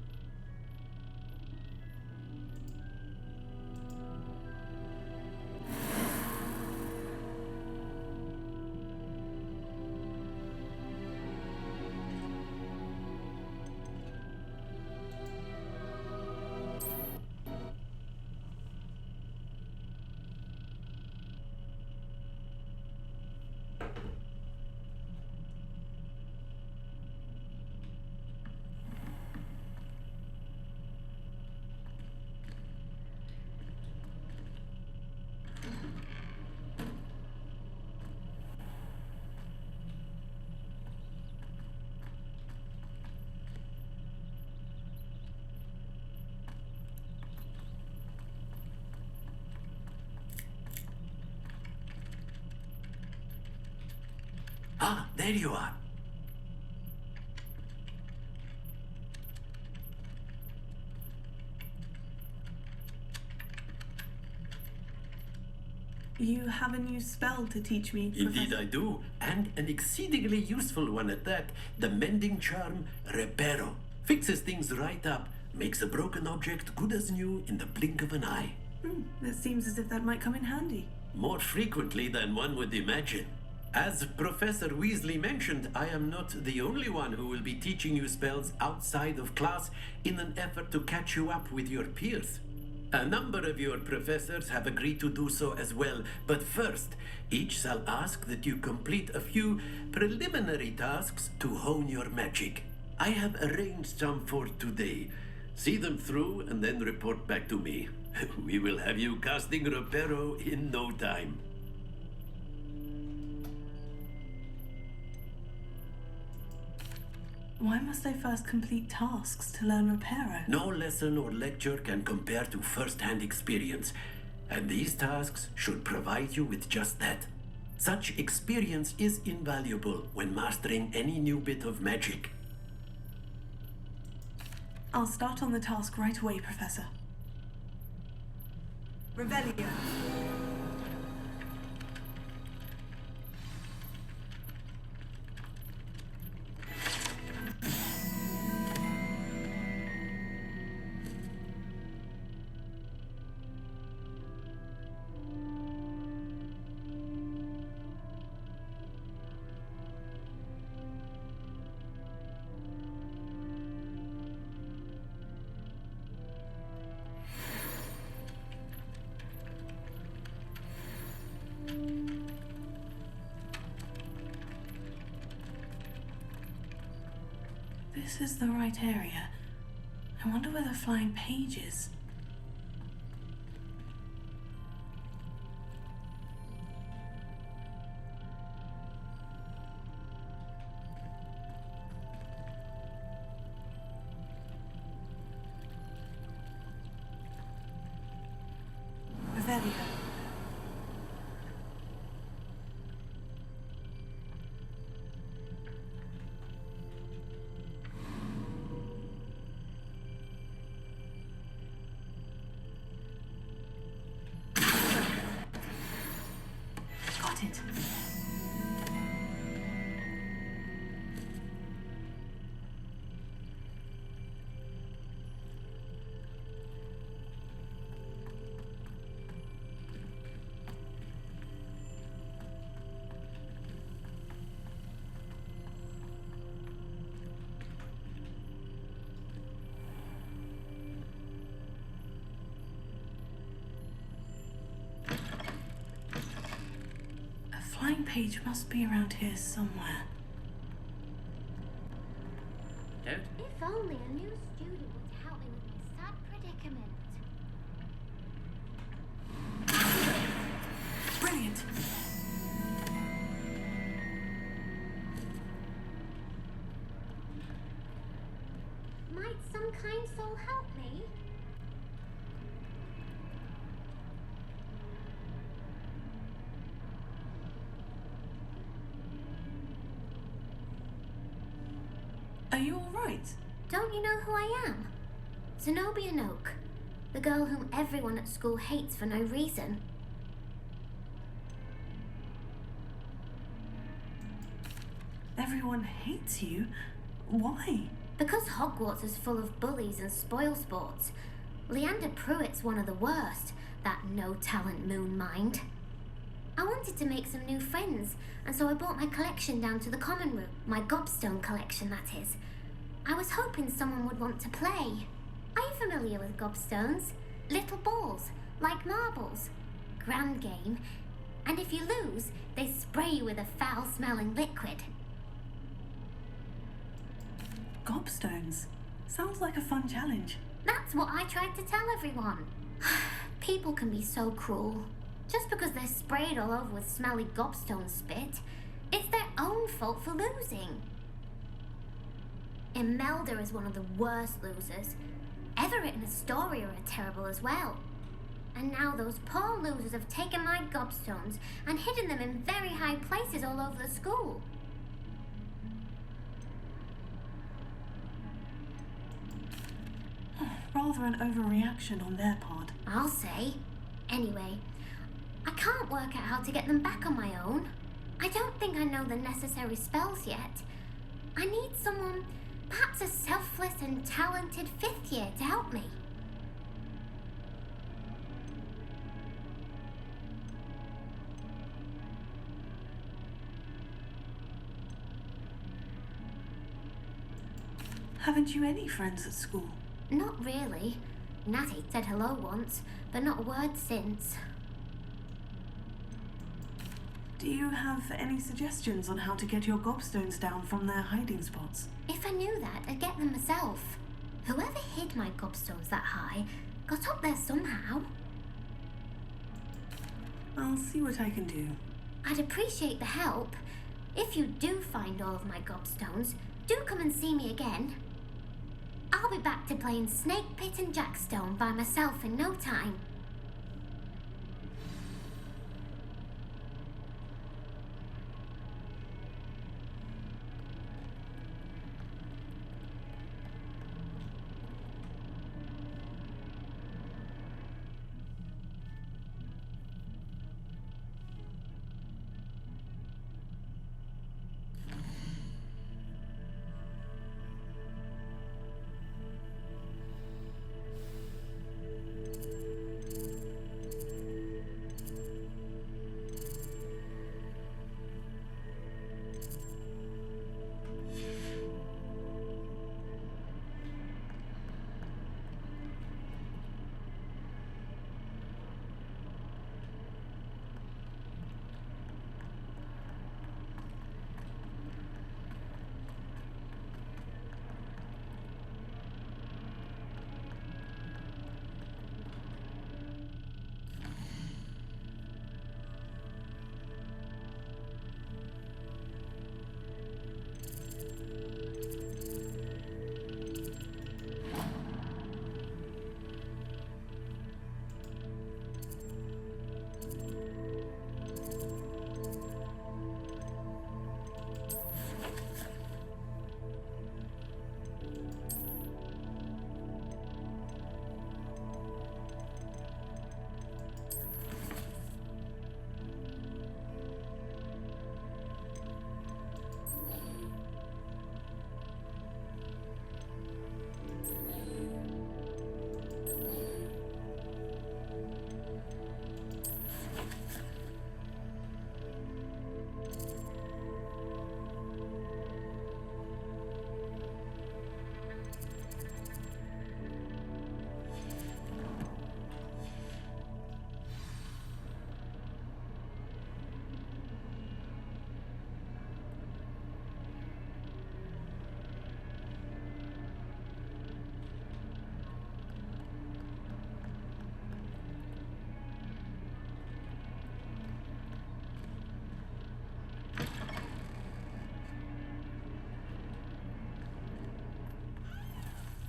[SPEAKER 8] Ah, there you are.
[SPEAKER 3] You have a new spell to teach me,
[SPEAKER 8] Indeed I do, and an exceedingly useful one at that. The mending charm Reparo. Fixes things right up, makes a broken object good as new in the blink of an eye.
[SPEAKER 3] It seems as if that might come in handy.
[SPEAKER 8] More frequently than one would imagine. As Professor Weasley mentioned, I am not the only one who will be teaching you spells outside of class in an effort to catch you up with your peers. A number of your professors have agreed to do so as well, but first, each shall ask that you complete a few preliminary tasks to hone your magic. I have arranged some for today. See them through and then report back to me. We will have you casting Reparo in no time.
[SPEAKER 3] Why must I first complete tasks to learn Reparo?
[SPEAKER 8] No lesson or lecture can compare to first-hand experience, and these tasks should provide you with just that. Such experience is invaluable when mastering any new bit of magic.
[SPEAKER 3] I'll start on the task right away, Professor.
[SPEAKER 7] Revelio.
[SPEAKER 3] This is the right area. I wonder where the flying page is. Revelio. Got it. A flying page must be around here somewhere.
[SPEAKER 20] If only a new student would help me with my sad predicament.
[SPEAKER 3] Brilliant!
[SPEAKER 20] Might some kind soul help me?
[SPEAKER 3] Are you all right?
[SPEAKER 20] Don't you know who I am? Zenobia Noak, the girl whom everyone at school hates for no reason.
[SPEAKER 3] Everyone hates you? Why?
[SPEAKER 20] Because Hogwarts is full of bullies and spoilsports. Leander Pruitt's one of the worst, that no-talent moon mind. I wanted to make some new friends, and so I brought my collection down to the common room. My gobstone collection, that is. I was hoping someone would want to play. Are you familiar with gobstones? Little balls, like marbles. Grand game. And if you lose, they spray you with a foul-smelling liquid.
[SPEAKER 3] Gobstones. Sounds like a fun challenge.
[SPEAKER 20] That's what I tried to tell everyone. People can be so cruel. Just because they're sprayed all over with smelly gobstone spit, it's their own fault for losing. Imelda is one of the worst losers. Everett and Astoria are terrible as well. And now those poor losers have taken my gobstones and hidden them in very high places all over the school.
[SPEAKER 3] Rather an overreaction on their part.
[SPEAKER 20] I'll say. Anyway, I can't work out how to get them back on my own. I don't think I know the necessary spells yet. I need someone, perhaps a selfless and talented fifth year to help me.
[SPEAKER 3] Haven't you any friends at school?
[SPEAKER 20] Not really. Natty said hello once, but not a word since.
[SPEAKER 3] Do you have any suggestions on how to get your gobstones down from their hiding spots?
[SPEAKER 20] If I knew that, I'd get them myself. Whoever hid my gobstones that high got up there somehow.
[SPEAKER 3] I'll see what I can do.
[SPEAKER 20] I'd appreciate the help. If you do find all of my gobstones, do come and see me again. I'll be back to playing Snake Pit and Jackstone by myself in no time.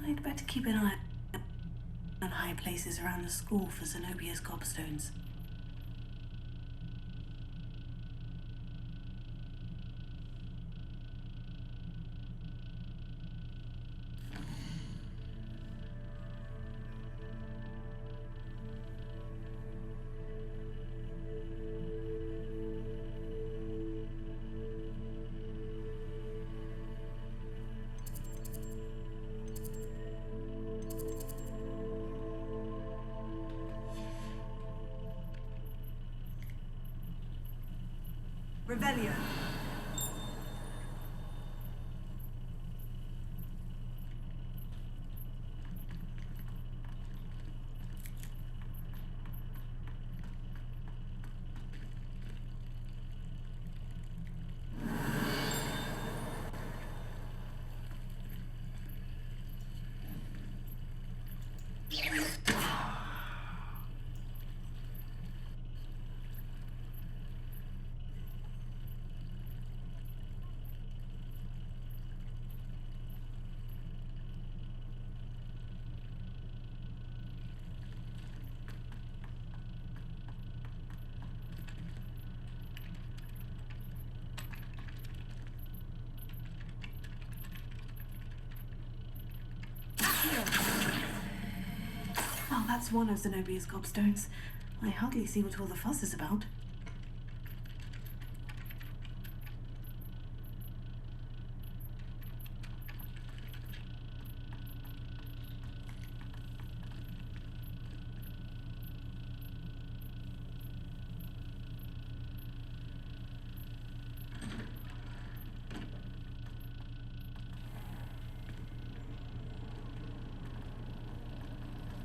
[SPEAKER 3] I'd better keep an eye on high places around the school for Zenobia's gobstones.
[SPEAKER 7] Revelio.
[SPEAKER 3] Oh, that's one of Zenobia's gobstones. I hardly see what all the fuss is about.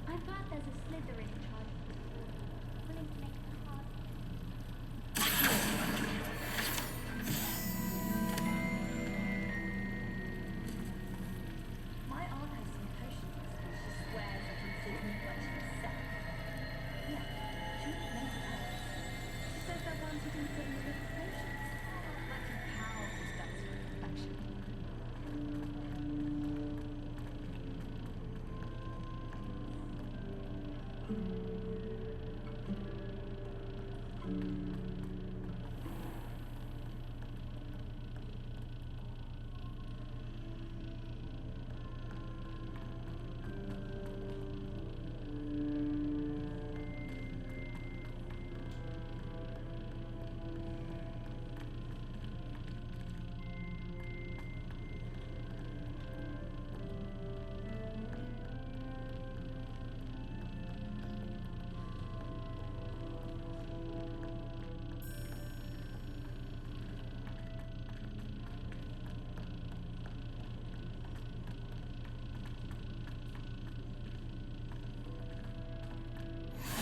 [SPEAKER 20] I've
[SPEAKER 4] There's a Slytherin tribe willing to make it hard.
[SPEAKER 7] My aunt has some potions which she swears are from Sydney what she said. Yeah, she wouldn't make it up. She says they're ones who didn't put in the good potions. Like a powerful steps for infection.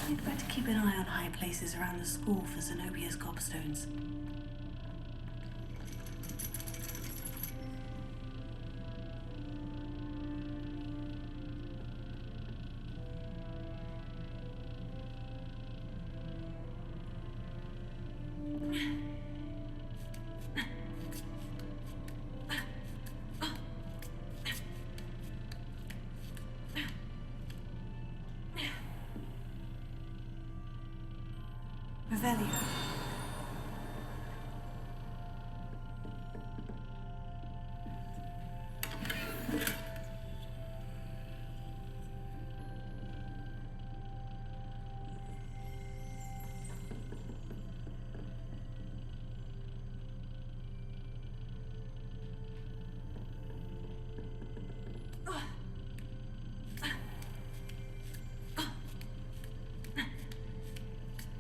[SPEAKER 3] I'd better keep an eye on high places around the school for Zenobia's gobstones. Revelio.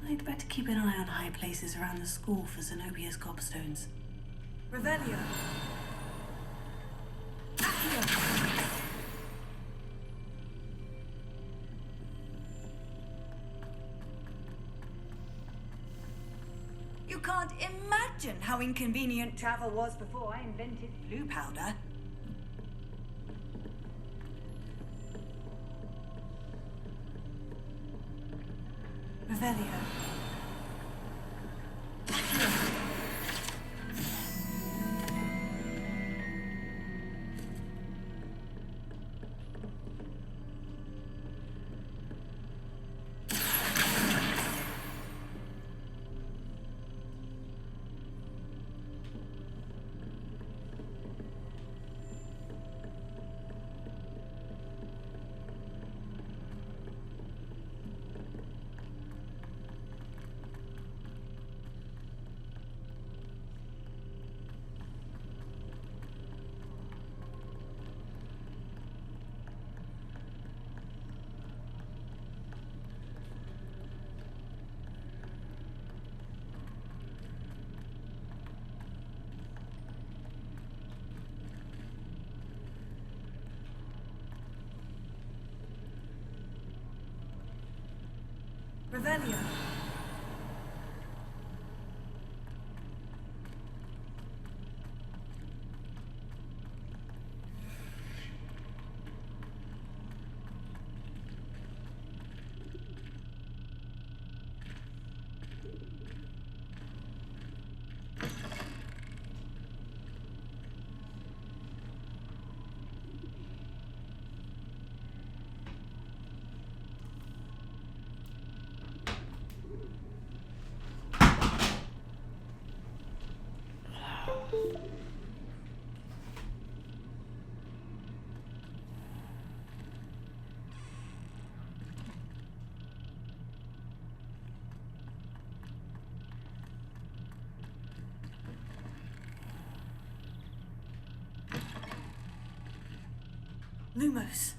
[SPEAKER 3] I'd better keep an eye on high places around the school for Zenobia's gobstones.
[SPEAKER 7] Revelio. You can't imagine how inconvenient travel was before I invented blue powder.
[SPEAKER 3] Revelio.
[SPEAKER 7] Revelio.
[SPEAKER 3] Lumos.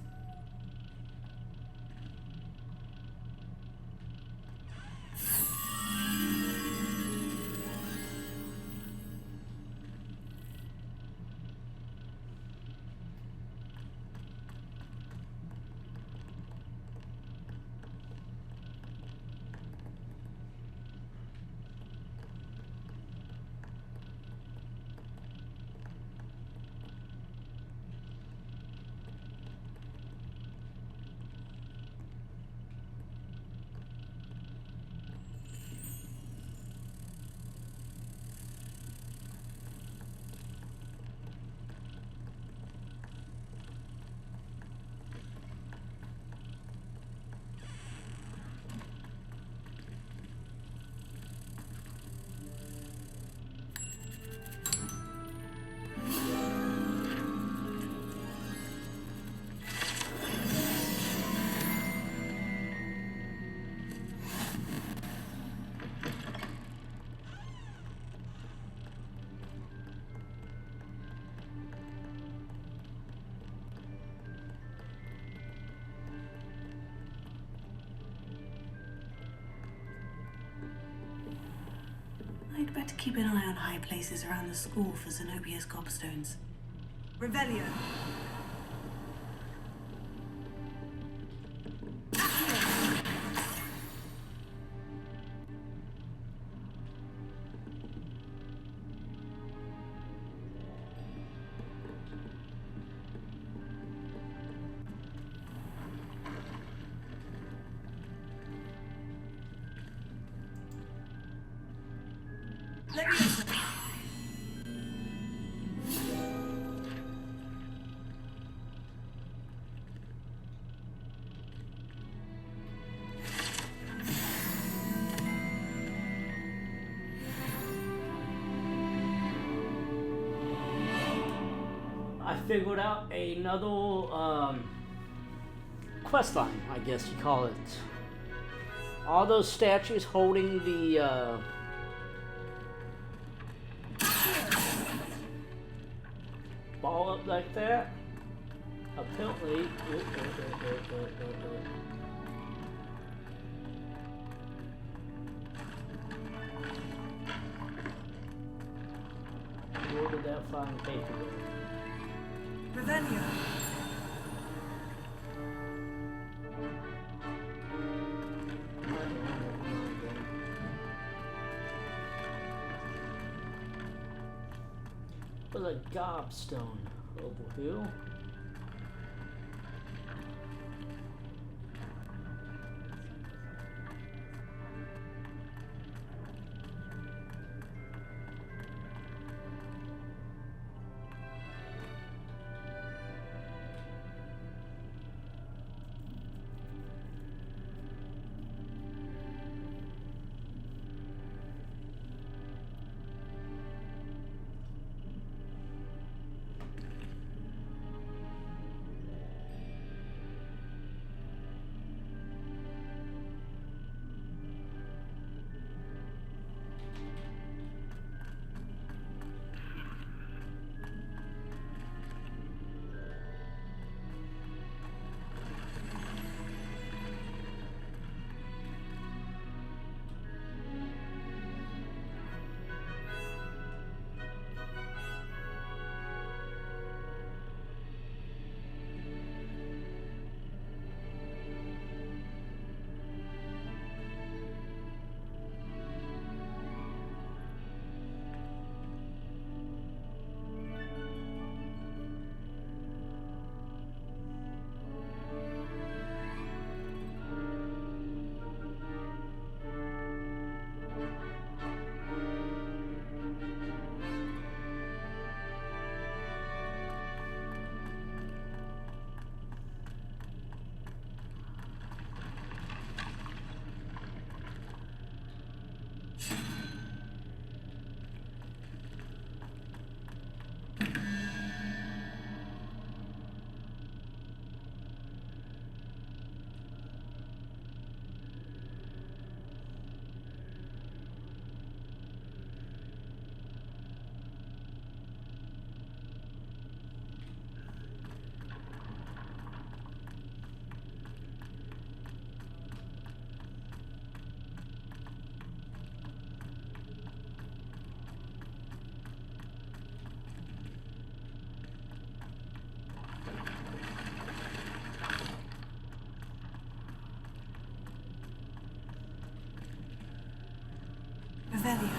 [SPEAKER 3] better keep an eye on high places around the school for Zenobia's gobstones.
[SPEAKER 5] Revelio.
[SPEAKER 1] I figured out another quest line, I guess you call it. All those statues holding the ball up like that. Apparently, where did that fine paper go?
[SPEAKER 5] Revelio.
[SPEAKER 1] There's a gobstone over here.
[SPEAKER 3] Revelio.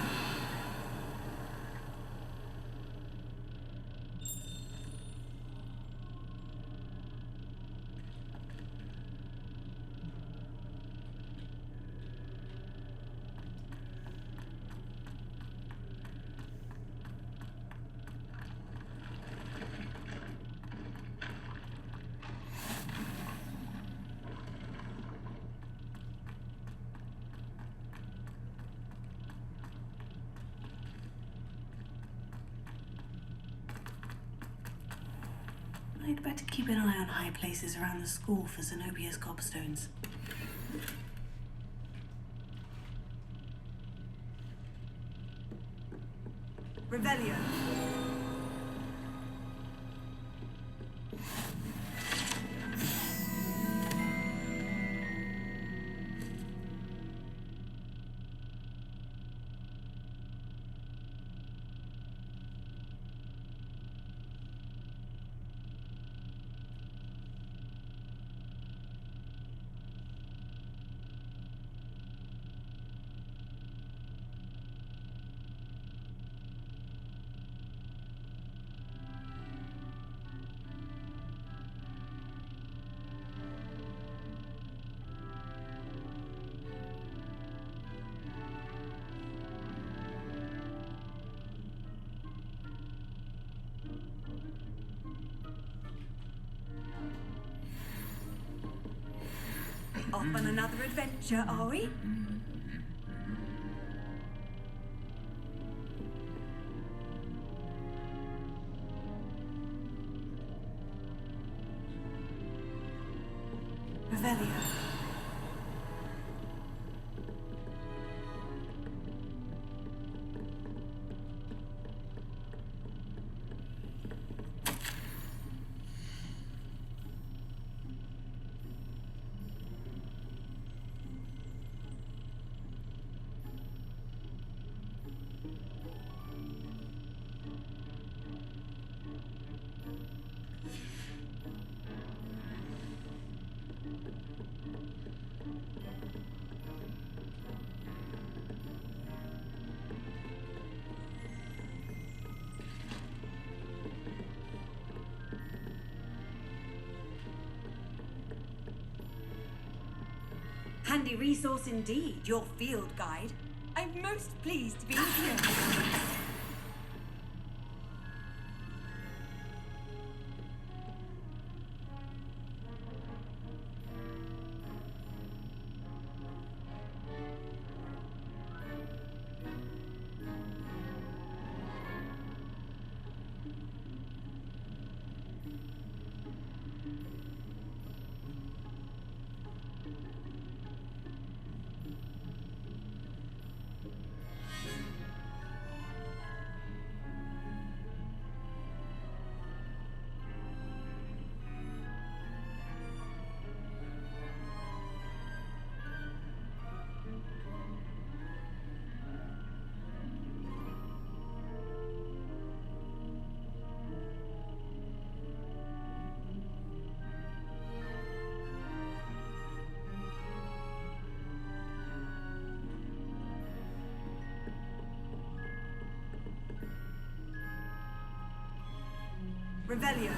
[SPEAKER 3] I'd better keep an eye on high places around the school for Zenobia's gobstones.
[SPEAKER 5] Revelio.
[SPEAKER 2] off on another adventure, are we?
[SPEAKER 3] Revelio.
[SPEAKER 2] Handy resource indeed, your field guide. I'm most pleased to be here. Revelio.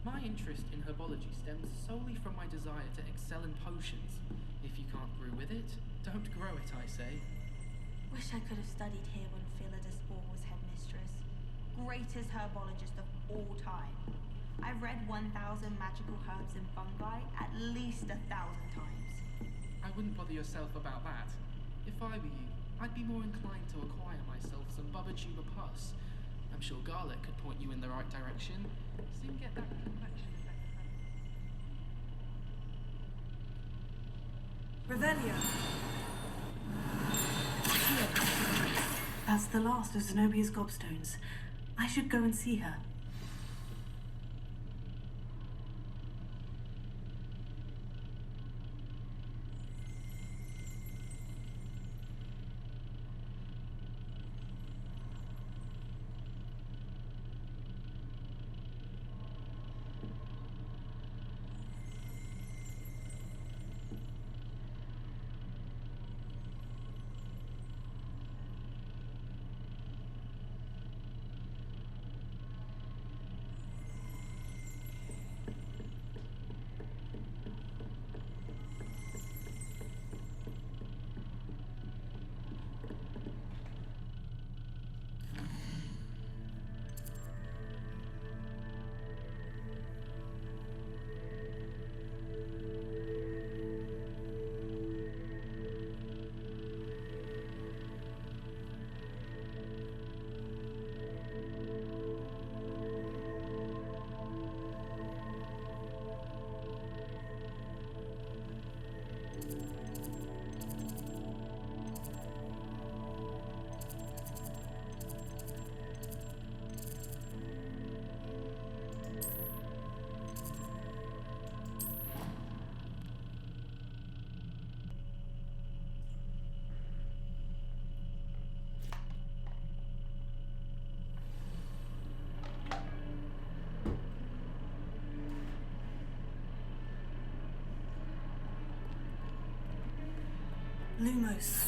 [SPEAKER 14] My interest in herbology stems solely from my desire to excel in potions. If you can't brew with it, don't grow it, I say.
[SPEAKER 5] Wish I could have studied here when Philida Spore was headmistress. Greatest herbologist of all time. I've read 1,000 magical herbs and fungi at least 1,000 times.
[SPEAKER 14] I wouldn't bother yourself about that. If I were you, I'd be more inclined to acquire myself some Bubba pus. I'm sure garlic could point you in the right direction. Soon get that complexion effect.
[SPEAKER 3] Revelio. That's the last of Zenobia's gobstones. I should go and see her. Lumos.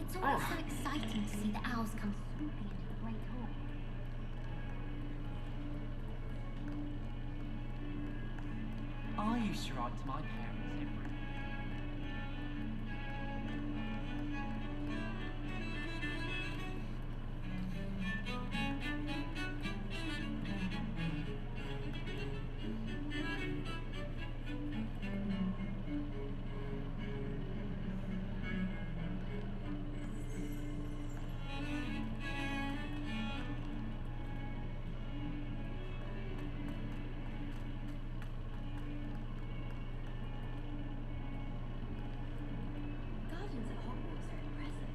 [SPEAKER 20] It's always so exciting to see the owls come swooping into the Great Hall.
[SPEAKER 16] I used to write to my parents every
[SPEAKER 4] Gardens at Hogwarts are impressive.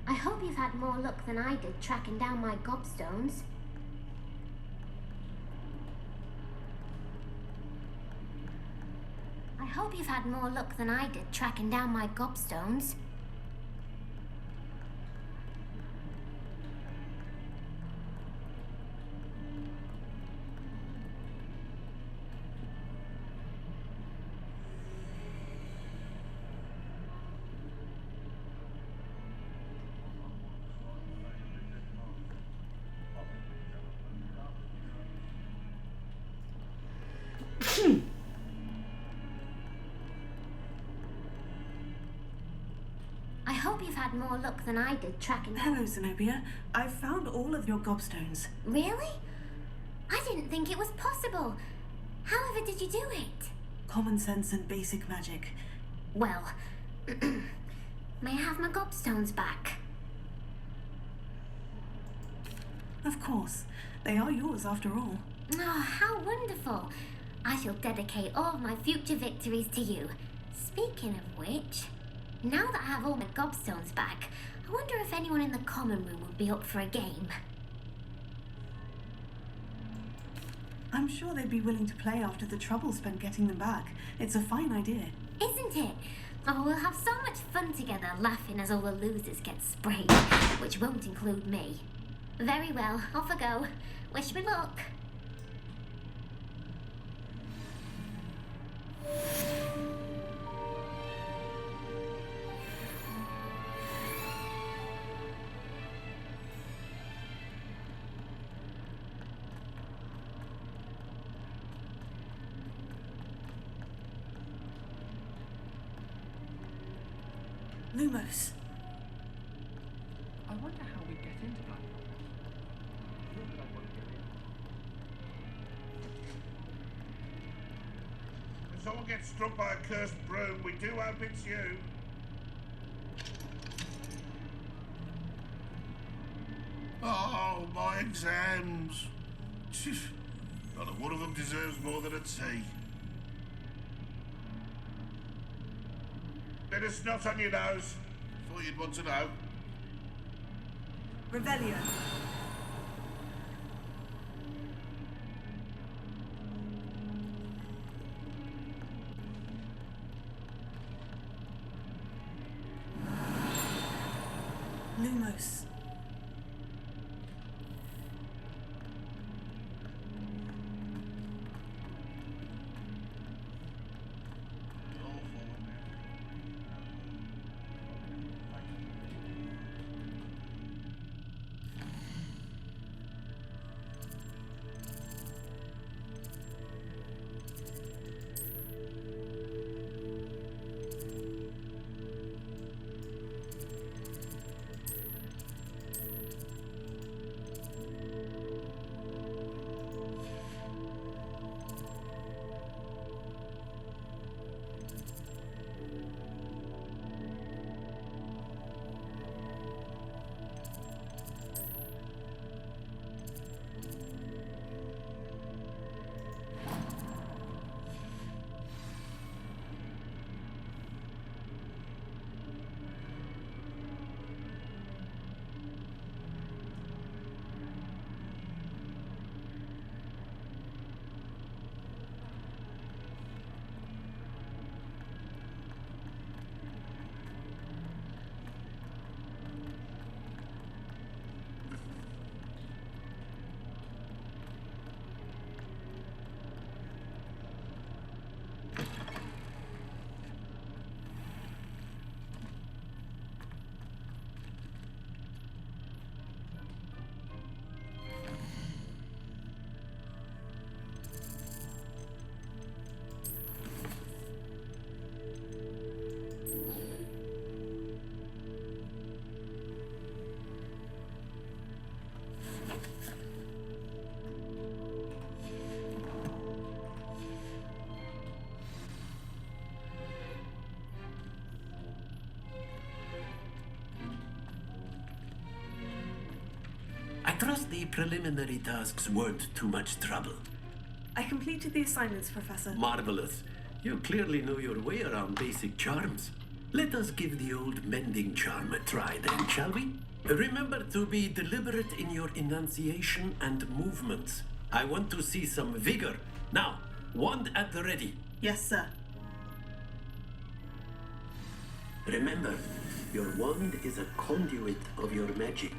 [SPEAKER 20] I hope you've had more luck than I did tracking down my gobstones. I hope you've had more luck than I did tracking down my gobstones. I hope you've had more luck than I did tracking...
[SPEAKER 3] Hello, Zenobia. I've found all of your gobstones.
[SPEAKER 20] Really? I didn't think it was possible. However did you do it?
[SPEAKER 3] Common sense and basic magic.
[SPEAKER 20] Well, may I have my gobstones back?
[SPEAKER 3] Of course. They are yours after all.
[SPEAKER 20] Oh, how wonderful. I shall dedicate all my future victories to you. Speaking of which, now that I have all my gobstones back, I wonder if anyone in the common room would be up for a game.
[SPEAKER 3] I'm sure they'd be willing to play after the trouble spent getting them back. It's a fine idea.
[SPEAKER 20] Isn't it? Oh, we'll have so much fun together, laughing as all the losers get sprayed, which won't include me. Very well, off I go. Wish me luck.
[SPEAKER 3] Lumos.
[SPEAKER 12] I wonder how we get into Blackpool.
[SPEAKER 19] If someone gets struck by a cursed broom, we do hope it's you. Oh, my exams. Not a one of them deserves more than a T. Bit of snot on your nose. Thought you'd want to know.
[SPEAKER 2] Revelio.
[SPEAKER 3] Lumos.
[SPEAKER 8] trust the preliminary tasks weren't too much trouble.
[SPEAKER 3] I completed the assignments, Professor.
[SPEAKER 8] Marvelous. You clearly know your way around basic charms. Let us give the old mending charm a try then, shall we? Remember to be deliberate in your enunciation and movements. I want to see some vigor. Now, wand at the ready.
[SPEAKER 3] Yes, sir.
[SPEAKER 8] Remember, your wand is a conduit of your magic.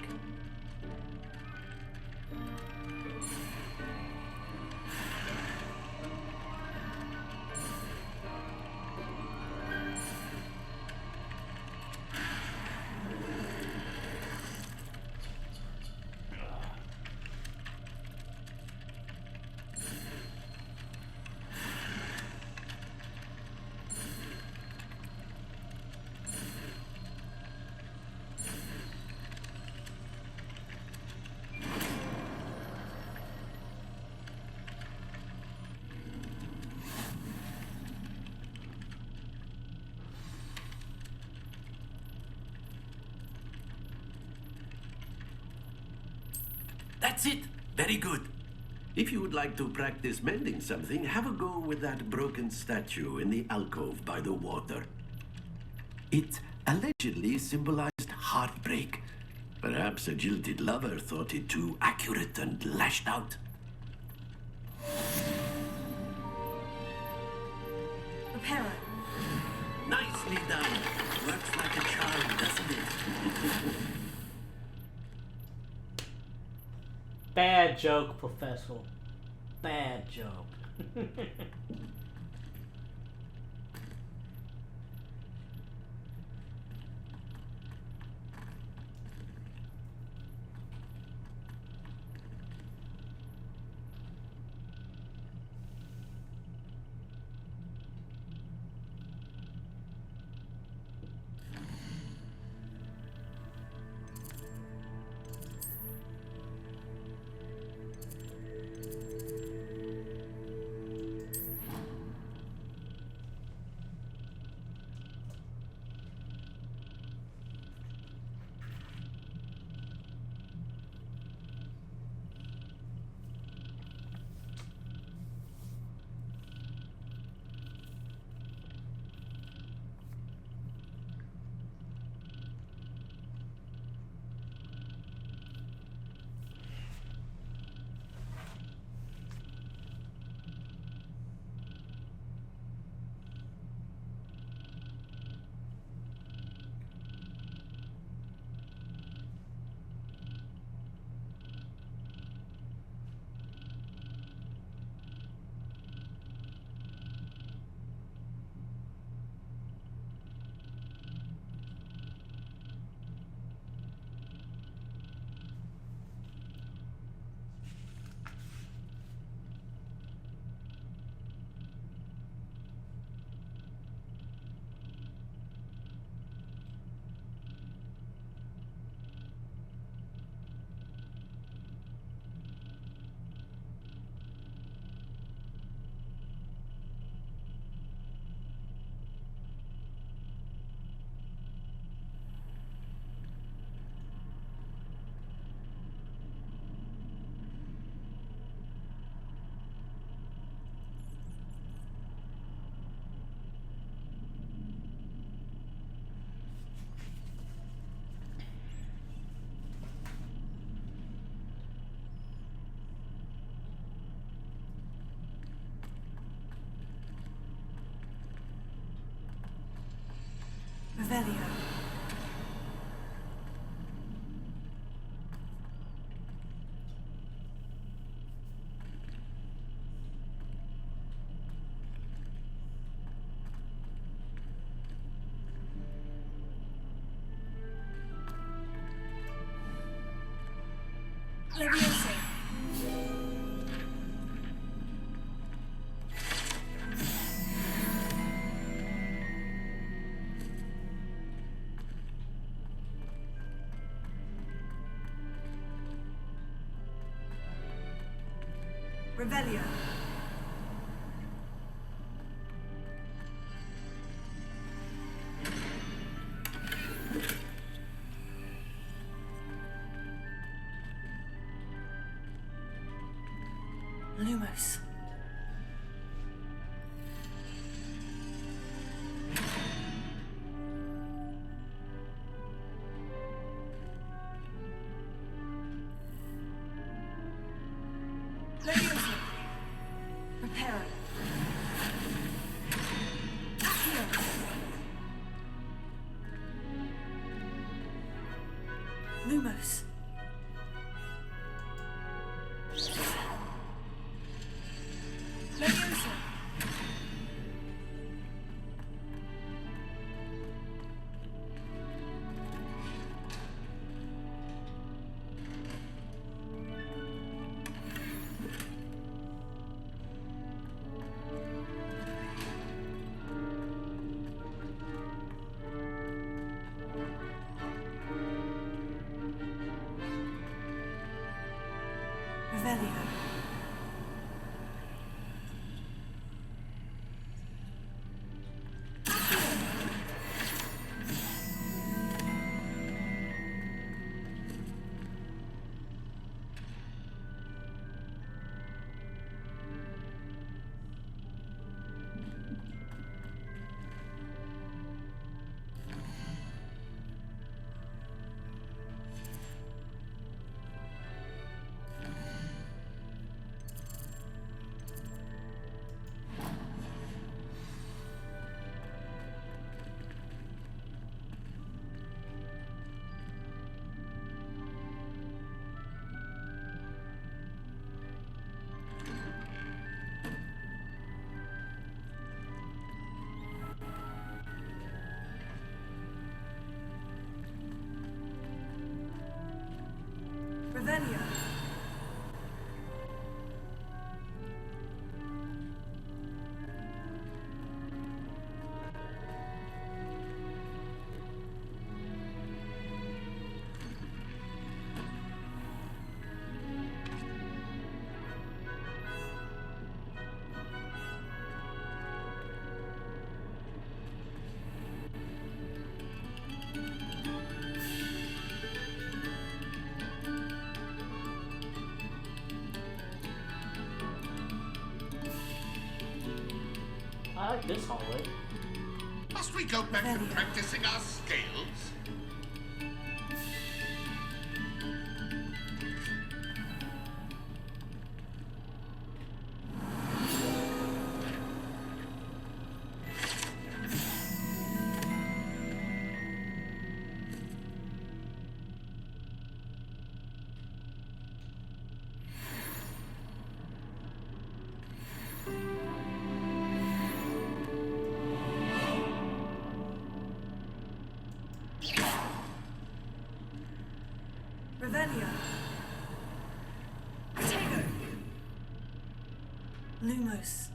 [SPEAKER 8] That's it. Very good. If you would like to practice mending something, have a go with that broken statue in the alcove by the water. It allegedly symbolized heartbreak. Perhaps a jilted lover thought it too accurate and lashed out.
[SPEAKER 3] Reparo.
[SPEAKER 8] Nicely done. Works like a charm, doesn't it?
[SPEAKER 1] Bad joke, Professor. Bad joke.
[SPEAKER 3] Revelio. Leviosa. Revelio. Lumos.
[SPEAKER 2] Leviosa. Reparo. Accio. Lumos. Leviosa. Revelio. Revelio.
[SPEAKER 1] I like this hallway.
[SPEAKER 19] Must we go back to practicing our skills?
[SPEAKER 2] Revelio. Protego. Lumos.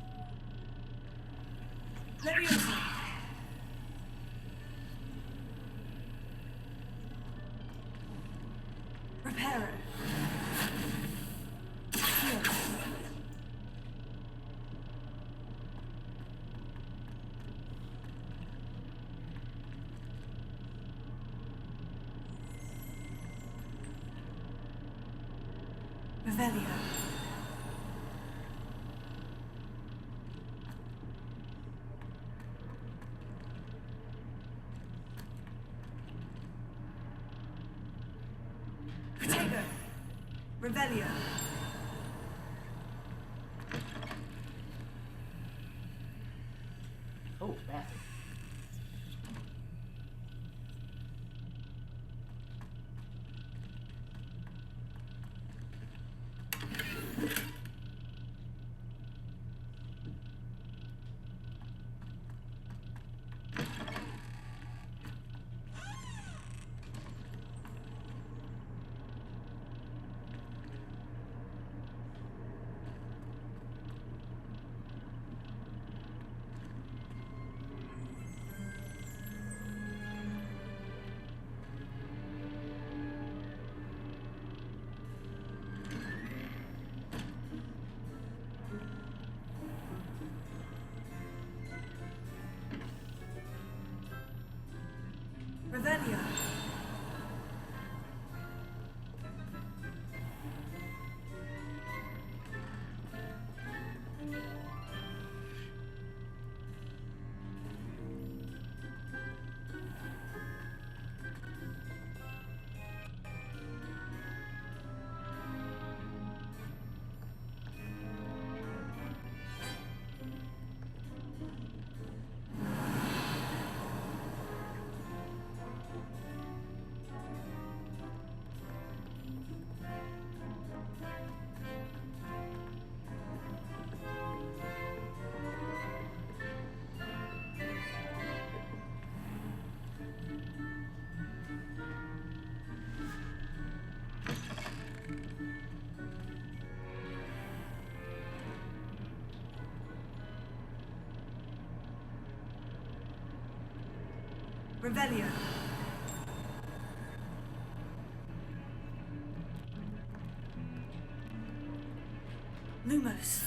[SPEAKER 2] Leviosa. Reparo. Accio. Revelio. Protego. Revelio.
[SPEAKER 1] Oh, bathroom.
[SPEAKER 2] Revelio. Lumos.